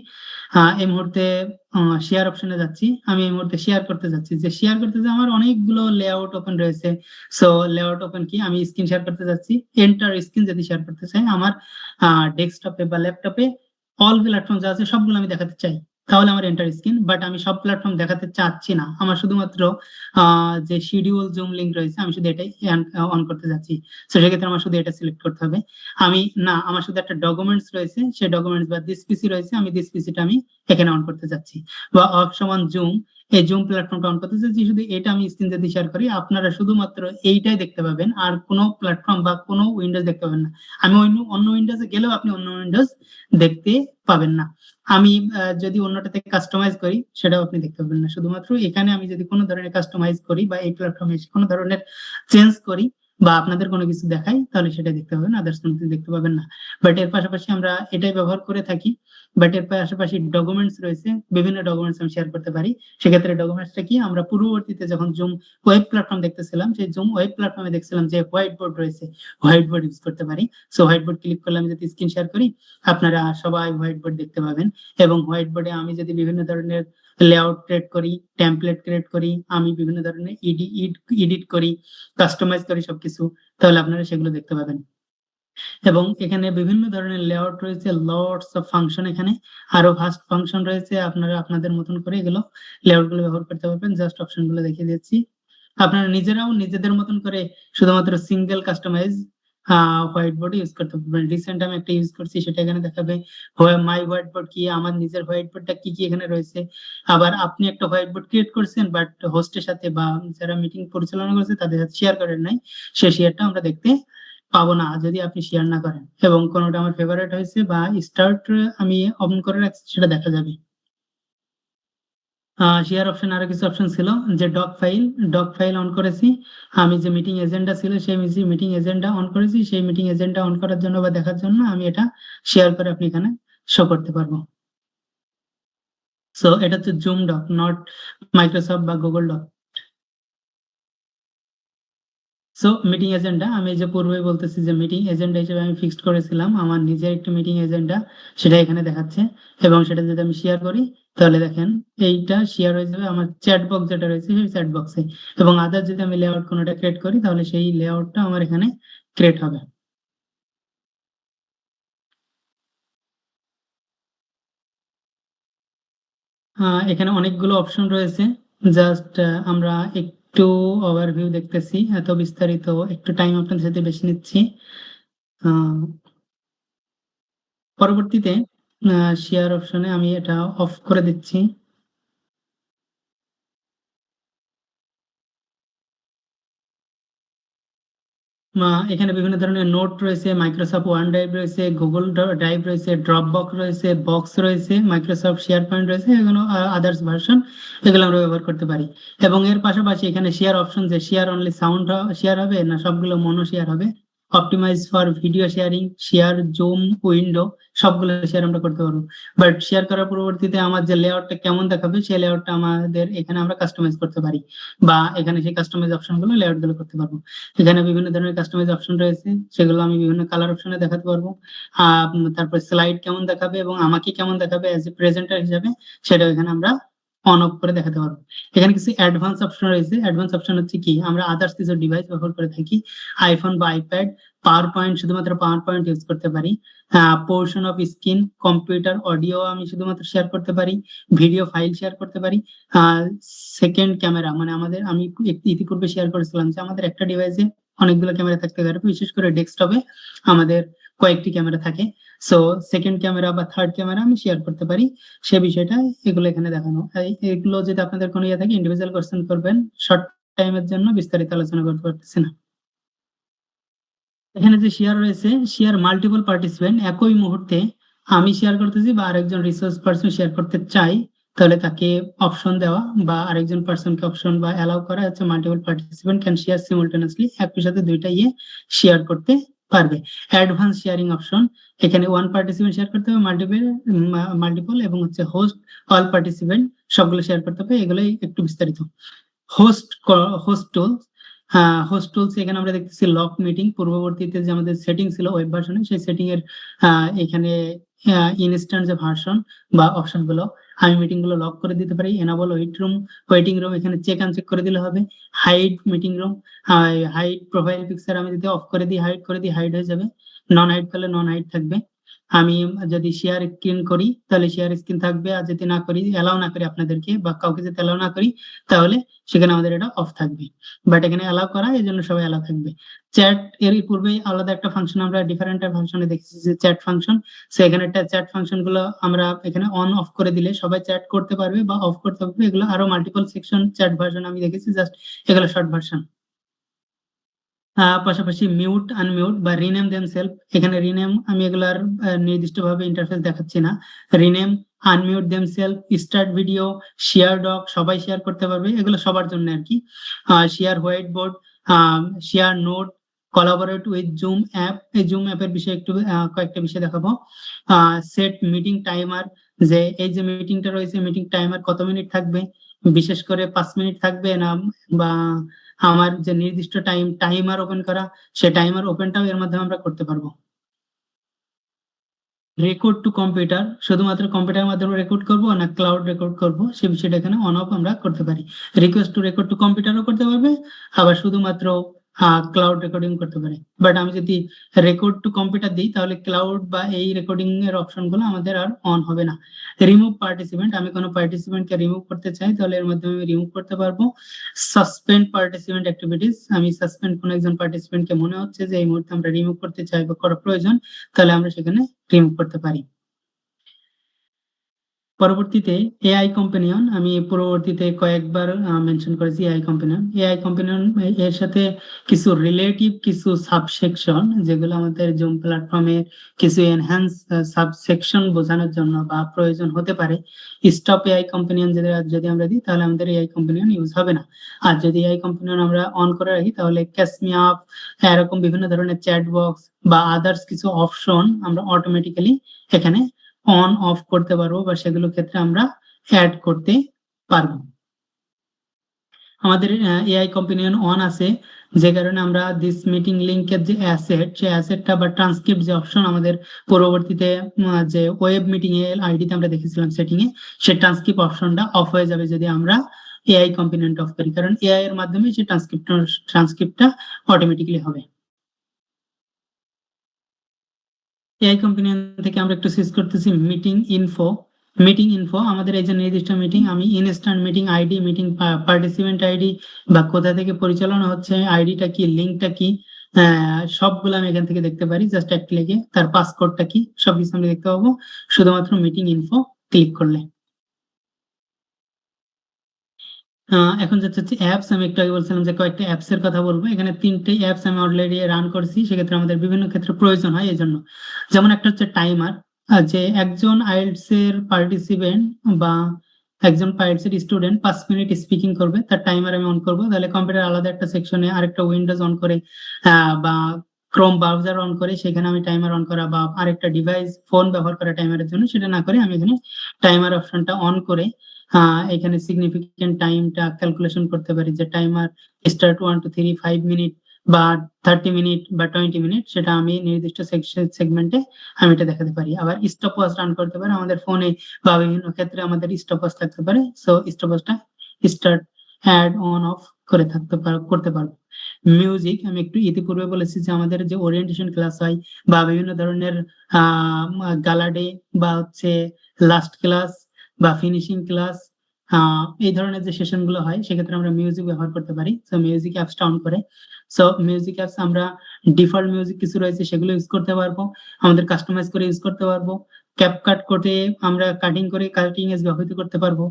এই মুহূর্তে শেয়ার অপশনে যাচ্ছি, আমি এই মুহূর্তে শেয়ার করতে যাচ্ছি। যে শেয়ার করতে যে আমার অনেকগুলো লেআউট ওপেন রয়েছে, সো লেআউট ওপেন কি, আমি স্ক্রিন শেয়ার করতে যাচ্ছি, এন্টার স্ক্রিন যদি শেয়ার করতে চাই আমার ডেস্কটপে বা ল্যাপটপে অল প্ল্যাটফর্ম যা আছে সবগুলো আমি দেখাতে চাই, তাহলে আমার এন্টার স্ক্রিন। বাট আমি সব প্ল্যাটফর্ম দেখাতে চাচ্ছি না, আমার শুধুমাত্র যে শিডিউল জুম লিংক রয়েছে আমি শুধু এটাই অন করতে যাচ্ছি। তো সেক্ষেত্রে আমার শুধু এটা সিলেক্ট করতে হবে। আমি না, আমার শুধু একটা ডকুমেন্টস রয়েছে, সেই ডকুমেন্টস বা দিস পিসি রয়েছে, আমি দিস পিসিটা আমি এখানে অন করতে যাচ্ছি। বা অফ সমান জুম, এই জুম প্ল্যাটফর্মটা অন করতে চাচ্ছি, শুধু এটা আমি স্ক্রিন যদি শেয়ার করি আপনারা শুধুমাত্র এইটাই দেখতে পাবেন, আর কোনো প্ল্যাটফর্ম বা কোনো উইন্ডোজ দেখতে পাবেন না। আমি অন্য উইন্ডোজে গেলেও আপনি অন্য উইন্ডোজ দেখতে পাবেন না। আমি যদি অন্যটাতে কাস্টমাইজ করি সেটাও আপনি দেখতে পাবেন না। শুধুমাত্র এখানে আমি যদি কোনো ধরনের কাস্টমাইজ করি বা এই প্ল্যাটফর্মে কোনো ধরনের চেঞ্জ করি বা আপনাদের কোনো কিছু দেখাই, তাহলে সেটা দেখতে পাবেন, আদার্স কোনো কিছু দেখতে পাবেন না। বাট এর পাশাপাশি আমরা এটাই ব্যবহার করে থাকি। বাট এর পাশাপাশি ডকুমেন্টস রয়েছে, বিভিন্ন ডকুমেন্টস আমি শেয়ার করতে পারি। সেক্ষেত্রে ডকুমেন্টসটা কি, আমরা পূর্ববর্তীতে যখন জুম ওয়েব প্ল্যাটফর্ম দেখতেছিলাম, সেই জুম ওয়েব প্ল্যাটফর্মে দেখছিলাম যে হোয়াইট বোর্ড রয়েছে, হোয়াইট বোর্ড ইউজ করতে পারি। সো হোয়াইট বোর্ড ক্লিক করলে আমি যদি স্ক্রিন শেয়ার করি আপনারা সবাই হোয়াইট বোর্ড দেখতে পাবেন। এবং হোয়াইট বোর্ডে আমি যদি বিভিন্ন ধরনের লেআউট ক্রিয়েট করি, টেমপ্লেট ক্রিয়েট করি, আমি বিভিন্ন ধরনের এডিট করি, কাস্টমাইজ করি সবকিছু, তাহলে আপনারা সেগুলো দেখতে পাবেন। এবং এখানে বিভিন্ন ধরনের লেআউট রয়েছে, লটস অফ ফাংশন, এখানে আরো ভাস্ট ফাংশন রয়েছে। আপনারা আপনাদের মতন করে এগুলো লেআউট গুলো ব্যবহার করতে পারবেন। জাস্ট অপশন গুলো দেখিয়ে দিচ্ছি, আপনারা নিজেরাও নিজেদের মতন করে শুধুমাত্র single customise whiteboard use করতে পারবেন। রিসেন্ট আমি একটা ইউজ করছি, সেটা এখানে দেখাবে মাই হোয়াইট বোর্ড কি, আমার নিজের হোয়াইট বোর্ডটা কি কি এখানে রয়েছে। আবার আপনি একটা হোয়াইট বোর্ড ক্রিয়েট করছেন বাট হোস্টের সাথে বা যারা মিটিং পরিচালনা করছে তাদের সাথে শেয়ার করেন নাই, সেই শেয়ারটা আমরা দেখতে পাবো না যদি আপনি শেয়ার না করেন। এবং কোনোটা আমার ফেভারিট হয়েছে বা স্টার্ট আমি অন করে রাখছি, সেটা দেখা যাবে। শেয়ার অপশন আরো কিছু অপশন ছিল, যে ডক ফাইল অন করেছি। আমি যে মিটিং এজেন্ডা ছিল সেই মিটিং এজেন্ডা অন করেছি, সেই মিটিং এজেন্ডা অন করার জন্য বা দেখার জন্য আমি এটা শেয়ার করে আপনি এখানে শো করতে পারবো। সো এটা হচ্ছে জুম ডক, নট মাইক্রোসফট বা Google doc. So meeting agenda আমি যে পূর্বে বলতেছি যে মিটিং এজেন্ডা হিসেবে আমি ফিক্সড করেছিলাম আমার নিজের একটি মিটিং এজেন্ডা, সেটা এখানে দেখাচ্ছে। এবং সেটা যদি আমি শেয়ার করি তাহলে দেখেন এইটা শেয়ার হয়ে যাবে আমার চ্যাট বক্স যেটা রয়েছে সেই চ্যাট বক্সে। এবং আদার যদি আমি লেআউট কোনোটা ক্রিয়েট করি তাহলে সেই লেআউটটা আমার এখানে ক্রিয়েট হবে। এখানে অনেকগুলো অপশন রয়েছে, জাস্ট আমরা একটু ওভারভিউ দেখতেছি, এত বিস্তারিত একটু টাইম আপনাদের সাথে বেশি নিচ্ছি। পরবর্তীতে শেয়ার অপশনে আমি এটা অফ করে দিচ্ছি। এখানে বিভিন্ন ধরনের নোট রয়েছে, মাইক্রোসফট ওয়ান ড্রাইভ রয়েছে, গুগল ড্রাইভ রয়েছে, ড্রপ বক্স রয়েছে, বক্স রয়েছে, মাইক্রোসফট শেয়ার পয়েন্ট রয়েছে, এগুলো আদার্স ভার্সন, এগুলো আমরা ব্যবহার করতে পারি। এবং এর পাশাপাশি এখানে শেয়ার অপশন, যে শেয়ার অনলি সাউন্ড শেয়ার হবে না সবগুলো মনো শেয়ার হবে, optimise for video sharing, share Zoom window, সবগুলো শেয়ার আমরা করতে পারবো। বাট শেয়ার করার পরবর্তীতে আমার যে লেআউটটা কেমন দেখাবে সেই লেআউটটা আমাদের এখানে আমরা কাস্টমাইজ করতে পারি, বা এখানে সেই কাস্টমাইজ অপশন গুলো লেআউট গুলো করতে পারবো। এখানে বিভিন্ন ধরনের কাস্টমাইজ অপশন রয়েছে, সেগুলো আমি বিভিন্ন কালার অপশনে দেখাতে পারবো। তারপর স্লাইড কেমন দেখাবে এবং আমাকে কেমন দেখাবে অ্যাজ এ প্রেজেন্টার হিসেবে, সেটাও এখানে আমরা অন অফ করে দেখাতে পারবো। এখানে কিছু অ্যাডভান্স অপশন রয়েছে। অ্যাডভান্স অপশন হচ্ছে কি, আমরা আদার্স কিছু ডিভাইস ব্যবহার করে থাকি, আইফোন বা আইপ্যাড, পাওয়ার পয়েন্ট, শুধুমাত্র পাওয়ার পয়েন্ট ইউজ করতে পারি। Portion off screen, computer, audio আমি শুধুমাত্র শেয়ার করতে পারি, ভিডিও ফাইল শেয়ার করতে পারি। সেকেন্ড ক্যামেরা, মানে আমি ইতিপূর্বে শেয়ার করেছিলাম যে আমাদের একটা ডিভাইসে অনেকগুলো ক্যামেরা থাকতে পারে, বিশেষ করে ডেস্কটপে আমাদের কয়েকটি ক্যামেরা থাকে। সো সেকেন্ড ক্যামেরা বা থার্ড ক্যামেরা আমি শেয়ার করতে পারি, সে বিষয়টা এগুলো এখানে দেখানো। এগুলো যদি আপনাদের কোনো ইয়ে থাকে ইন্ডিভিজুয়াল কোশ্চেন করবেন, শর্ট টাইমের জন্য বিস্তারিত আলোচনা করতে পারতেছি না। এখানে যে শেয়ার রয়েছে, শেয়ার মাল্টিপল পার্টিসিপেন্ট, একই মুহূর্তে আমি শেয়ার করতেছি বা আরেকজন রিসোর্স পারসন শেয়ার করতে চাই, তাহলে তাকে অপশন দেওয়া বা আরেকজন পারসনকে অপশন বা অ্যালাউ করা হচ্ছে মাল্টিপল পার্টিসিপেন্ট ক্যান শেয়ার সিমultaneously, একই সাথে দুইটা শেয়ার করতে পারবে। অ্যাডভান্স শেয়ারিং অপশন, এখানে ওয়ান পার্টিসিপেন্ট শেয়ার করতে হবে, মাল্টিপল এবং হচ্ছে হোস্ট অল পার্টিসিপেন্ট সবগুলো শেয়ার করতে হবে, এগুলোই একটু বিস্তারিত। Host host tools, host tools এখানে আমরা দেখতেছি লক মিটিং, পূর্ববর্তীতে যে আমাদের সেটিং ছিল ওয়েব ভার্সনে, সেই সেটিং এর এখানে ইনস্ট্যান্ট যে ভার্সন বা অপশন গুলো, আমি মিটিং গুলো লক করে দিতে পারি। এনাবল ওয়েটিং রুম, এখানে চেক আনচেক করে দিলে হবে। Hide meeting room, hide profile picture আমি যদি অফ করে দিই, হাইড করে দিই, হাইড হয়ে যাবে। নন হাইড করলে নন হাইড থাকবে। আমি যদি শেয়ার স্ক্রিন করি তাহলে শেয়ার স্ক্রিন থাকবে, আর যদি না করি, অ্যালাউ না করি আপনাদেরকে বা কাউকে যদি অ্যালাউ না করি, তাহলে সেখানে আমাদের এটা অফ থাকবে। বাট এখানে অ্যালাউ করা, এই জন্য সবাই অ্যালাউ থাকবে। চ্যাট এর পূর্বেই আলাদা একটা ফাংশন আমরা ডিফারেন্ট ফাংশনে দেখেছি যে চ্যাট ফাংশন। সো এখানে একটা চ্যাট ফাংশন গুলো আমরা এখানে অন অফ করে দিলে সবাই চ্যাট করতে পারবে বা অফ করতে পারবে। এগুলো আরো মাল্টিপল সেকশন চ্যাট ভার্সন আমি দেখেছি, জাস্ট এগুলো শর্ট ভার্সন। পাশাপাশি মিউট আনমিউট বা রিনেম দেমসেলফ, এখানে রিনেম আমি এগুলার নির্দিষ্টভাবে ইন্টারফেস দেখাচ্ছি না। Rename, unmute themselves, start video, share doc, সবাই শেয়ার করতে পারবে, এগুলো সবার জন্য আর কি। Share whiteboard, share note, collaborate with Zoom app. এই জুম অ্যাপের বিষয়ে একটু কয়েকটা বিষয় দেখাবো। সেট মিটিং টাইমার, যে এই যে মিটিংটা রয়েছে, মিটিং টাইমার কত মিনিট থাকবে, বিশেষ করে 5 মিনিট থাকবে না, বা আমার যে নির্দিষ্ট টাইমার ওপেন করা, সে টাইমার ওপেনটাও এর মাধ্যমে আমরা করতে পারবো। রেকর্ড টু কম্পিউটার, শুধুমাত্র কম্পিউটারের মাধ্যমে রেকর্ড করব না ক্লাউড রেকর্ড করব, সে বিষয়টা এখানে অন অফ আমরা করতে পারি। রিকোয়েস্ট টু রেকর্ড টু কম্পিউটারও করতে পারবে, আবার শুধুমাত্র ক্লাউড রেকর্ডিং করতে পারে। বাট আমি যদি রেকর্ড টু কম্পিউটার দিই, তাহলে ক্লাউড বা এই রেকর্ডিং এর অপশন গুলো আমাদের আর অন হবে না। রিমুভ পার্টিসিপেন্ট, আমি কোনো পার্টিসিপেন্টকে রিমুভ করতে চাই, তাহলে এর মাধ্যমে আমি রিমুভ করতে পারবো। সাসপেন্ড পার্টিসিপেন্ট অ্যাক্টিভিটিস, আমি সাসপেন্ড কোনো একজন পার্টিসিপেন্টকে মনে হচ্ছে যে এই মুহূর্তে আমরা রিমুভ করতে চাই বা করা প্রয়োজন, তাহলে আমরা সেখানে রিমুভ করতে পারি। পরবর্তীতে এআই কম্পেনিয়ন, আমি পরবর্তীতে কয়েকবার মেনশন করেছি এআই কম্পেনিয়ন এর সাথে কিছু রিলেটিভ কিছু সাবসেকশন, যেগুলো আমাদের জুম প্ল্যাটফর্মে কিছু এনহ্যান্স সাবসেকশন বোঝানোর জন্য বা প্রয়োজন হতে পারে। স্টপ এআই কম্পেনিয়ন যদি আমরা দিই, তাহলে আমাদের এআই কম্পেনিয়ন ইউজ হবে না। আর যদি এআই কম্পেনিয়ন আমরা অন করে রাখি, তাহলে ক্যাচ মি আপ, এরকম বিভিন্ন ধরনের চ্যাট বক্স বা আদার্স কিছু অপশন আমরা অটোমেটিক্যালি এখানে অন অফ করতে পারবো, বা সেগুলো ক্ষেত্রে আমরা অ্যাড করতে পারবো। আমাদের এআই কম্পেনিয়ন অন আছে, যে কারণে আমরা দিস মিটিং লিংকের যে অ্যাসেট, সেই অ্যাসেটটা বা ট্রান্সক্রিপ্ট যে অপশন আমাদের পরবর্তীতে যে ওয়েব মিটিং এর আইডিতে আমরা দেখেছিলাম সেটিং এ, সেই ট্রান্সক্রিপ্ট অপশনটা অফ হয়ে যাবে যদি আমরা এআই কম্পোনেন্ট অফ করি, কারণ এআই এর মাধ্যমে সেই ট্রান্সক্রিপ্টটা অটোমেটিক্যালি হবে। এআই কম্পোনেন্ট থেকে আমরা একটু সিলেক্ট করতেছি মিটিং ইনফো। আমাদের এই যে নির্দিষ্ট মিটিং, আমি instant meeting ID, meeting participant ID, বা কোথা থেকে পরিচালনা হচ্ছে, আইডিটা কি, লিঙ্কটা কি, সবগুলো আমি এখান থেকে দেখতে পারি জাস্ট এক ক্লিকে। তার পাসকোডটা কি, সবকিছু আমি দেখতে পাবো শুধুমাত্র মিটিং ইনফো ক্লিক করলে। এখন যেটা হচ্ছে অ্যাপস, আমি একটু আগে বলছিলাম যে কয়েকটা অ্যাপস এর কথা বলবো। এখানে 3টে অ্যাপস আমি অলরেডি রান করছি, সেক্ষেত্রে আমাদের বিভিন্ন ক্ষেত্রে প্রয়োজন হয় এই জন্য। যেমন একটা হচ্ছে টাইমার, যে একজন আইএলটিএস এর পার্টিসিপেন্ট বা একজন আইএলটিএস এর স্টুডেন্ট 5 মিনিট স্পিকিং করবে, তার টাইমার আমি অন করবো। তাহলে কম্পিউটার আলাদা একটা সেকশনে আরেকটা উইন্ডোজ অন করে বা ক্রোম ব্রাউজার অন করে সেখানে আমি টাইমার অন করা, বা আরেকটা ডিভাইস ফোন ব্যবহার করা টাইমারের জন্য, সেটা না করে আমি এখানে টাইমার অপশনটা অন করে এখানে সিগনিফিকেন্ট টাইমটা ক্যালকুলেশন করতে পারি, যে টাইমার স্টার্ট 1 2 3 5 মিনিট বা 30 মিনিট বা 20 মিনিট, সেটা আমি নির্দিষ্ট সেগমেন্টে আমি এটা দেখাতে পারি। আবার স্টপ ওয়াচ রান করতে পারি আমাদের ফোনে, বা বিভিন্ন ক্ষেত্রে আমাদের স্টপ ওয়াচ থাকতে পারে, সো স্টপ ওয়াচটা স্টার্ট অ্যাড অন অফ করে করতে পারবো। মিউজিক, আমি একটু ইতিপূর্বে বলেছি যে আমাদের যে ওরিয়েন্টেশন ক্লাস হয় বা বিভিন্ন ধরনের গালা ডে বা হচ্ছে লাস্ট ক্লাস বা ফিনিশিং ক্লাস, এই ধরনের যে সেশন গুলো হয়, সেক্ষেত্রে আমরা মিউজিক ব্যবহার করতে পারি। সো মিউজিক অ্যাপসটা অন করে, সো মিউজিক অ্যাপস আমরা ডিফল্ট মিউজিক কিছু রয়েছে সেগুলো ইউজ করতে পারবো, আমাদের কাস্টমাইজ করে ইউজ করতে পারবো। ক্যাপকাট করে আমরা কাটিং এজ ব্যবহৃত করতে পারবো।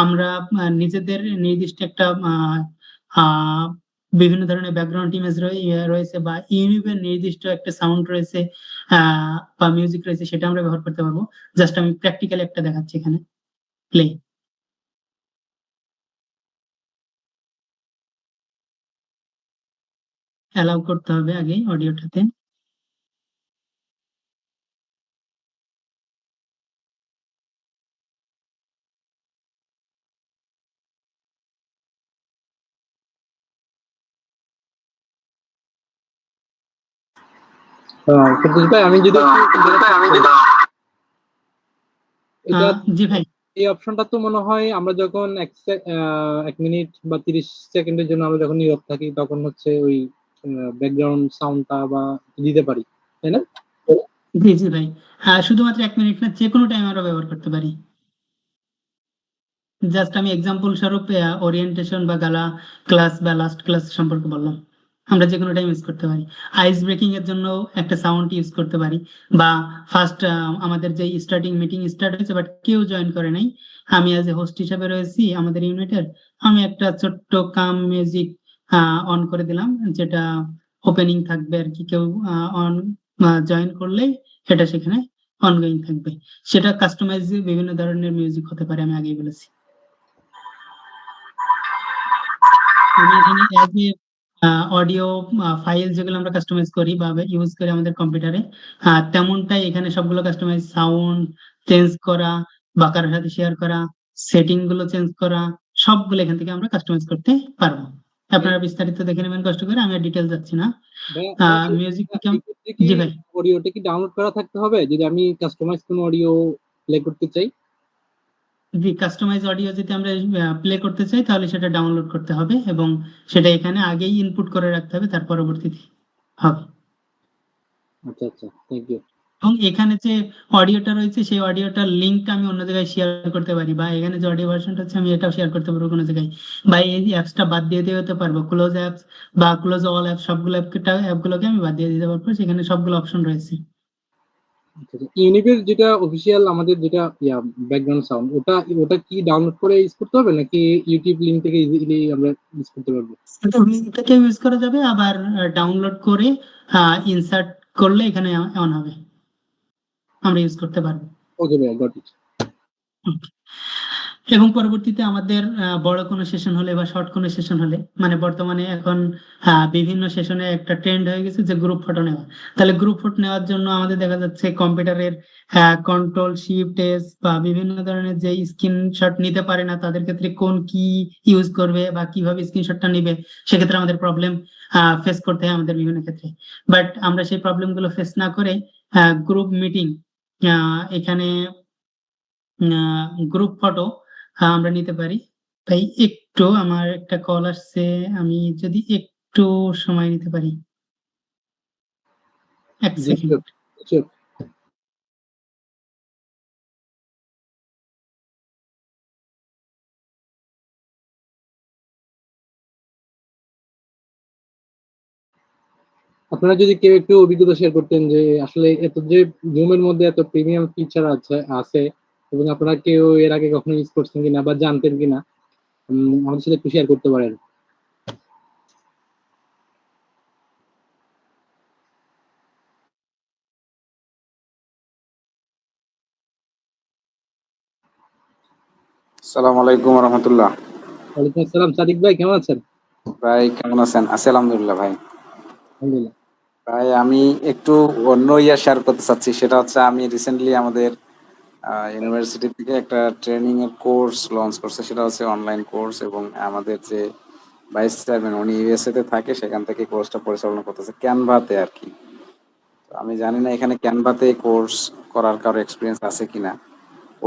আমরা নিজেদের নির্দিষ্ট একটা বিভিন্ন ধরনের ব্যাকগ্রাউন্ড ইমেজ রয়েছে বা ইউনিবের নির্দিষ্ট একটা সাউন্ড রয়েছে বা মিউজিক রয়েছে, সেটা আমরা ব্যবহার করতে পারবো। জাস্ট আমি প্র্যাকটিক্যালি একটা দেখাচ্ছি এখানে, প্লে। অ্যালাউ করতে হবে আগে অডিওটাতে। সতীশ ভাই, আমি যদি এটা জি ভাই, এই অপশনটা তো মনে হয় আমরা যখন 1 মিনিট বা 30 সেকেন্ডের জন্য আমরা যখন নীরব থাকি, তখন হচ্ছে ওই ব্যাকগ্রাউন্ড সাউন্ডটা বা দিতে পারি, তাই না? জি জি ভাই, শুধুমাত্র 1 মিনিট না, যে কোনো টাইম আমরা ব্যবহার করতে পারি। জাস্ট আমি এক্সাম্পল স্বরূপ ওরিয়েন্টেশন বা গালা ক্লাস বা লাস্ট ক্লাস সম্পর্কে বললাম। আমরা যে কোনো টাইম ইউজ করতে পারি। আইস ব্রেকিং এর জন্য একটা সাউন্ড ইউজ করতে পারি, বা ফার্স্ট আমাদের যে স্টার্টিং মিটিং স্টার্ট হয়েছে বাট কেউ জয়েন করে নাই, আমি অ্যাজ এ হোস্ট হিসেবে রয়েছি আমাদের ইউনিটের, আমি একটা ছোট্ট কাম মিউজিক অন করে দিলাম, যেটা ওপেনিং থাকবে আর কি, কেউ অন জয়েন করলে এটা সেখানে অনগোয়িং থাকবে। সেটা কাস্টমাইজ বিভিন্ন ধরনের মিউজিক হতে পারে, আমি আগেই বলেছি। আমি এখানে অ্যাজ এ অডিও ফাইল যেগুলো আমরা কাস্টমাইজ করি বা ইউজ করি আমাদের কম্পিউটারে, তেমনটাই এখানে সবগুলো কাস্টমাইজ, সাউন্ড চেঞ্জ করা বা কারোর সাথে শেয়ার করা, সেটিং গুলো চেঞ্জ করা, সবগুলো এখান থেকে আমরা কাস্টমাইজ করতে পারবো। আপনারা বিস্তারিত দেখে নেবেন কষ্ট করে, আমি আর ডিটেল যাচ্ছি না। মিউজিক থেকে এক্ষেত্রে কি জি ভাই, অডিওটা কি ডাউনলোড করা থাকতে হবে যদি আমি কাস্টমাইজ কোনো অডিও প্লে করতে চাই? জি কাস্টমাইজ অডিও যদি আমরা প্লে করতে চাই তাহলে সেটা ডাউনলোড করতে হবে, এবং সেটা এখানে আগেই ইনপুট করে রাখতে হবে, তার পরবর্তীতে হবে। আচ্ছা আচ্ছা, থ্যাংক ইউ। এবং এখানে যে অডিওটা রয়েছে সেই অডিওটার লিঙ্কটা আমি অন্য জায়গায় শেয়ার করতে পারি, বা এখানে যে অডিও ভার্সনটা আছে আমি এটাও শেয়ার করতে পারবো কোনো জায়গায়, বা এই অ্যাপসটা বাদ দিয়ে দিতে পারবো, ক্লোজ অ্যাপস বা ক্লোজ অল অ্যাপ, সবগুলো অ্যাপগুলোকে আমি বাদ দিয়ে দিতে পারবো, সেখানে সবগুলো অপশন রয়েছে। ইউনিবের যেটা অফিসিয়াল আমাদের যেটা ব্যাকগ্রাউন্ড সাউন্ড, ওটা ওটা কি ডাউনলোড করে ইউজ করতে হবে নাকি ইউটিউব লিংক থেকে ইজিলি আমরা ইউজ করতে পারবো? লিঙ্কটাকে ইউজ করা যাবে, আবার ডাউনলোড করে ইনসার্ট করলে এখানে অন হবে, আমরা ইউজ করতে পারবো। ওকে ভাই, গট ইট। এবং পরবর্তীতে আমাদের বড় কোনো সেশন হলে বা শর্ট কোনো সেশন হলে, মানে বর্তমানে এখন বিভিন্ন সেশনে একটা ট্রেন্ড হয়ে গেছে যে গ্রুপ ফটো নেওয়া। তাহলে গ্রুপ ফটো নেওয়ার জন্য আমাদের দেখা যাচ্ছে কম্পিউটারের কন্ট্রোল শিফট এস বা বিভিন্ন ধরনের যে স্ক্রিনশট নিতে পারে না, তাদের ক্ষেত্রে কোন কি ইউজ করবে বা কিভাবে স্ক্রিনশটটা নিবে, সেক্ষেত্রে আমাদের প্রবলেম ফেস করতে হয় আমাদের বিভিন্ন ক্ষেত্রে। বাট আমরা সেই প্রবলেম গুলো ফেস না করে গ্রুপ মিটিং, এখানে গ্রুপ ফটো আমরা নিতে পারি। তাই একটু আমার একটা কল আসছে, আমি যদি একটু সময় নিতে পারি, 1 সেকেন্ড। শিওর। আপনারা যদি কেউ একটু অভিজ্ঞতা শেয়ার করতেন যে আসলে এত যে জুমের মধ্যে এত প্রিমিয়াম ফিচার আছে এবং আপনারা কেউ এর আগে কখনো ইউজ করছেন কিনা বা জানতেন কিনা, আমাদের সাথে একটু শেয়ার করতে পারেন। আসসালামু আলাইকুম রহমতুল্লাহ। ওয়ালাইকুম আসসালাম, সাদিক ভাই কেমন আছেন? ভাই কেমন আছেন? আছি আলহামদুলিল্লাহ ভাই। আলহামদুলিল্লাহ। ভাই আমি একটু অন্য শেয়ার করতে চাচ্ছি, সেটা হচ্ছে আমি রিসেন্টলি আমাদের ইউনিভার্সিটি থেকে একটা ট্রেনিং এর কোর্স লঞ্চ করছে, সেটা হচ্ছে অনলাইন কোর্স, এবং আমাদের যে ভাইস চেয়ারম্যান উনি ইউএসএ তে থাকে, সেখান থেকে কোর্সটা পরিচালনা করতেছে ক্যানভাতে আর কি। তো আমি জানি না এখানে ক্যানভাতে কোর্স করার কারো এক্সপিরিয়েন্স আছে কিনা।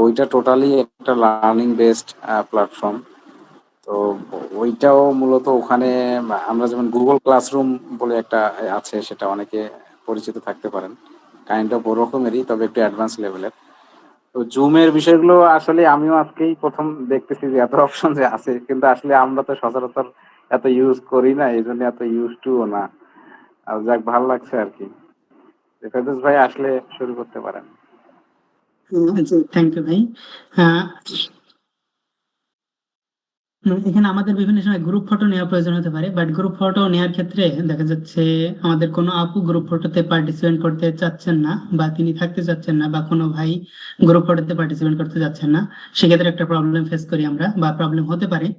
ওইটা টোটালি একটা লার্নিং বেসড প্ল্যাটফর্ম। তো ওইটাও মূলত ওখানে আমরা যেমন গুগল ক্লাসরুম বলে একটা আছে, সেটা অনেকে পরিচিত থাকতে পারেন, কাইন্ড অফ ওরকমেরই, তবে একটু অ্যাডভান্স লেভেলের। তো জুমের বিষয়গুলো আসলে আমিও আজকেই প্রথম দেখতেছি যে এত অপশন যে আছে, কিন্তু আসলে আমরা তো সচরাচর এত ইউজ করি না, এই জন্য এত ইউজ টুও না। আর যাক, ভালো লাগছে আর কি। ফেরদৌস ভাই আসলে শুরু করতে পারেন। থ্যাংক ইউ ভাই। আহ, এখানে আমাদের বিভিন্ন সময় গ্রুপ ফটো নেওয়ার প্রয়োজন হতে পারে, বাট গ্রুপ ফটো নেওয়ার ক্ষেত্রে দেখা যাচ্ছে আমাদের কোনো আপু গ্রুপ ফটোতে পার্টিসিপেট করতে চাচ্ছেন না, বা তিনি থাকতে চাচ্ছেন না, বা কোনো ভাই গ্রুপ ফটোতে পার্টিসিপেট করতে যাচ্ছেন না, সেক্ষেত্রে একটা প্রবলেম ফেস করি আমরা, বা প্রবলেম হতে পারে।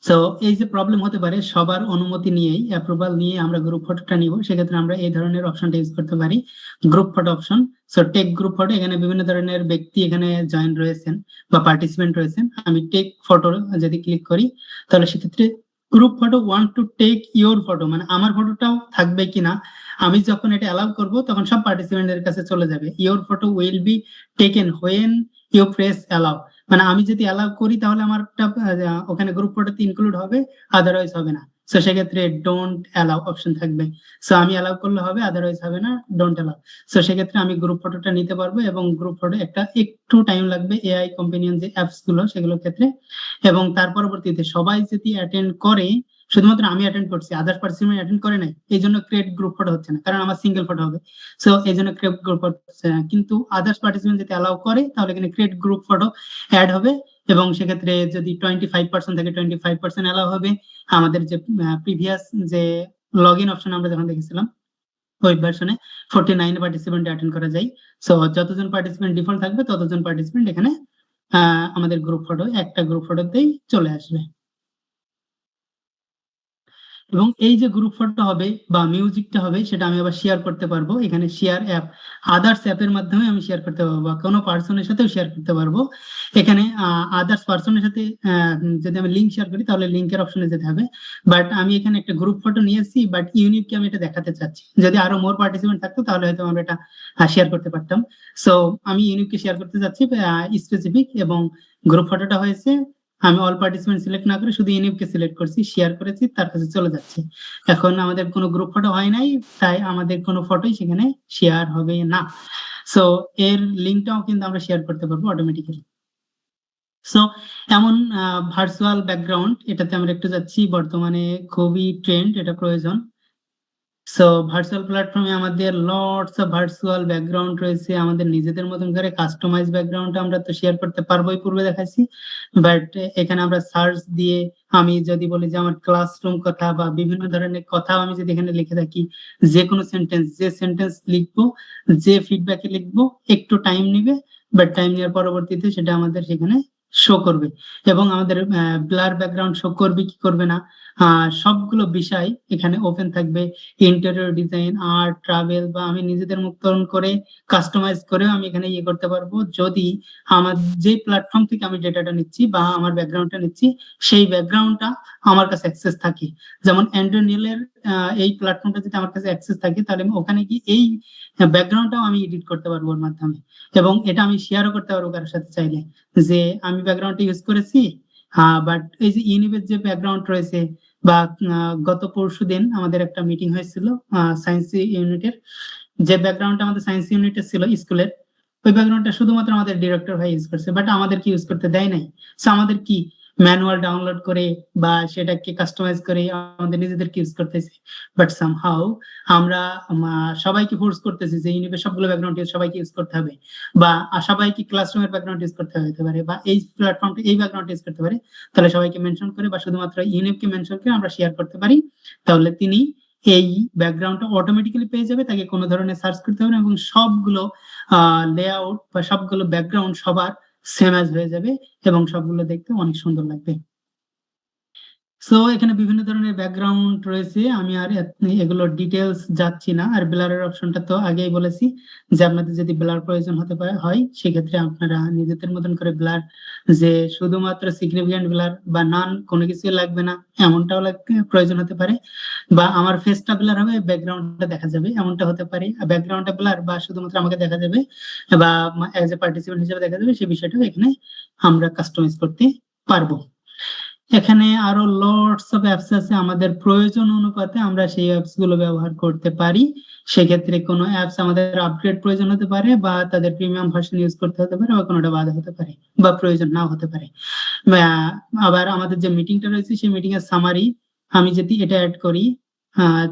সো এই যে প্রবলেম হতে পারে, সবার অনুমতি নিয়েই, অ্যাপ্রুভাল নিয়ে আমরা গ্রুপ ফটোটা নিব, সেক্ষেত্রে আমরা এই ধরনের অপশনটা ইউজ করতে পারি, group photo option. So take group photo, এখানে বিভিন্ন ধরনের ব্যক্তি এখানে জয়েন রয়েছেন বা পার্টিসিপেন্ট রয়েছেন। আমি টেক ফটো যদি ক্লিক করি, তাহলে সেক্ষেত্রে group photo want to take your photo, মানে আমার ফটোটাও থাকবে কিনা, আমি যখন এটা অ্যালাউ করব তখন সব পার্টিসিপেন্টের কাছে চলে যাবে। Your photo will be taken when you press allow, মানে আমি যদি অ্যালাউ করি তাহলে আমারটা ওখানে গ্রুপ ফটোতে ইনক্লুড হবে, আদারওয়াইজ হবে না। সো সেক্ষেত্রে ডোন্ট অ্যালাউ অপশন থাকবে। সো আমি অ্যালাউ করলে হবে, আদারওয়াইজ হবে না, ডোন্ট অ্যালাউ। সো সেক্ষেত্রে আমি গ্রুপ ফটোটা নিতে পারবো এবং গ্রুপ ফটো একটু টাইম লাগবে এআই কম্পেনিয়ন যে অ্যাপস গুলো সেগুলোর ক্ষেত্রে। এবং তার পরবর্তীতে সবাই যদি অ্যাটেন্ড করে, শুধুমাত্র আমি অ্যাটেন্ড করছি, আদার্স পার্সন অ্যাটেন্ড করে নাই, এই জন্য ক্রিয়েট গ্রুপ ফটো হচ্ছে না, কারণ আমার সিঙ্গেল ফটো হবে। সো এই জন্য ক্রিয়েট গ্রুপ ফটো হচ্ছে না। কিন্তু আদার্স পার্টিসিপেন্ট যদি অ্যালাউ করে তাহলে এখানে ক্রিয়েট গ্রুপ ফটো অ্যাড হবে। এবং সেক্ষেত্রে যদি 25% থাকে 25% অ্যালাউ হবে। আমাদের যে প্রিভিয়াস যে লগ ইন অপশন আমরা যখন দেখেছিলাম ওই ভার্সনে 49 পার্টিসিপেন্ট অ্যাটেন্ড করা যায়। সো যতজন পার্টিসিপেন্ট ডিফল্ট থাকবে ততজন পার্টিসিপেন্ট এখানে আমাদের গ্রুপ ফটো, একটা গ্রুপ ফটোতেই চলে আসবে। এবং এই যে গ্রুপ ফটো হবে বা মিউজিকটা হবে সেটা আমি আবার শেয়ার করতে পারবো। এখানে শেয়ার অ্যাপ, আদার্স অ্যাপের মাধ্যমে আমি শেয়ার করতে পারবো বা কোনো পার্সনের সাথেও শেয়ার করতে পারবো। এখানে আদার্স পার্সনের সাথে যদি আমি লিঙ্ক শেয়ার করি তাহলে লিঙ্কের অপশনে যেতে হবে। বাট আমি এখানে একটা গ্রুপ ফটো নিয়েছি, বাট ইউনিককে আমি এটা দেখাতে চাচ্ছি। যদি আরো মোর পার্টিসিপেন্ট থাকতো তাহলে হয়তো আমরা এটা শেয়ার করতে পারতাম। সো আমি ইউনিককে শেয়ার করতে চাচ্ছি স্পেসিফিক, এবং গ্রুপ ফটোটা হয়েছে আমি অল পার্টিসিপেন্ট সিলেক্ট না করে শুধু ইউনিককে সিলেক্ট করছি, শেয়ার করেছি, তার কাছে চলে যাচ্ছে। এখন আমাদের কোনো গ্রুপ ফটো হয় নাই, তাই আমাদের কোনো ফটোই সেখানে শেয়ার হবে না। সো এর লিঙ্কটাও কিন্তু আমরা শেয়ার করতে পারবো অটোমেটিক্যালি। সো এমন ভার্চুয়াল ব্যাকগ্রাউন্ড, এটাতে আমরা একটু যাচ্ছি, বর্তমানে খুবই ট্রেন্ড, এটা প্রয়োজন। সো ভার্চুয়াল প্ল্যাটফর্মে আমাদের লটস অফ ভার্চুয়াল ব্যাকগ্রাউন্ড রয়েছে, আমাদের নিজেদের মতন করে কাস্টমাইজ ব্যাকগ্রাউন্ড আমরা তো শেয়ার করতে পারবোই, পূর্বে দেখাচ্ছি। বাট এখানে আমরা সার্চ দিয়ে আমি যদি বলি যে আমার ক্লাসরুম কথা বা বিভিন্ন ধরনের কথা আমি যদি এখানে লিখে থাকি, যে কোনো সেন্টেন্স, যে সেন্টেন্স লিখবো, যে ফিডব্যাকে লিখবো, একটু টাইম নিবে, বাট টাইম নেওয়ার পরবর্তীতে সেটা আমাদের সেখানে শো করবে। এবং আমাদের ব্লার ব্যাকগ্রাউন্ড শো করবে কি করবে না, সবগুলো বিষয় এখানে ওপেন থাকবে। ইন্টেরিয়র ডিজাইন, আর্ট, ট্রাভেল, বা আমি নিজেদের মতন করে কাস্টমাইজ করেও আমি এখানে ইয়ে করতে পারবো, যদি আমার যে প্ল্যাটফর্ম থেকে আমি ডেটাটা নিচ্ছি বা আমার ব্যাকগ্রাউন্ডটা নিচ্ছি সেই ব্যাকগ্রাউন্ডটা আমার কাছে অ্যাক্সেস থাকে। যেমন অ্যান্ড্রোনিলের এই প্ল্যাটফর্মটা যদি আমার কাছে অ্যাক্সেস থাকে তাহলে আমি ওখানে কি এই ব্যাকগ্রাউন্ডটাও আমি এডিট করতে পারবো ওর মাধ্যমে, এবং এটা আমি শেয়ারও করতে পারবো কারোর সাথে চাইলে, যে আমি ব্যাকগ্রাউন্ডটা ইউজ করেছি। বাট এই যে ইউনিভের যে ব্যাকগ্রাউন্ড রয়েছে, বা গত পরশুদিন আমাদের একটা মিটিং হয়েছিল সায়েন্স ইউনিটের, যে ব্যাকগ্রাউন্ডটা আমাদের সায়েন্স ইউনিটের ছিল স্কুলের, ওই ব্যাকগ্রাউন্ডটা শুধুমাত্র আমাদের ডিরেক্টর ভাই ইউজ করছে, বাট আমাদেরকে ইউজ করতে দেয় নাই। সো আমাদের কি ম্যানুয়াল ডাউনলোড করে বা সেটাকে কাস্টমাইজ করে আমাদের নিজেদেরকে ইউজ করতেছি। বাট সামহাউ আমরা সবাইকে ফোর্স করতেছি যে ইউনিভের সবগুলো ব্যাকগ্রাউন্ড সবাইকে ইউজ করতে হবে, বা সবাইকে ক্লাসরুমের ব্যাকগ্রাউন্ড ইউজ করতে হতে পারে, বা এই প্ল্যাটফর্মটা এই ব্যাকগ্রাউন্ড ইউজ করতে পারে। তাহলে সবাইকে মেনশন করে বা শুধুমাত্র ইউনিভকে মেনশন করে আমরা শেয়ার করতে পারি, তাহলে তিনি এই ব্যাকগ্রাউন্ডটা অটোমেটিক্যালি পেয়ে যাবে, তাকে কোনো ধরনের সার্চ করতে হবে না, এবং সবগুলো লেআউট বা সবগুলো ব্যাকগ্রাউন্ড সবার সেম অ্যাজ হয়ে যাবে এবং সবগুলো দেখতে অনেক সুন্দর লাগবে। সো এখানে বিভিন্ন ধরনের ব্যাকগ্রাউন্ড রয়েছে, আমি আর এগুলো ডিটেলস যাচ্ছি না। আর ব্লারের অপশনটা তো আগেই বলেছি যে আপনাদের যদি ব্লার প্রয়োজন হতে পারে হয় সেক্ষেত্রে আপনারা নিজেদের মতন করে ব্লার, যে শুধুমাত্র সিগনিফিকেন্ট ব্লার বা নান কোনো কিছু লাগবে না এমনটাও প্রয়োজন হতে পারে, বা আমার ফেসটা ব্লার হবে ব্যাকগ্রাউন্ডটা দেখা যাবে এমনটা হতে পারে, ব্যাকগ্রাউন্ডটা ব্লার বা শুধুমাত্র আমাকে দেখা যাবে বা অ্যাজ এ পার্টিসিপেন্ট হিসেবে দেখা যাবে, সেই বিষয়টাও এখানে আমরা কাস্টমাইজ করতে পারবো। এখানে আরো লটস অফ অ্যাপস আছে, আমাদের প্রয়োজন অনুপাতে আমরা সেই অ্যাপস গুলো ব্যবহার করতে পারি। সেক্ষেত্রে কোনো অ্যাপস আমাদের আপগ্রেড প্রয়োজন হতে পারে, বা তাদের প্রিমিয়াম ভার্সন ইউজ করতে হতে পারে, বা কোনোটা বাদ হতে পারে, বা প্রয়োজন নাও হতে পারে। আবার আমাদের যে মিটিংটা রয়েছে সেই মিটিং এর সামারি আমি যদি এটা অ্যাড করি,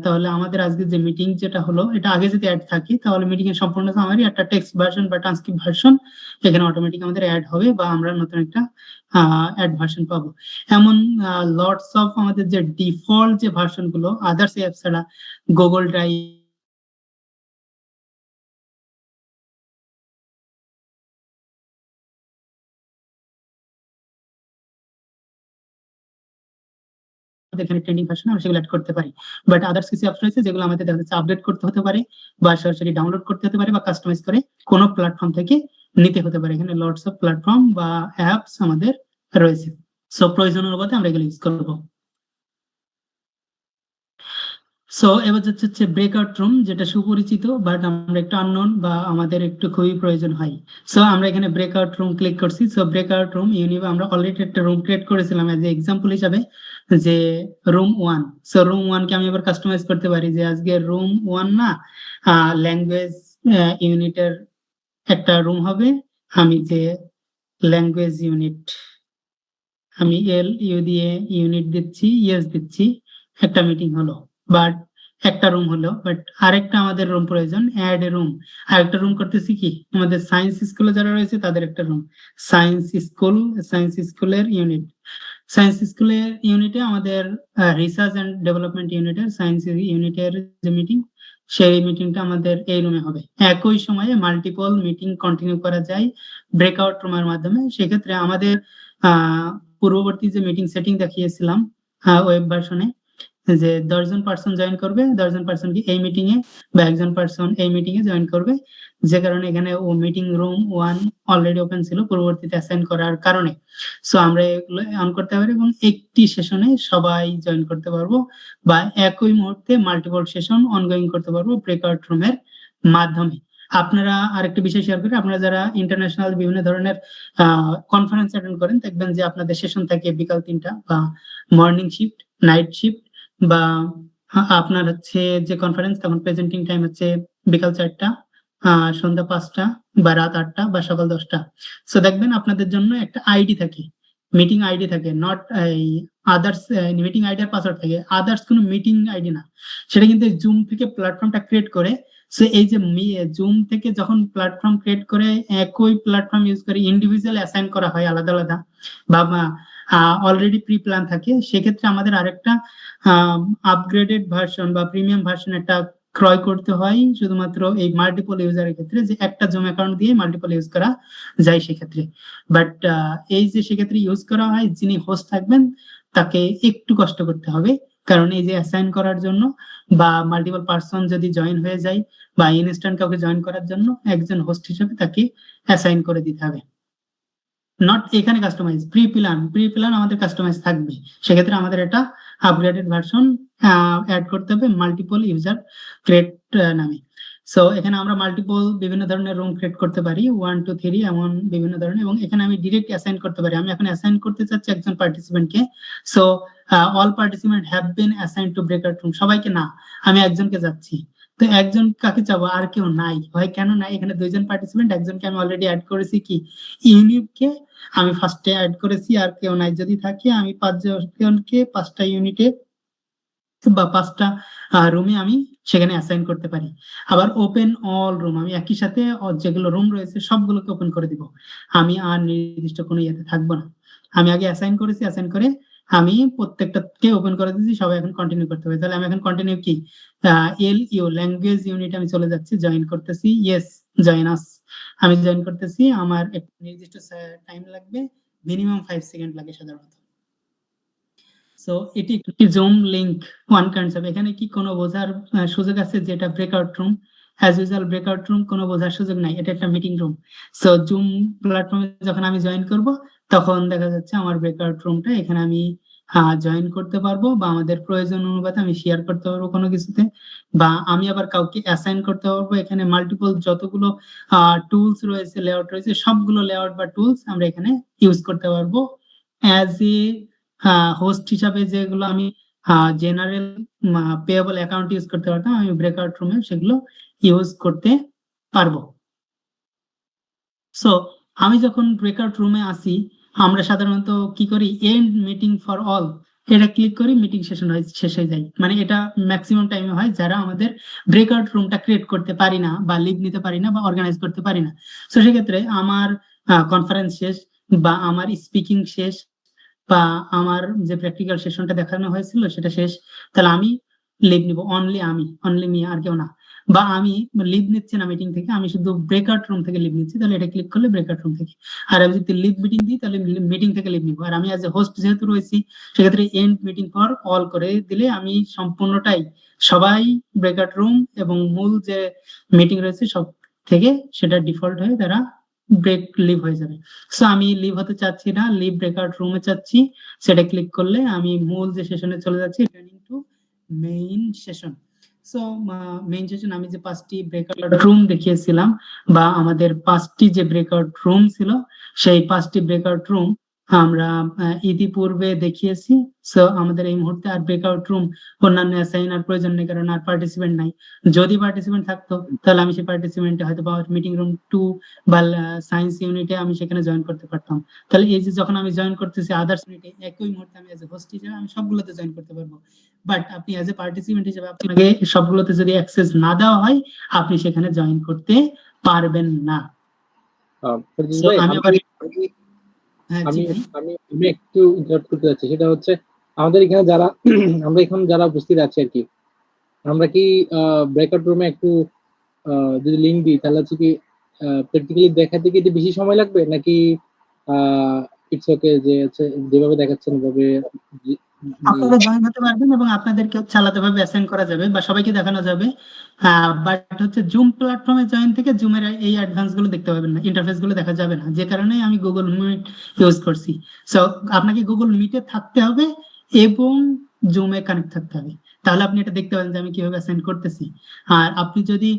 তাহলে আমাদের আজকে যে মিটিং যেটা হলো এটা আগে যদি অ্যাড থাকে তাহলে মিটিং এর সম্পূর্ণ সামারি একটা টেক্সট ভার্সন বা ট্রান্সক্রিপ্ট ভার্সন এখানে অটোমেটিক আমাদের অ্যাড হবে, বা আমরা নতুন একটা অ্যাড ভার্সন পাবো। এমন লটস অফ আমাদের যে ডিফল্ট যে ভার্সন গুলো আদার্স অ্যাপ ছাড়া, গুগল ড্রাইভ, এখানে ট্রেন্ডিং ভার্সন আমরা সেগুলো অ্যাড করতে পারি। বাট আদার্স কিছু অ্যাপস রয়েছে যেগুলো আমাদের দেখা যাচ্ছে আপডেট করতে হতে পারে, বা সরাসরি ডাউনলোড করতে হতে পারে, বা কাস্টমাইজ করে কোনো প্ল্যাটফর্ম থেকে নিতে হতে পারে। এখানে লটস অফ প্ল্যাটফর্ম বা অ্যাপস আমাদের রয়েছে। সো প্রয়োজন অনুপাতে আমরা এগুলো ইউজ করবো। সো এবার হচ্ছে ব্রেকআউট রুম, যেটা সুপরিচিত বাট আমরা একটু আননোন বা আমাদের একটু খুবই প্রয়োজন হয়। সো আমরা এখানে ব্রেকআউট রুম ক্লিক করছি। সো ব্রেকআউট রুম আমরা অলরেডি একটা রুম ক্রিয়েট করেছিলাম এজ এ এক্সাম্পল হিসাবে, যে রুম 1। সো রুম 1 কে আমি এবার কাস্টমাইজ করতে পারি যে আজকে রুম 1 না, ল্যাঙ্গুয়েজ ইউনিটের একটা রুম হবে। আমি যে ল্যাঙ্গুয়েজ ইউনিট, আমি ইউ দিয়ে ইউনিট দিচ্ছি, ইয়েস দিচ্ছি, একটা মিটিং হলো, বাট একটা রুম হলো, বাট আরেকটা আমাদের রুম প্রয়োজন, অ্যাড এ রুম। আরেকটা রুম করতেছি কি, আমাদের সায়েন্স স্কুলে যারা রয়েছে তাদের একটা রুম, সায়েন্স স্কুলের ইউনিট। সায়েন্স স্কুলের ইউনিটে আমাদের রিসার্চ এন্ড ডেভেলপমেন্ট ইউনিটের সায়েন্স ইউনিটের যে মিটিং, সেই মিটিংটা আমাদের এই রুমে হবে। একই সময়ে মাল্টিপল মিটিং কন্টিনিউ করা যায় ব্রেকআউট রুমের মাধ্যমে। সেক্ষেত্রে আমাদের পূর্ববর্তী যে মিটিং সেটিং দেখিয়েছিলাম ওয়েব ভার্সনে, যে 10 জন পার্সন জয়েন করবে, 10 জন পার্সন কি এই মিটিং এ, বা একজন পার্সন এই মিটিং এ জয়েন করবে, যে কারণে এখানে ও মিটিং রুম 1 অলরেডি ওপেন ছিল পরবর্তীতে অ্যাসাইন করার কারণে। সো আমরা এগুলো অন করতে পারি এবং একটি সেশনে সবাই জয়েন করতে পারবো, বা একই মুহূর্তে মাল্টিপল সেশন অনগোয়িং করতে পারবো ব্রেকআউট রুমের মাধ্যমে। আপনারা আরেকটা বিষয় শেয়ার করি, আপনারা যারা ইন্টারন্যাশনাল বিভিন্ন ধরনের কনফারেন্স অ্যাটেন্ড করেন, দেখবেন যে আপনাদের সেশন থাকে বিকাল 3টা, বা মর্নিং শিফট, নাইট শিফট, বা আপনার হচ্ছে যে কনফারেন্স তখন প্রেজেন্টিং টাইম হচ্ছে বিকাল 4টা, সন্ধ্যা 5টা, বা রাত 8টা, বা সকাল 10টা। সো দেখবেন আপনাদের জন্য একটা আইডি থাকে, মিটিং আইডি থাকে, নট এই আদার্স মিটিং আইডি আর পাসওয়ার্ড থাকে, আদার্স কোনো মিটিং আইডি না। সেটা কিন্তু জুম থেকে প্ল্যাটফর্মটা ক্রিয়েট করে। সো এই যে জুম থেকে যখন প্ল্যাটফর্ম ক্রিয়েট করে একই প্ল্যাটফর্ম ইউজ করে ইন্ডিভিজুয়াল অ্যাসাইন করা হয় আলাদা আলাদা, বা অলরেডি প্রি প্ল্যান থাকে, সেক্ষেত্রে আমাদের আরেকটা আপগ্রেডেড ভার্সন বা প্রিমিয়াম ভার্সন একটা ক্রয় করতে হয় শুধুমাত্র এই মাল্টিপল ইউজারের ক্ষেত্রে, যে একটা জুম অ্যাকাউন্ট দিয়ে মাল্টিপল ইউজ করা যায় সেক্ষেত্রে। বাট এই যে সেক্ষেত্রে ইউজ করা হয়, যিনি হোস্ট থাকবেন তাকে একটু কষ্ট করতে হবে, কারণ এই যে অ্যাসাইন করার জন্য বা মাল্টিপল পার্সন যদি জয়েন হয়ে যায়, বা ইনস্ট্যান্ট কাউকে জয়েন করার জন্য একজন হোস্ট হিসেবে তাকে অ্যাসাইন করে দিতে হবে। নট এখানে কাস্টমাইজ, প্রি প্ল্যান আমাদের কাস্টমাইজ থাকবে। সেক্ষেত্রে আমাদের এটা আপগ্রেডেড ভার্সন অ্যাড করতে হবে মাল্টিপল ইউজার ক্রিয়েট নামে। সো এখানে আমরা মাল্টিপল বিভিন্ন ধরনের রুম ক্রিয়েট করতে পারি, 1 2 3 এমন বিভিন্ন ধরনের, এবং এখানে আমি ডিরেক্ট অ্যাসাইন করতে পারি। আমি এখন অ্যাসাইন করতে চাচ্ছি একজন পার্টিসিপেন্টকে। So all participant have been assign to breakout room, সবাইকে না, আমি একজনকে যাচ্ছি। তো একজন কাকে চাবো, আর কেউ নাই হয়, কেন নাই, এখানে 2জন পার্টিসিপেন্ট, একজনকে আমি অলরেডি অ্যাড করেছি কি ইউনিটকে, আমি ফার্স্টে অ্যাড করেছি, আর কেউ নাই। যদি থাকে আমি 5জনকে 5টা ইউনিটে বা 5টা রুমে আমি সেখানে অ্যাসাইন করতে পারি। আবার ওপেন অল রুম, আমি একই সাথে যেগুলো রুম রয়েছে সবগুলোকে ওপেন করে দিব, আমি আর নির্দিষ্ট কোনো ইয়েতে থাকবো না। আমি আগে অ্যাসাইন করেছি, অ্যাসাইন করে আমি প্রত্যেকটাকে ওপেন করে দিয়েছি, সবাই এখন কন্টিনিউ করতে হবে। তাহলে আমি এখন কন্টিনিউ কি ল্যাঙ্গুয়েজ ইউনিট আমি চলে যাচ্ছি, জয়েন করতেছি, ইয়েস জয়েন আস, আমি জয়েন করতেছি। আমার একটা নির্দিষ্ট টাইম লাগবে, মিনিমাম 5 সেকেন্ড লাগে সাধারণত। সো এটি একটি জুম লিংক ওয়ান কনসেপ্ট। এখানে কি কোনো বোঝার সুযোগ আছে, যেটা breakout room, as usual breakout room কোনো বোঝার সুযোগ নাই, এটা একটা মিটিং রুম। সো জুম প্ল্যাটফর্মে যখন আমি জয়েন করব, তখন দেখা যাচ্ছে আমার ব্রেকআউট রুমটা এখানে আমি জয়েন করতে পারবো, বা আমাদের প্রয়োজন অনুপাতে আমি শেয়ার করতে পারবো কোনো কিছুতে, বা আমি আবার কাউকে অ্যাসাইন করতে পারবো। এখানে মাল্টিপল যতগুলো টুলস রয়েছে, লেআউট রয়েছে, সবগুলো লেআউট বা টুলস আমরা এখানে ইউজ করতে পারবো। অ্যাজ এ হোস্ট হিসাবে যেগুলো আমি জেনারেল পেয়েবল অ্যাকাউন্ট ইউজ করতে পারতাম, আমি ব্রেকআউট রুমে সেগুলো ইউজ করতে পারবো। সো আমি যখন ব্রেকআউট রুমে আসি, আমরা সাধারণত কি করি, এন্ড মিটিং ফর অল, এটা ক্লিক করি, মিটিং সেশন শেষ হয়ে যায়। মানে এটা ম্যাক্সিমাম টাইমে হয় যারা আমাদের ব্রেকআউট রুমটা ক্রিয়েট করতে পারি না, বা লিভ নিতে পারি না, বা অর্গানাইজ করতে পারি না। তো সেক্ষেত্রে আমার কনফারেন্স শেষ, বা আমার স্পিকিং শেষ, বা আমার যে প্র্যাকটিক্যাল সেশনটা দেখানো হয়েছিল সেটা শেষ, তাহলে আমি লিভ নিব, অনলি মি, আর কেউ না। বা আমি লিভ নিচ্ছি না মিটিং থেকে, আমি শুধু ব্রেকআউট রুম থেকে লিভ নিচ্ছি, তাহলে এটা ক্লিক করলে ব্রেকআউট রুম থেকে। আর আমি যদি লিভ মিটিং দিই, তাহলে মিটিং থেকে লিভ নিব। আর আমি অ্যাজ এ হোস্ট যেহেতু রয়েছি, সেক্ষেত্রে এন্ড মিটিং ফর অল করে দিলে আমি সম্পূর্ণটাই, সবাই ব্রেকআউট রুম এবং মূল যে মিটিং রয়েছে সব থেকে সেটা ডিফল্ট হয়ে তারা ব্রেক লিভ হয়ে যাবে। সো আমি লিভ হতে চাচ্ছি না, লিভ ব্রেকআউট রুমে চাচ্ছি, সেটা ক্লিক করলে আমি মূল যে সেশনে চলে যাচ্ছি, returning to main session. So main session আমি যে 5টি ব্রেকআউট রুম দেখিয়েছিলাম বা আমাদের 5টি যে ব্রেকআউট রুম ছিল সেই 5টি ব্রেকআউট রুম আমরা ইতিপূর্বে দেখিয়েছি। সো আমাদের এই মুহূর্তে আর ব্রেকআউট রুম অন্যান্য অ্যাসাইন আর প্রয়োজন নেই, কারণ আর পার্টিসিপেন্ট নাই। যদি পার্টিসিপেন্ট থাকতো তাহলে আমি সেই পার্টিসিপেন্টে হয়তো বা মিটিং রুম 2 বা সায়েন্স ইউনিটে আমি সেখানে জয়েন করতে পারতাম। তাহলে এই যে যখন আমি জয়েন করতেছি আদার্স ইউনিটে, একই মুহূর্তে আমি অ্যাজ এ হোস্ট হিসেবে আমি সবগুলোতে জয়েন করতে পারবো। বাট আপনি অ্যাজ এ পার্টিসিপেন্ট হিসেবে আপনাকে সবগুলোতে যদি অ্যাক্সেস না দেওয়া হয় আপনি সেখানে জয়েন করতে পারবেন না। ফরজিৎ So, ভাই আমি আবার হ্যাঁ জি আমি ভাই। আমি আমি একটু ইন্টারাপ্ট করতে যাচ্ছি, সেটা হচ্ছে আমাদের এখানে যারা আমরা এখন যারা উপস্থিত আছি আর কি, আমরা কি ব্রেকআউট রুমে একটু যদি লিঙ্ক দিই তাহলে হচ্ছে কি প্র্যাকটিক্যালি দেখাতে কি একটু বেশি সময় লাগবে, নাকি ইটস ওকে যে হচ্ছে যেভাবে দেখাচ্ছেন ওভাবে আপনারা জয়েন হতে পারবেন এবং আপনাদেরকে আলাদা ভাবে অ্যাসাইন করা যাবে বা সবাইকে দেখানো যাবে। বাট হচ্ছে জুম প্ল্যাটফর্মে জয়েন থেকে জুমের এই অ্যাডভান্স গুলো দেখতে পাবেন না, ইন্টারফেস গুলো দেখা যাবে না, যে কারণে আমি গুগল মিট ইউজ করছি। সো আপনাকে গুগল মিটে থাকতে হবে এবং জুমে কানেক্ট থাকতে হবে, তাহলে আপনি এটা দেখতে পাবেন যে আমি কিভাবে অ্যাসাইন করতেছি। আর আপনি যদি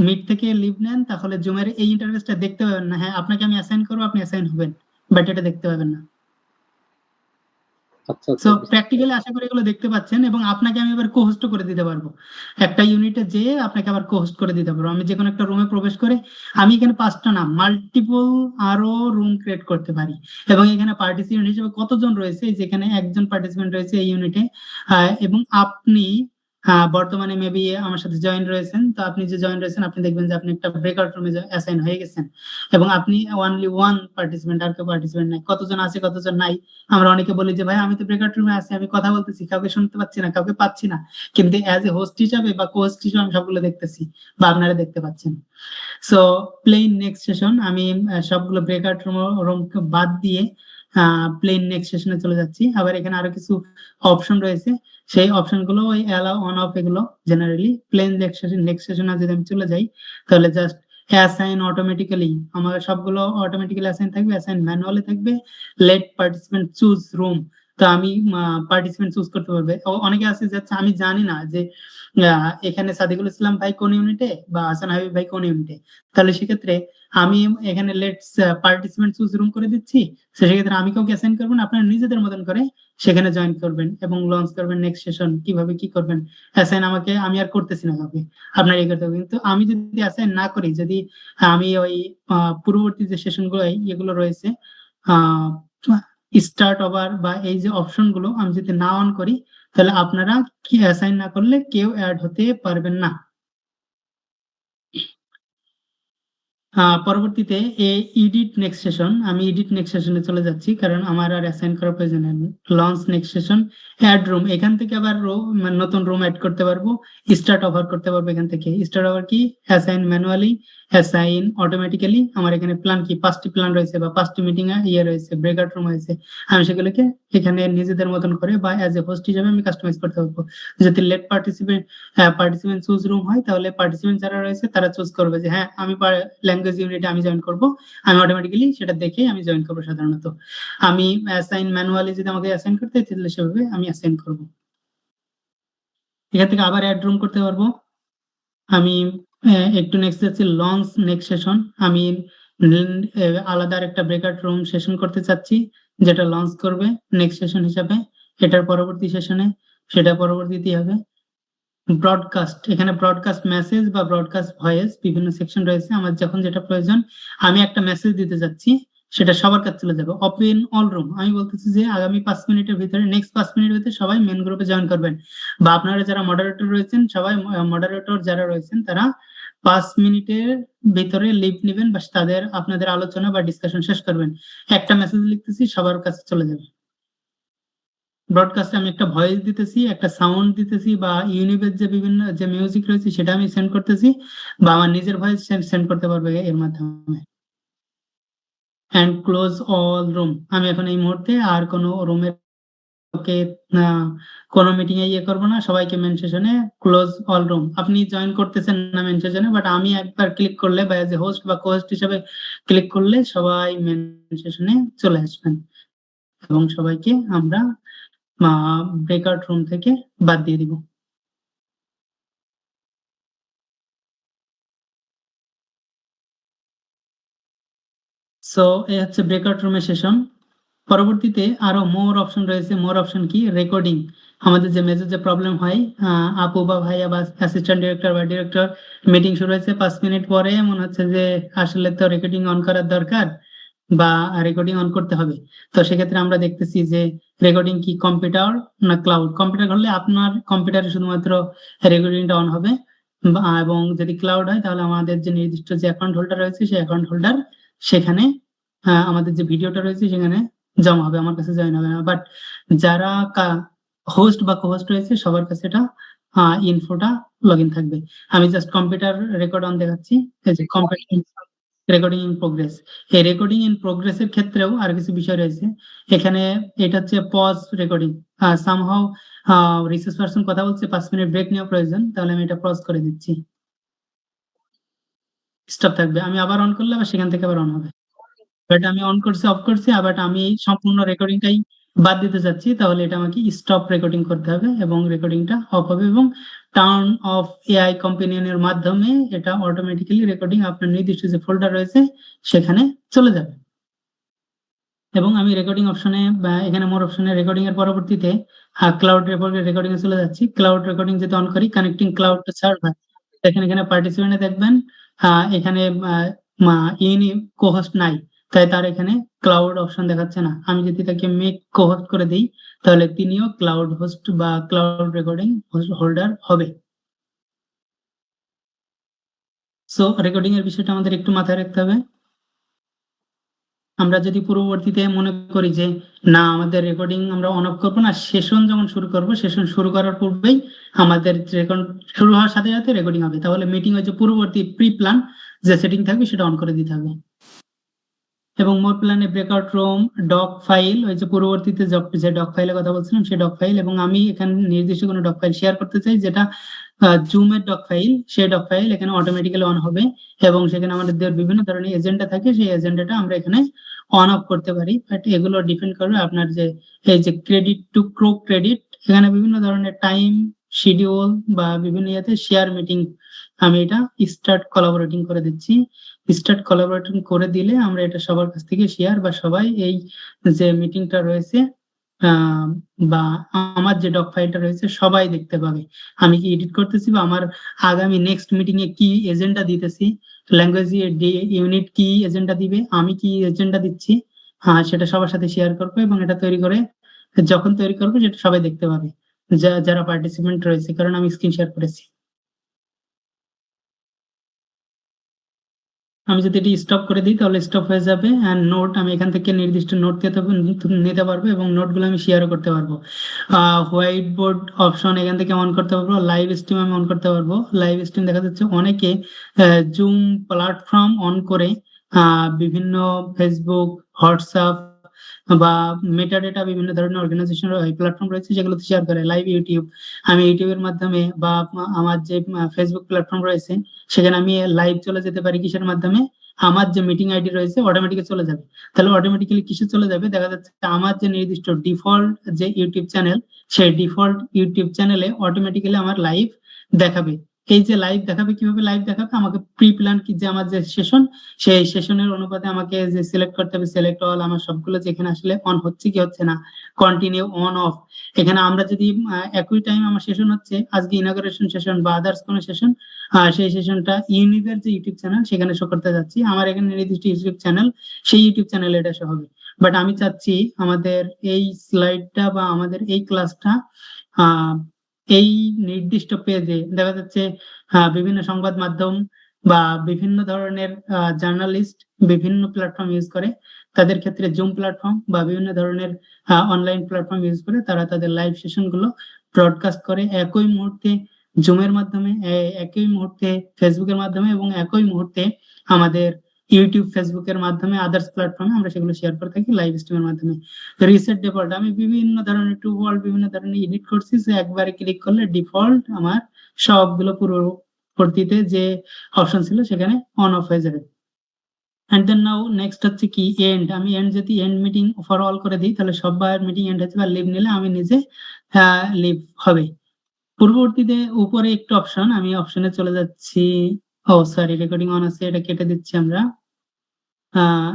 মিট থেকে লিভ নেন তাহলে জুমের এই ইন্টারফেসটা দেখতে পাবেন না। হ্যাঁ, আপনাকে আমি অ্যাসাইন করবো, আপনি অ্যাসাইন হবেন, বাট এটা দেখতে পাবেন না। আচ্ছা সো আচ্ছা প্র্যাকটিক্যালি আশা করি এগুলো দেখতে পাচ্ছেন, এবং আপনাকে আমি এবার কোহোস্ট করে দিতে পারবো। একটা ইউনিটে যেয়ে আপনাকে আবার কোহোস্ট করে দিতে পারবো। আমি যে কোনো একটা রুমে প্রবেশ করে আমি এখানে 5টা না মাল্টিপল আরো রুম ক্রিয়েট করতে পারি, এবং এখানে পার্টিসিপেন্ট হিসেবে কতজন রয়েছে, যেখানে একজন পার্টিসিপেন্ট রয়েছে এই ইউনিটে, এবং আপনি বর্তমানে মেবি আমার সাথে জয়েন রয়েছেন। তো আপনি যে জয়েন রয়েছেন আপনি দেখবেন যে আপনি একটা ব্রেকআউট রুমে অ্যাসাইন হয়ে গেছেন, এবং আপনি অনলি ওয়ান পার্টিসিপেন্ট, আর কেউ পার্টিসিপেন্ট নাই। কতজন আছে কতজন নাই আমরা অনেকে বলি যে ভাই আমি তো ব্রেকআউট রুমে আছি, আমি কথা বলতেছি, কাউকে শুনতে পাচ্ছি না, কাউকে পাচ্ছি না, কিন্তু অ্যাজ এ হোস্ট হিসাবে বা কোহোস্ট হিসাবে আমি সবগুলো দেখতেছি বা আপনারা দেখতে পাচ্ছেন। সো প্লেন নেক্সট সেশন আমি সবগুলো ব্রেকআউট রুম বাদ দিয়ে প্লেন নেক্সট সেশনে চলে যাচ্ছি। আবার এখানে আরো কিছু অপশন রয়েছে, সেই অপশন গুলো ওই অ্যালাউ অন অফ এগুলো জেনারেলি প্লেন নেক্সট সেশনে যদি আমি চলে যাই তাহলে জাস্ট অ্যাসাইন অটোমেটিক্যালি আমার সবগুলো অটোমেটিক্যালি অ্যাসাইন থাকবে, অ্যাসাইন ম্যানুয়ালি থাকবে, লেট পার্টিসিপেন্ট চুজ রুম। তো আমি পার্টিসিপেন্ট চুজ করতে পারবে। অনেকে আছে যে আমি জানি না যে এখানে সাদিকুল ইসলাম ভাই কোন ইউনিটে বা হাসান হাবিব ভাই কোন ইউনিটে, তাহলে সেক্ষেত্রে আমি এখানে লেটস পার্টিসিপেন্ট চুজ রুম করে দিচ্ছি। সেক্ষেত্রে আমি কাউকে অ্যাসাইন করবেন, আপনারা নিজেদের মতন করে সেখানে জয়েন করবেন এবং লঞ্চ করবেন নেক্সট সেশন। কিভাবে কি করবেন অ্যাসাইন আমাকে আমি আর করতেছি না কাউকে, আপনার এই করতে হবে। কিন্তু আমি যদি অ্যাসাইন না করি, যদি আমি ওই পূর্ববর্তী যে সেশন গুলো এগুলো রয়েছে স্টার্ট ওভার বা এই যে অপশন গুলো আমি যদি না অন করি তাহলে আপনারা কি অ্যাসাইন না করলে কেউ অ্যাড হতে পারবেন না। পরবর্তীতে এডিট নেক্সট সেশন, আমি এডিট নেক্সট সেশনে চলে যাচ্ছি কারণ আমার আর অ্যাসাইন করার প্রয়োজন নেই। Launch next session, add room, এখান থেকে আবার নতুন রুম অ্যাড করতে পারবো, স্টার্ট ওভার করতে পারবো। এখান থেকে স্টার্ট ওভার কি, অ্যাসাইন ম্যানুয়ালি, অ্যাসাইন অটোমেটিক্যালি। আমার এখানে প্ল্যান কি 5টি প্ল্যান রয়েছে বা 5টি মিটিং রয়েছে, ব্রেকআউট রুম রয়েছে, আমি সেগুলোকে এখানে নিজেদের মতন করে বা অ্যাজ এ হোস্ট হিসেবে আমি কাস্টমাইজ করতে পারবো। যদি লেট পার্টিসিপেন্ট চুজ রুম হয় তাহলে পার্টিসিপেন্ট যারা রয়েছে তারা চুজ করবে যে হ্যাঁ আমি ল্যাঙ্গুয়েজ ইউনিটে আমি জয়েন করব, আমি অটোমেটিক্যালি সেটা দেখে আমি জয়েন করবো। সাধারণত আমি অ্যাসাইন ম্যানুয়ালি যদি আমাকে অ্যাসাইন করতে হয় তাহলে সেভাবে আমি অ্যাসাইন করব। এখান থেকে আবার অ্যাড রুম করতে পারবো। আমি একটু নেক্সট যাচ্ছি লঞ্চ নেক্সট সেশন। আমি আলাদা একটা ব্রেকআউট রুম সেশন করতে চাচ্ছি যেটা লঞ্চ করবে নেক্সট সেশন হিসাবে। এটার পরবর্তী সেশনে সেটা পরবর্তীতে হবে ব্রডকাস্ট। এখানে ব্রডকাস্ট মেসেজ বা ব্রডকাস্ট ভয়েস বিভিন্ন সেকশন রয়েছে। আমার যখন যেটা প্রয়োজন আমি একটা মেসেজ দিতে যাচ্ছি সেটা সবার কাছে চলে যাবে। ওপেন অল রুম, আমি বলতেছি যে আগামী 5 মিনিটের ভিতরে নেক্সট 5 মিনিটের ভিতরে সবাই মেন গ্রুপে জয়েন করবেন, বা আপনারা যারা মডারেটর রয়েছেন সবাই মডারেটর যারা রয়েছেন তারা 5 মিনিটের ভিতরে লিভ নেবেন বা তাদের আপনাদের আলোচনা বা ডিসকাশন শেষ করবেন। একটা মেসেজ লিখতেছি সবার কাছে চলে যাবে। ব্রডকাস্টে আমি একটা ভয়েস দিতেছি, একটা সাউন্ড দিতেছি, বা ইউনিবের যে বিভিন্ন যে মিউজিক রয়েছে সেটা আমি সেন্ড করতেছি, বা আমার নিজের ভয়েস সেন্ড করতে পারবে এর মাধ্যমে। এন্ড ক্লোজ অল রুম, আমি এখন এই মুহূর্তে আর কোনো রুমের কোনো মিটিং এ করবো না, সবাইকে মেন সেশনে ক্লোজ অল রুম। আপনি জয়েন করতেছেন না মেন সেশনে, বাট আমি একবার ক্লিক করলে বা এজ এ হোস্ট বা কোহোস্ট হিসেবে ক্লিক করলে সবাই মেন সেশনে চলে আসবেন এবং সবাইকে আমরা ব্রেকআউট রুম থেকে বাদ দিয়ে দিব। সো এই হচ্ছে ব্রেকআউট রুমের সেশন। পরবর্তীতে আরো মোর অপশন রয়েছে। মোর অপশন কি? রেকর্ডিং। আমাদের যে মেজর যে প্রবলেম হয়, আপু বা ভাইয়া বা অ্যাসিস্ট্যান্ট ডিরেক্টর বা ডিরেক্টর মিটিং শুরু হয়েছে 5 মিনিট পরে মনে হচ্ছে যে আসলে তো রেকর্ডিং অন করার দরকার বা রেকর্ডিং অন করতে হবে। তো সেক্ষেত্রে আমরা দেখতেছি যে রেকর্ডিং কি কম্পিউটার না ক্লাউড। কম্পিউটার হলে আপনার কম্পিউটারে শুধুমাত্র রেকর্ডিংটা অন হবে, এবং যদি ক্লাউড হয় তাহলে আমাদের যে নির্দিষ্ট যে অ্যাকাউন্ট হোল্ডার রয়েছে সেই অ্যাকাউন্ট হোল্ডার সেখানে আমাদের যে ভিডিওটা রয়েছে সেখানে জমা হবে, আমার কাছে জয়েন হবে না। বাট যারা হোস্ট বা কোহোস্ট রয়েছে সবার কাছে এটা ইনফোটা লগ ইন থাকবে। আমি জাস্ট কম্পিউটার রেকর্ড অন দেখাচ্ছি। এই যে কম্পিউটার রেকর্ডিং ইন প্রোগ্রেস। এই রেকর্ডিং ইন প্রোগ্রেসের ক্ষেত্রেও আর কিছু বিষয় রয়েছে এখানে। এটা হচ্ছে pause recording. Somehow research person কথা বলছে 5 মিনিট ব্রেক নেওয়া প্রয়োজন, তাহলে আমি এটা পজ করে দিচ্ছি। স্টপ থাকবে। আমি আবার অন করলে আবার সেখান থেকে আবার অন হবে। বাট আমি অন করছি অফ করছি, আবার আমি সম্পূর্ণ রেকর্ডিংটাই বাদ দিতে চাচ্ছি, তাহলে এটা আমাকে স্টপ রেকর্ডিং করতে হবে এবং রেকর্ডিংটা অফ হবে, এবং টার্ন অফ এআই কম্পেনিয়নের মাধ্যমে এটা অটোমেটিক্যালি রেকর্ডিং আপনার নির্দিষ্ট যে ফোল্ডার রয়েছে সেখানে চলে যাবে। এবং আমি রেকর্ডিং অপশনে বা এখানে মোর অপশনে রেকর্ডিং এর পরবর্তীতে ক্লাউড রেকর্ডিং এ চলে যাচ্ছি। ক্লাউড রেকর্ডিং যদি অন করি, কানেক্টিং ক্লাউড টু সার্ভার, দেখেন এখানে পার্টিসিপেন্টে দেখবেন এখানে ইনি কোহোস্ট নাই, তাই তার এখানে ক্লাউড অপশন দেখাচ্ছে না। আমি যদি তাকে মেক কোহোস্ট করে দিই তাহলে তিনিও ক্লাউড হোস্ট বা ক্লাউড রেকর্ডিং হোল্ডার হবে। সো রেকর্ডিং এর বিষয়টা আমাদের একটু মাথায় রাখতে হবে। আমরা যদি পূর্ববর্তীতে মনে করি যে না আমাদের রেকর্ডিং আমরা অন অফ করবো না, সেশন যখন শুরু করব সেশন শুরু করার পূর্বেই আমাদের রেকর্ড শুরু হওয়ার সাথে সাথে রেকর্ডিং হবে, তাহলে মিটিং হচ্ছে পূর্ববর্তী প্রি প্ল্যান যে সেটিং থাকবে সেটা অন করে দিতে হবে। এবং মোর প্ল্যানে ব্রেকআউট রুম, ডক ফাইল, ওই যে পূর্ববর্তীতে যে ডক ফাইলের কথা বলছিলাম সেই ডক ফাইল, এবং আমি এখানে নির্দিষ্ট কোনো ডক ফাইল শেয়ার করতে চাই যেটা জুমের ডক ফাইল, সেই ডক ফাইল এখানে অটোমেটিক্যালি অন হবে, এবং সেখানে আমাদের বিভিন্ন ধরনের এজেন্ডা থাকে, সেই এজেন্ডাটা আমরা এখানে অন অফ করতে পারি। বাট এগুলো ডিপেন্ড করবে আপনার যে এই যে ক্রেডিট টু ক্রো ক্রেডিট, এখানে বিভিন্ন ধরনের টাইম শিডিউল বা বিভিন্ন ইয়েতে শেয়ার মিটিং, আমি এটা স্টার্ট কোলাবোরেটিং করে দিচ্ছি। স্টার্ট কোলাবোরেটিং করে দিলে আমরা এটা সবার কাছ থেকে শেয়ার বা সবাই এই যে মিটিংটা রয়েছে বা আমার যে ডক ফাইলটা রয়েছে সবাই দেখতে পাবে আমি কি এডিট করতেছি বা আমার আগামী নেক্সট মিটিং এ কি এজেন্ডা দিতেছি, ল্যাঙ্গুয়েজ ইউনিট কি এজেন্ডা দিবে, আমি কি এজেন্ডা দিচ্ছি, সেটা সবার সাথে শেয়ার করবো। এবং এটা তৈরি করে যখন তৈরি করবো সেটা সবাই দেখতে পাবে যারা পার্টিসিপেন্ট রয়েছে, কারণ আমি স্ক্রিন শেয়ার করেছি। আমি যদি এটি স্টপ করে দিই তাহলে স্টপ হয়ে যাবে। অ্যান্ড নোট, আমি এখান থেকে নির্দিষ্ট নোট নিতে পারবো এবং নোটগুলো আমি শেয়ারও করতে পারবো। হোয়াইট বোর্ড অপশন এখান থেকে অন করতে পারবো। লাইভ স্ট্রিম আমি অন করতে পারবো। লাইভ স্ট্রিম দেখা যাচ্ছে অনেকে জুম প্ল্যাটফর্ম অন করে বিভিন্ন ফেসবুক, হোয়াটসঅ্যাপ বা মেটাডেটা বিভিন্ন ধরনের অর্গানাইজেশন প্ল্যাটফর্ম রয়েছে যেগুলোতে শেয়ার করে। লাইভ ইউটিউব, আমি ইউটিউবের মাধ্যমে বা আমার যে ফেসবুক প্ল্যাটফর্ম রয়েছে সেখানে আমি লাইভ চলে যেতে পারি। কিসের মাধ্যমে? আমার যে মিটিং আইডি রয়েছে অটোমেটিক্যালি চলে যাবে। তাহলে অটোমেটিক্যালি কিসে চলে যাবে? দেখা যাচ্ছে আমার যে নির্দিষ্ট ডিফল্ট যে ইউটিউব চ্যানেল, সেই ডিফল্ট ইউটিউব চ্যানেলে অটোমেটিক্যালি আমার লাইভ দেখাবে। এই যে লাইভ দেখাবে, কিভাবে লাইভ দেখাবে? আমাকে প্রি প্ল্যান কি যে আমার যে সেশন, সেই সেশনের অনুপাতে আমাকে যে সিলেক্ট করতে হবে, সিলেক্ট অল, আমার সবগুলো যেখানে আসলে অন হচ্ছে কি হচ্ছে না, কন্টিনিউ, অন, অফ। এখানে আমরা যদি একই টাইম আমার সেশন হচ্ছে আজকে ইনঅগারেশন সেশন বা আদার্স কোনো সেশন, সেই সেশনটা ইউনিভের যে ইউটিউব চ্যানেল সেখানে শো করতে যাচ্ছি, আমার এখানে নির্দিষ্ট ইউটিউব চ্যানেল, সেই ইউটিউব চ্যানেলে এটা শো হবে। বাট আমি চাচ্ছি আমাদের এই স্লাইডটা বা আমাদের এই ক্লাসটা এই নির্দিষ্ট পেজে দেখা যাচ্ছে বিভিন্ন সংবাদ মাধ্যম বা বিভিন্ন ধরনের জার্নালিস্ট বিভিন্ন প্ল্যাটফর্ম ইউজ করে, তাদের ক্ষেত্রে জুম প্ল্যাটফর্ম বা বিভিন্ন ধরনের অনলাইন প্ল্যাটফর্ম ইউজ করে তারা তাদের লাইভ সেশন গুলো ব্রডকাস্ট করে একই মুহূর্তে জুমের মাধ্যমে, একই মুহূর্তে ফেসবুকের মাধ্যমে, এবং একই মুহূর্তে আমাদের ইউটিউব, ফেসবুকের মাধ্যমে, আদার্স প্ল্যাটফর্মে আমরা সেগুলো শেয়ার করে থাকি লাইভ স্ট্রিমের মাধ্যমে। রিসেট ডিফল্ট, আমি বিভিন্ন ধরনের টুল বিভিন্ন ধরনের এডিট করছি, যে একবারে ক্লিক করলে ডিফল্ট আমার সবগুলো পূর্ববর্তীতে যে অপশন ছিল সেখানে অন অফ হয়ে যাবে। এন্ড দেন নাও নেক্সট হচ্ছে কি এন্ড, আমি এন্ড যদি এন্ড মিটিং ফর অল করে দিই তাহলে সবার মিটিং এন্ড হচ্ছে, বা লিভ নিলে আমি নিজে লিভ হবে। পূর্ববর্তীতে উপরে একটু অপশন, আমি অপশনে চলে যাচ্ছি। ও সরি, রেকর্ডিং অন আছে, এটা কেটে দিচ্ছি আমরা। আহ,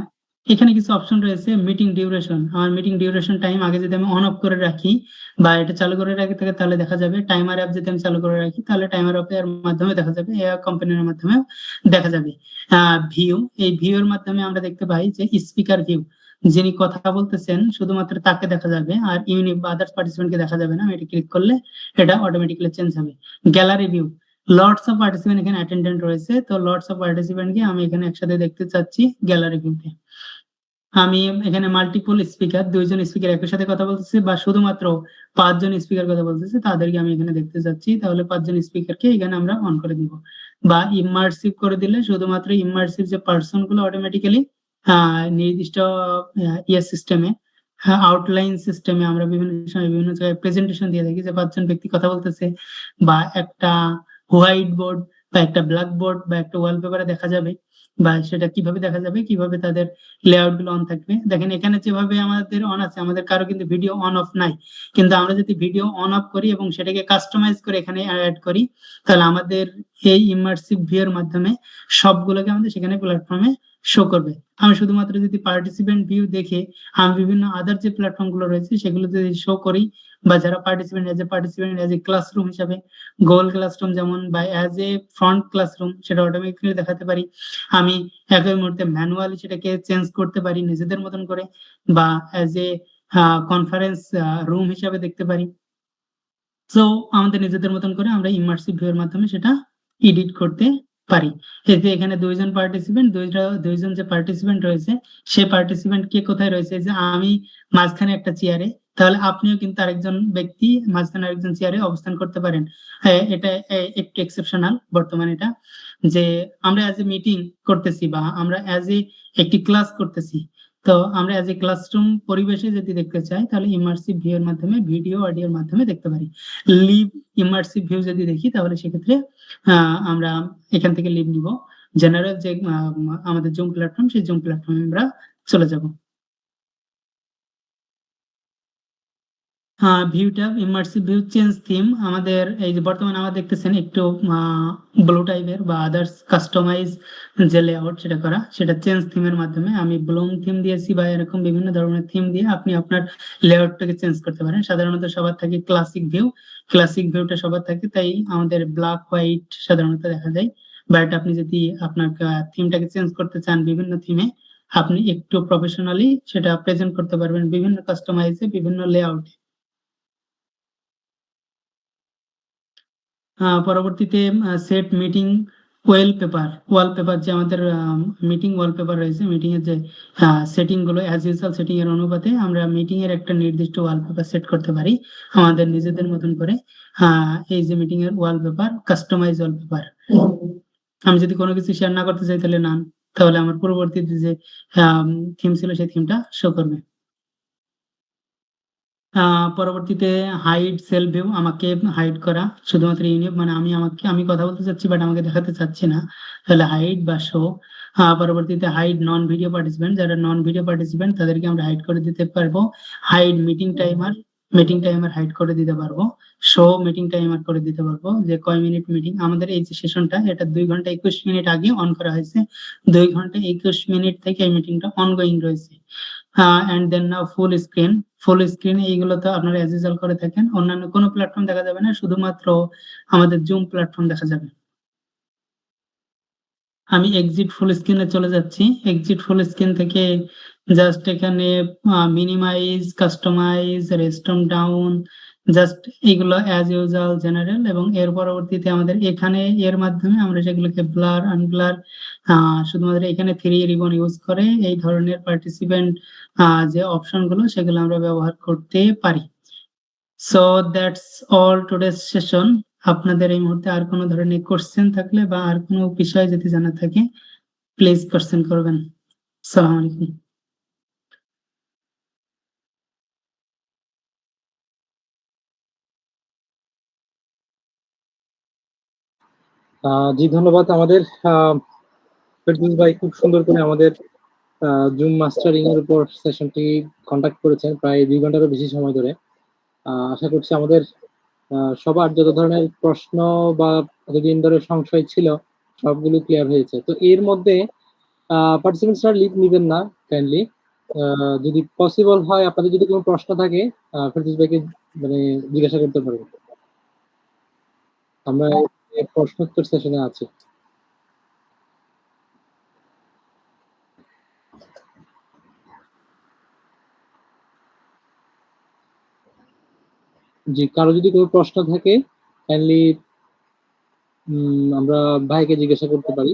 এখানে কিছু অপশন রয়েছে। মিটিং ডিউরেশন, আমার মিটিং ডিউরেশন টাইম আগে যদি আমি অন অফ করে রাখি বা এটা চালু করে রাখি থাকে তাহলে দেখা যাবে। টাইমার অ্যাপ যদি আমি চালু করে রাখি তাহলে টাইমার অ্যাপের মাধ্যমে দেখা যাবে, কোম্পানির মাধ্যমে দেখা যাবে। ভিউ, এই ভিউ এর মাধ্যমে আমরা দেখতে পাই যে স্পিকার ভিউ, যিনি কথা বলতেছেন শুধুমাত্র তাকে দেখা যাবে, আর ইউনিক বা আদার্স পার্টিসিপেন্টকে দেখা যাবে না। আমি এটা ক্লিক করলে এটা অটোমেটিক্যালি চেঞ্জ হবে। Gallery view, lots of participant এখানে অ্যাটেন্ডেন্ট রয়েছে, তো লটস অফ পার্টিসিপেন্ট কে আমি এখানে একসাথে দেখতে চাচ্ছি গ্যালারি ভিউতে। আমি এখানে মাল্টিপল স্পিকার, দুইজন স্পিকার একই সাথে কথা বলতেছে বা শুধুমাত্র পাঁচজন স্পিকার কথা বলতেছে তাদেরকে আমি এখানে দেখতে চাচ্ছি, তাহলে পাঁচজন স্পিকারকে এখানে আমরা অন করে দিব। বা ইমার্সিভ করে দিলে শুধুমাত্র ইমার্সিভ যে পার্সন গুলো অটোমেটিক্যালি নির্দিষ্ট ইয়ে সিস্টেমে, আউটলাইন সিস্টেমে আমরা বিভিন্ন সময় বিভিন্ন জায়গায় প্রেজেন্টেশন দিয়ে থাকি যে পাঁচজন ব্যক্তি কথা বলতেছে, বা একটা হোয়াইট বোর্ড বা একটা ব্ল্যাক বোর্ড বা একটা ওয়ালপেপারে দেখা যাবে, বা সেটা কিভাবে দেখা যাবে, কিভাবে তাদের লেআউট গুলো অন থাকবে। দেখেন এখানে যেভাবে আমাদের অন আছে, আমাদের কারো কিন্তু ভিডিও অন অফ নাই, কিন্তু আমরা যদি ভিডিও অন অফ করি এবং সেটাকে কাস্টমাইজ করে এখানে অ্যাড করি তাহলে আমাদের এই ইমার্সিভ ভিউ এর মাধ্যমে সবগুলোকে আমাদের সেখানে প্ল্যাটফর্মে শো করবে। আমি শুধুমাত্র যদি পার্টিসিপেন্ট ভিউ দেখে আমি বিভিন্ন আদার যে প্ল্যাটফর্ম গুলো রয়েছে সেগুলো যদি শো করি, বা যারা পার্টিসিপেন্ট এজ এ ক্লাসরুম হিসাবে গুগল ক্লাসরুম যেমন, বা অ্যাজ এ ফ্রন্ট ক্লাসরুম সেটা অটোমেটিক্যালি দেখাতে পারি। আমি একই মুহূর্তে ম্যানুয়ালি সেটাকে চেঞ্জ করতে পারি নিজেদের মতন করে, বা অ্যাজ এ কনফারেন্স রুম হিসাবে দেখতে পারি। সো আমাদের নিজেদের মতন করে আমরা ইমার্সিভ ভিউ এর মাধ্যমে সেটা এডিট করতে পারি। এই যে এখানে দুইজন যে পার্টিসিপেন্ট রয়েছে, সেই পার্টিসিপেন্ট কে কোথায় রয়েছে, এই যে আমি মাঝখানে একটা চেয়ারে, তাহলে আপনিও কিন্তু আরেকজন ব্যক্তি মাঝখানে আরেকজন চেয়ারে অবস্থান করতে পারেন। এটা একটু এক্সেপশনাল বর্তমানে এটা, যে আমরা অ্যাজ এ মিটিং করতেছি বা আমরা অ্যাজ এ একটি ক্লাস করতেছি, তো আমরা অ্যাজ এ ক্লাসরুম পরিবেশে যদি দেখতে চাই তাহলে ইমার্সিভ ভিউ এর মাধ্যমে ভিডিও অডিওর মাধ্যমে দেখতে পারি। লিভ ইমার্সিভ ভিউ যদি দেখি তাহলে সেক্ষেত্রে আমরা এখান থেকে লিভ নিব, জেনারেল যে আমাদের জুম প্ল্যাটফর্ম, সেই জুম প্ল্যাটফর্মে আমরা চলে যাব। View tab, immersive view, change theme, আমাদের এই যে বর্তমানে আমরা দেখতেছেন একটু ব্লু টাইপের বা আদার্স কাস্টমাইজ যে লেআউট সেটা করা, সেটা চেঞ্জ থিমের মাধ্যমে আমি ব্লুম থিম দিয়েছি বা এরকম বিভিন্ন ধরনের থিম দিয়ে আপনি আপনার লেআউটটাকে চেঞ্জ করতে পারেন। সাধারণত সবার থাকে ক্লাসিক ভিউ, ক্লাসিক ভিউটা সবার থাকে, তাই আমাদের ব্ল্যাক হোয়াইট সাধারণত দেখা যায়। বাট আপনি যদি আপনার থিমটাকে চেঞ্জ করতে চান বিভিন্ন থিমে, আপনি একটু প্রফেশনালি সেটা প্রেজেন্ট করতে পারবেন বিভিন্ন কাস্টমাইজে, বিভিন্ন লেআউটে। পরবর্তীতে সেট মিটিং ওয়ালপেপার, যে আমাদের মিটিং ওয়ালপেপার রয়েছে, মিটিং এর যে সেটিং গুলো অ্যাজ ইউজুয়াল সেটিং এর অনুপাতে আমরা মিটিং এর একটা নির্দিষ্ট ওয়ালপেপার সেট করতে পারি আমাদের নিজেদের মতন করে। এই যে মিটিং এর ওয়ালপেপার, কাস্টমাইজ ওয়ালপেপার, আমি যদি কোনো কিছু শেয়ার না করতে চাই তাহলে নান, তাহলে আমার পরবর্তীতে যে থিম ছিল সেই থিমটা শো করবে। পরবর্তীতে হাইড সেলফ ভিউ, আমাকে হাইড করা, শুধুমাত্র ইউনিক মানে আমি কথা বলতে চাচ্ছি বাট আমাকে দেখাতে চাচ্ছি না, তাহলে হাইড বা শো। পরবর্তীতে হাইড নন ভিডিও পার্টিসিপেন্ট, যারা নন ভিডিও পার্টিসিপেন্ট তাদেরকে আমরা হাইড করে দিতে পারবো। হাইড মিটিং টাইমার হাইড করে দিতে পারবো। শো মিটিং টাইমার করে দিতে পারবো, যে কয় মিনিট মিটিং, আমাদের এই যে সেশনটা এটা 2 ঘন্টা 21 মিনিট আগে অন করা হয়েছে, 2 ঘন্টা 21 মিনিট থেকে এই মিটিংটা অনগোয়িং রয়েছে। And then now full screen এইগুলো তো আপনারা অ্যাজ ইউজুয়াল করে থাকেন, অন্যান্য কোনো প্ল্যাটফর্ম দেখা যাবে না, শুধুমাত্র আমাদের জুম প্ল্যাটফর্ম দেখা যাবে। আমি এক্সিট ফুল স্ক্রিনে চলে যাচ্ছি। এক্সিট ফুল স্ক্রিন থেকে জাস্ট এখানে মিনিমাইজ, কাস্টমাইজ, রেস্টম ডাউন, জাস্ট এইগুলো অ্যাজ ইউজুয়াল জেনারেল, এবং এর পরবর্তীতে আমাদের এখানে এর মাধ্যমে আমরা সেগুলোকে ব্লার আনব্লার, শুধুমাত্র এখানে 3 রিবন ইউজ করে এই ধরনের পার্টিসিপেন্ট যে অপশন গুলো সেগুলো আমরা ব্যবহার করতে পারি। So that's all today's session. আপনাদের এই মুহূর্তে আর কোনো ধরনের কোশ্চেন থাকলে বা আর কোনো বিষয় যদি জানা থাকে প্লিজ কোশ্চেন করবেন। আসসালামু আলাইকুম। জি ধন্যবাদ। আমাদের ফেরদৌস ভাই খুব সুন্দর করে আমাদের জুম মাস্টারিং এর উপর সেশনটি কন্ডাক্ট করেছেন প্রায় 2 ঘন্টারও বেশি সময় ধরে। আশা করছি আমাদের সবার যত ধরনের প্রশ্ন বা এতদিন ধরে সংশয় ছিল সবগুলো ক্লিয়ার হয়েছে। তো এর মধ্যে পার্টিসিপেন্টসরা লিভ নেবেন না কাইন্ডলি। যদি পসিবল হয় আপনাদের যদি কোনো প্রশ্ন থাকে ফেরদৌস ভাইকে মানে জিজ্ঞাসা করতে পারেন। আমরা প্রশ্নোত্তর সেশনে আছি। জি, কারো যদি কোনো প্রশ্ন থাকে কাইন্ডলি আমরা ভাইকে জিজ্ঞাসা করতে পারি।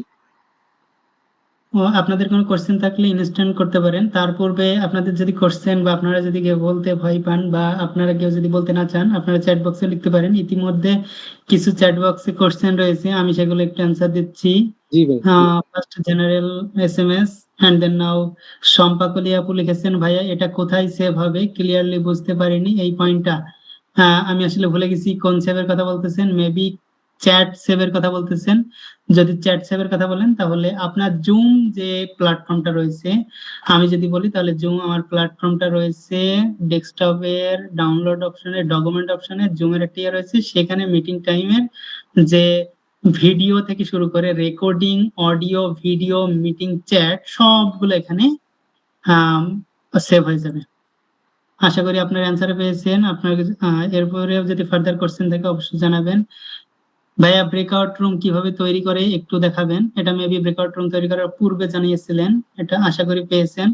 ও আপনাদের কোনো কোশ্চেন থাকলে ইনস্ট্যান্ট করতে পারেন। তার পূর্বে আপনাদের যদি কোশ্চেন বা আপনারা যদি কেউ বলতে ভয় পান বা আপনারা কেউ যদি বলতে না চান, আপনারা চ্যাট বক্সে লিখতে পারেন। ইতিমধ্যে কিছু চ্যাট বক্সে কোশ্চেন রয়েছে, আমি সেগুলো একটু অ্যান্সার দিচ্ছি। জি ভাই। First general SMS and then now সম্পাকলি আপু লিখেছেন, ভাইয়া এটা কোথায় সেভ হবে, ক্লিয়ারলি বুঝতে পারিনি এই পয়েন্টটা। আমি আসলে ভুলে গেছি কোন সেভের কথা বলতেছেন, মেবি চ্যাট সেভের কথা বলতেছেন। যদি চ্যাট সেভের কথা বলেন তাহলে আপনার জুম যে প্ল্যাটফর্মটা রয়েছে, আমি যদি বলি তাহলে জুম আমার প্ল্যাটফর্মটা রয়েছে ডেস্কটপের ডাউনলোড অপশনে, ডকুমেন্ট অপশনে জুমের একটি ইয়ে রয়েছে, সেখানে মিটিং টাইমের যে ভিডিও থেকে শুরু করে recording, audio, video, meeting chat সবগুলো এখানে সেভ হয়ে যাবে। আশা করি আপনার অ্যান্সার পেয়েছেন। আপনার এরপরেও যদি ফার্দার কোশ্চেন থাকে অবশ্যই জানাবেন। ভাইয়া ব্রেকআউট রুম কিভাবে তৈরি করে একটু দেখাবেন। এটা মেবি ব্রেকআউট রুম তৈরি করার পূর্বে জানিয়েছিলেন, এটা আশা করি পেয়েছেন।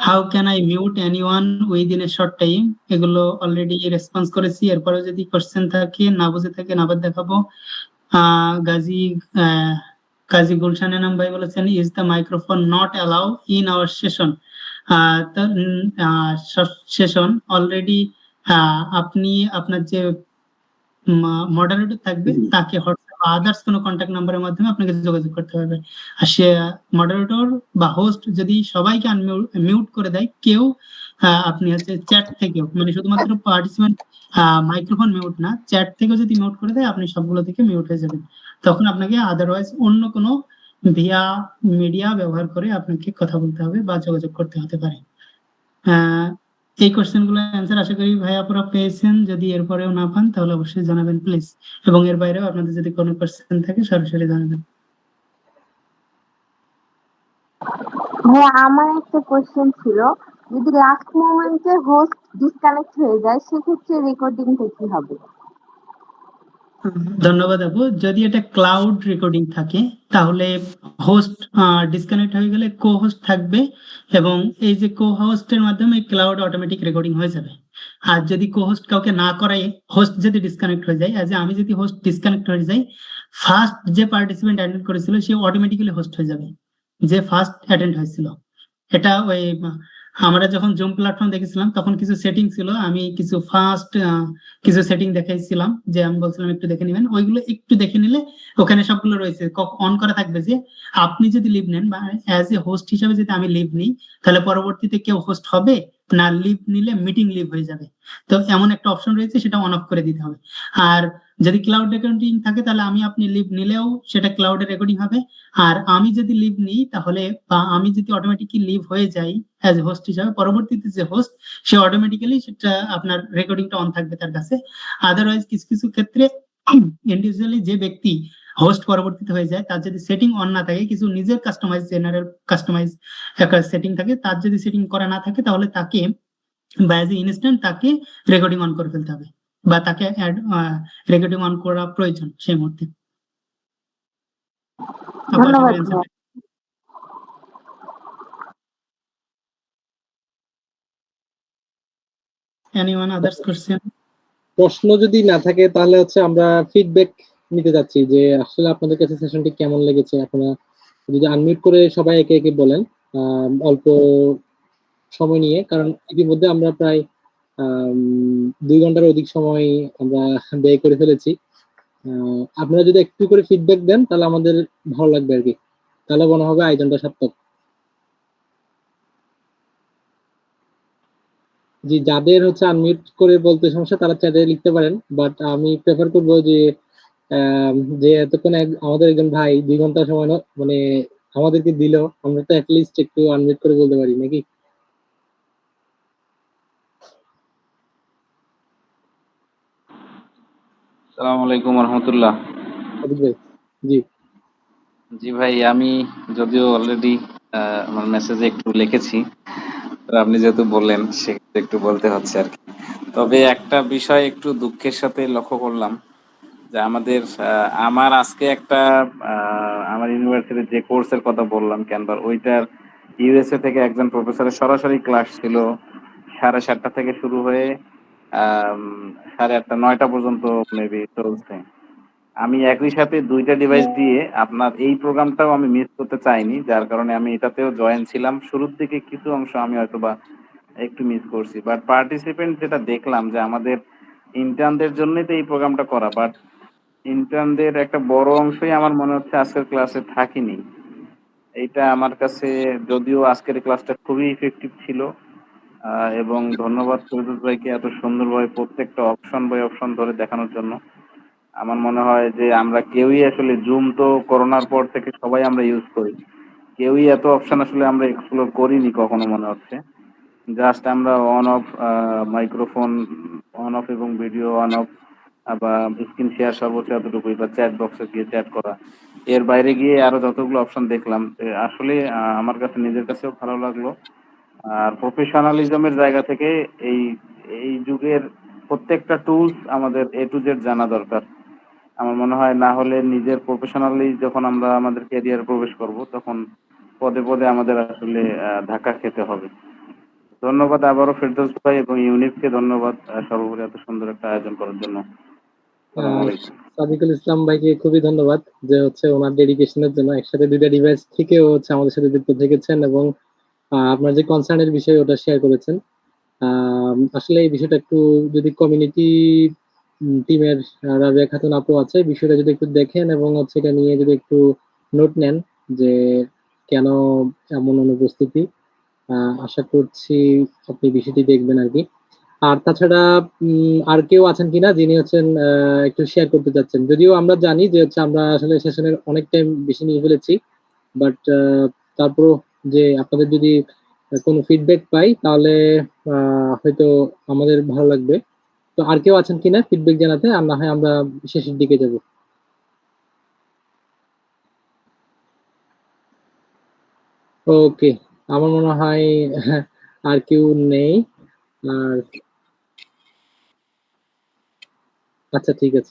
How can I mute anyone within a short time, এগুলো অলরেডি রেসপন্স করেছি। এরপরে যদি কোশ্চেন থাকে, না বুঝে থাকে, আবার দেখাবো। গাজী কাজী গুলশান এনাম ভাই বলেছেন, is the microphone not allow in our session. Session already আপনি আপনার যে মডারেটর থাকবে তাকে হোয়াটসঅ্যাপ বা আদার্স কোনো কন্ট্যাক্ট নাম্বারের মাধ্যমে আপনাকে যোগাযোগ করতে হবে। আর সে মডারেটর বা হোস্ট যদি সবাইকে মিউট করে দেয়, কেউ আপনি হচ্ছে চ্যাট থেকেও, মানে শুধুমাত্র পার্টিসিপেন্ট মাইক্রোফোন মিউট না, চ্যাট থেকেও যদি মিউট করে দেয় আপনি সবগুলো থেকে মিউট হয়ে যাবেন। তখন আপনাকে আদারওয়াইজ অন্য কোনো ভিয়া মিডিয়া ব্যবহার করে আপনাকে কথা বলতে হবে বা যোগাযোগ করতে হতে পারে। এই কোশ্চেন গুলো অ্যান্সার আশা করি ভাই আপুরা পেয়েছেন। যদি এরপরেও না পান তাহলে অবশ্যই জানাবেন প্লিজ, এবং এর বাইরেও আপনাদের যদি কোনো কোশ্চেন থাকে সরাসরি জানাবেন। ভাইয়া আমার একটা কোশ্চেন ছিল, যদি লাস্ট মোমেন্টে হোস্ট ডিসকানেক্ট হয়ে যায় সেক্ষেত্রে রেকর্ডিংটা কি হবে? ধন্যবাদ আপু। যদি এটা ক্লাউড রেকর্ডিং থাকে তাহলে হোস্ট ডিসকানেক্ট হয়ে গেলে কো হোস্ট থাকবে, এবং এই যে কো হোস্টের মাধ্যমে ক্লাউড অটোমেটিক রেকর্ডিং হয়ে যাবে। আর যদি কো হোস্ট কাউকে না করাই হোস্ট যদি ডিসকানেক্ট হয়ে যায়, আমি যদি হোস্ট ডিসকানেক্ট হয়ে যাই, ফার্স্ট যে পার্টিসিপেন্ট অ্যাটেন্ড করেছিল সে অটোমেটিক্যালি হোস্ট হয়ে যাবে, যে ফার্স্ট অ্যাটেন্ড হয়েছিল। এটা ওই আমরা যখন জুম প্ল্যাটফর্ম দেখেছিলাম তখন কিছু সেটিং ছিল, আমি কিছু কিছু সেটিং দেখাইছিলাম, যে আমি বলছিলাম একটু দেখে নেবেন, ওইগুলো একটু দেখে নিলে ওখানে সবগুলো রয়েছে। অন করা থাকবে যে আপনি যদি লিভ নেন বা অ্যাজ এ হোস্ট হিসেবে যদি আমি লিভ নিই, তাহলে পরবর্তীতে কেউ হোস্ট হবে না, লিভ নিলে মিটিং লিভ হয়ে যাবে। তো এমন একটা অপশন রয়েছে, সেটা অন অফ করে দিতে হবে। আর যদি ক্লাউড রেকর্ডিং থাকে তাহলে আমি আপনি লিভ নিলেও সেটা ক্লাউডে রেকর্ডিং হবে। আর আমি যদি লিভ নিই তাহলে, বা আমি যদি অটোমেটিক্যালি লিভ হয়ে যাই অ্যাজ এ হোস্ট হিসাবে, পরবর্তীতে যে হোস্ট সে অটোমেটিক্যালি সেটা আপনার রেকর্ডিংটা অন থাকবে তার কাছে। আদারওয়াইজ কিছু কিছু ক্ষেত্রে ইন্ডিভিজুয়ালি যে ব্যক্তি হোস্ট পরবর্তীতে হয়ে যায়, তার যদি সেটিং অন না থাকে, কিছু নিজের কাস্টমাইজ জেনারেল কাস্টমাইজ একটা সেটিং থাকে, তার যদি সেটিং করা না থাকে তাহলে তাকে বা অ্যাজ এ ইনস্ট্যান্ট তাকে রেকর্ডিং অন করে ফেলতে হবে, বা তাকে রেকর্ডিং অন করা প্রয়োজন সেই মুহূর্তে। ধন্যবাদ ভাইয়া। Anyone others question? প্রশ্ন যদি না থাকে তাহলে হচ্ছে আমরা ফিডব্যাক নিতে যাচ্ছি যে আসলে আপনাদের কাছে সেশনটি কেমন লেগেছে। আপনারা যদি আনমিউট করে সবাই একে একে বলেন অল্প সময় নিয়ে, কারণ ইতিমধ্যে আমরা প্রায় 2 ঘন্টার অধিক সময় আমরা ব্যয় করে ফেলেছি। আপনারা যদি একটু করে ফিডব্যাক দেন তাহলে আমাদের ভালো লাগবে আর কি, তাহলে মনে হবে আয়োজনটা সার্থক। জি, যাদের হচ্ছে আনমিউট করে বলতে সমস্যা তারা চ্যাটে লিখতে পারেন, বাট আমি প্রেফার করবো যে যে এতক্ষণ আমাদের একজন ভাই 2 ঘন্টা সময় মানে আমাদেরকে দিল, আমরা তো অ্যাটলিস্ট একটু আনমিউট করে বলতে পারি নাকি? আসসালামু আলাইকুম রহমতুল্লাহ। সাদিক ভাই, জি জি ভাই, আমি যদিও অলরেডি আমার মেসেজে একটু লিখেছি, তো আপনি যেহেতু বললেন সেক্ষেত্রে একটু বলতে হচ্ছে আর কি। তবে একটা বিষয় একটু দুঃখের সাথে লক্ষ্য করলাম যে আমার আজকে একটা আমার ইউনিভার্সিটির যে কোর্সের কথা বললাম ক্যানভার, ওইটার ইউএসএ থেকে একজন প্রফেসরের সরাসরি ক্লাস ছিল 7:30 থেকে শুরু হয়ে 8:30 9টা পর্যন্ত মেবি চলছে। আমি একই সাথে 2টা ডিভাইস দিয়ে আপনার এই প্রোগ্রামটাও আমি মিস করতে চাইনি, যার কারণে আমি এটাতেও জয়েন ছিলাম। শুরুর দিকে কিছু অংশ আমি হয়তোবা একটু মিস করছি, বাট পার্টিসিপেন্ট যেটা দেখলাম যে আমাদের ইন্টার্নদের জন্যই তো এই প্রোগ্রামটা করা, বাট ইন্টার্নদের একটা বড় অংশই আমার মনে হচ্ছে আজকের ক্লাসে থাকেনি। এইটা আমার কাছে, যদিও আজকের ক্লাসটা খুবই ইফেক্টিভ ছিল, এবং ধন্যবাদ ফিরোজ ভাইকে এত সুন্দরভাবে প্রত্যেকটা অপশন বাই অপশন ধরে দেখানোর জন্য। আমার মনে হয় যে আমরা কেউই আসলে জুম তো করোনার পর থেকে সবাই আমরা ইউজ করি, কেউই এত অপশন আসলে আমরা এক্সপ্লোর করিনি কখনো মনে হচ্ছে। জাস্ট আমরা on of microphone on of এবং ভিডিও অন অফ বা স্ক্রিন শেয়ার সর্বোচ্চ এতটুকুই, বা চ্যাট বক্সে গিয়ে চ্যাট করা, এর বাইরে গিয়ে আরো যতগুলো অপশন দেখলাম আসলে আমার কাছে নিজের কাছেও ভালো লাগলো। আর প্রফেশনালিজমের জায়গা থেকে এই এই যুগের প্রত্যেকটা টুলস আমাদের এ টু জেড জানা দরকার। আমার মনে হয় না হলে নিজের প্রফেশনালি যখন আমরা আমাদের ক্যারিয়ারে প্রবেশ করব, তখন পদে পদে আমাদের আসলে ধাক্কা খেতে হবে। ধন্যবাদ আবারও ফেরদৌস ভাই এবং ইউনিটকে ধন্যবাদ সর্বোপরি এত সুন্দর একটা আয়োজন করার জন্য। আসসালামু আলাইকুম। সাদিকুল ইসলাম ভাইকে খুবই ধন্যবাদ যে হচ্ছে ওনার ডেডিকেশনের জন্য একসাথে 2টা ডিভাইস থেকেও হচ্ছে আমাদের সাথে যুক্ত থেকেছেন এবং আপনার যে কনসার্নের বিষয় ওটা শেয়ার করেছেন। আসলে এই বিষয়টা একটু যদি কমিউনিটি টিমের রাবিয়া খাতুন আপু আছে, বিষয়টা যদি একটু দেখেন এবং হচ্ছে এটা নিয়ে যদি একটু নোট নেন যে কেন এমন অনুপস্থিতি, আশা করছি আপনি বিষয়টি দেখবেন আর কি। আর তাছাড়া আর কেউ আছেন কিনা যিনি হচ্ছেন একটু শেয়ার করতে চাচ্ছেন? যদিও আমরা জানি যে হচ্ছে আমরা আসলে সেশনের অনেক টাইম বেশি নিয়ে ফেলেছি, বাট তারপরও যে আপনাদের যদি কোনো ফিডব্যাক পাই তাহলে হয়তো আমাদের ভালো লাগবে। তো আর কেউ আছেন কিনা ফিডব্যাক জানাতে? আর না হয় আমরা শেষের দিকে যাব। ওকে, আমার মনে হয় আর কেউ নেই। আর আচ্ছা, ঠিক আছে।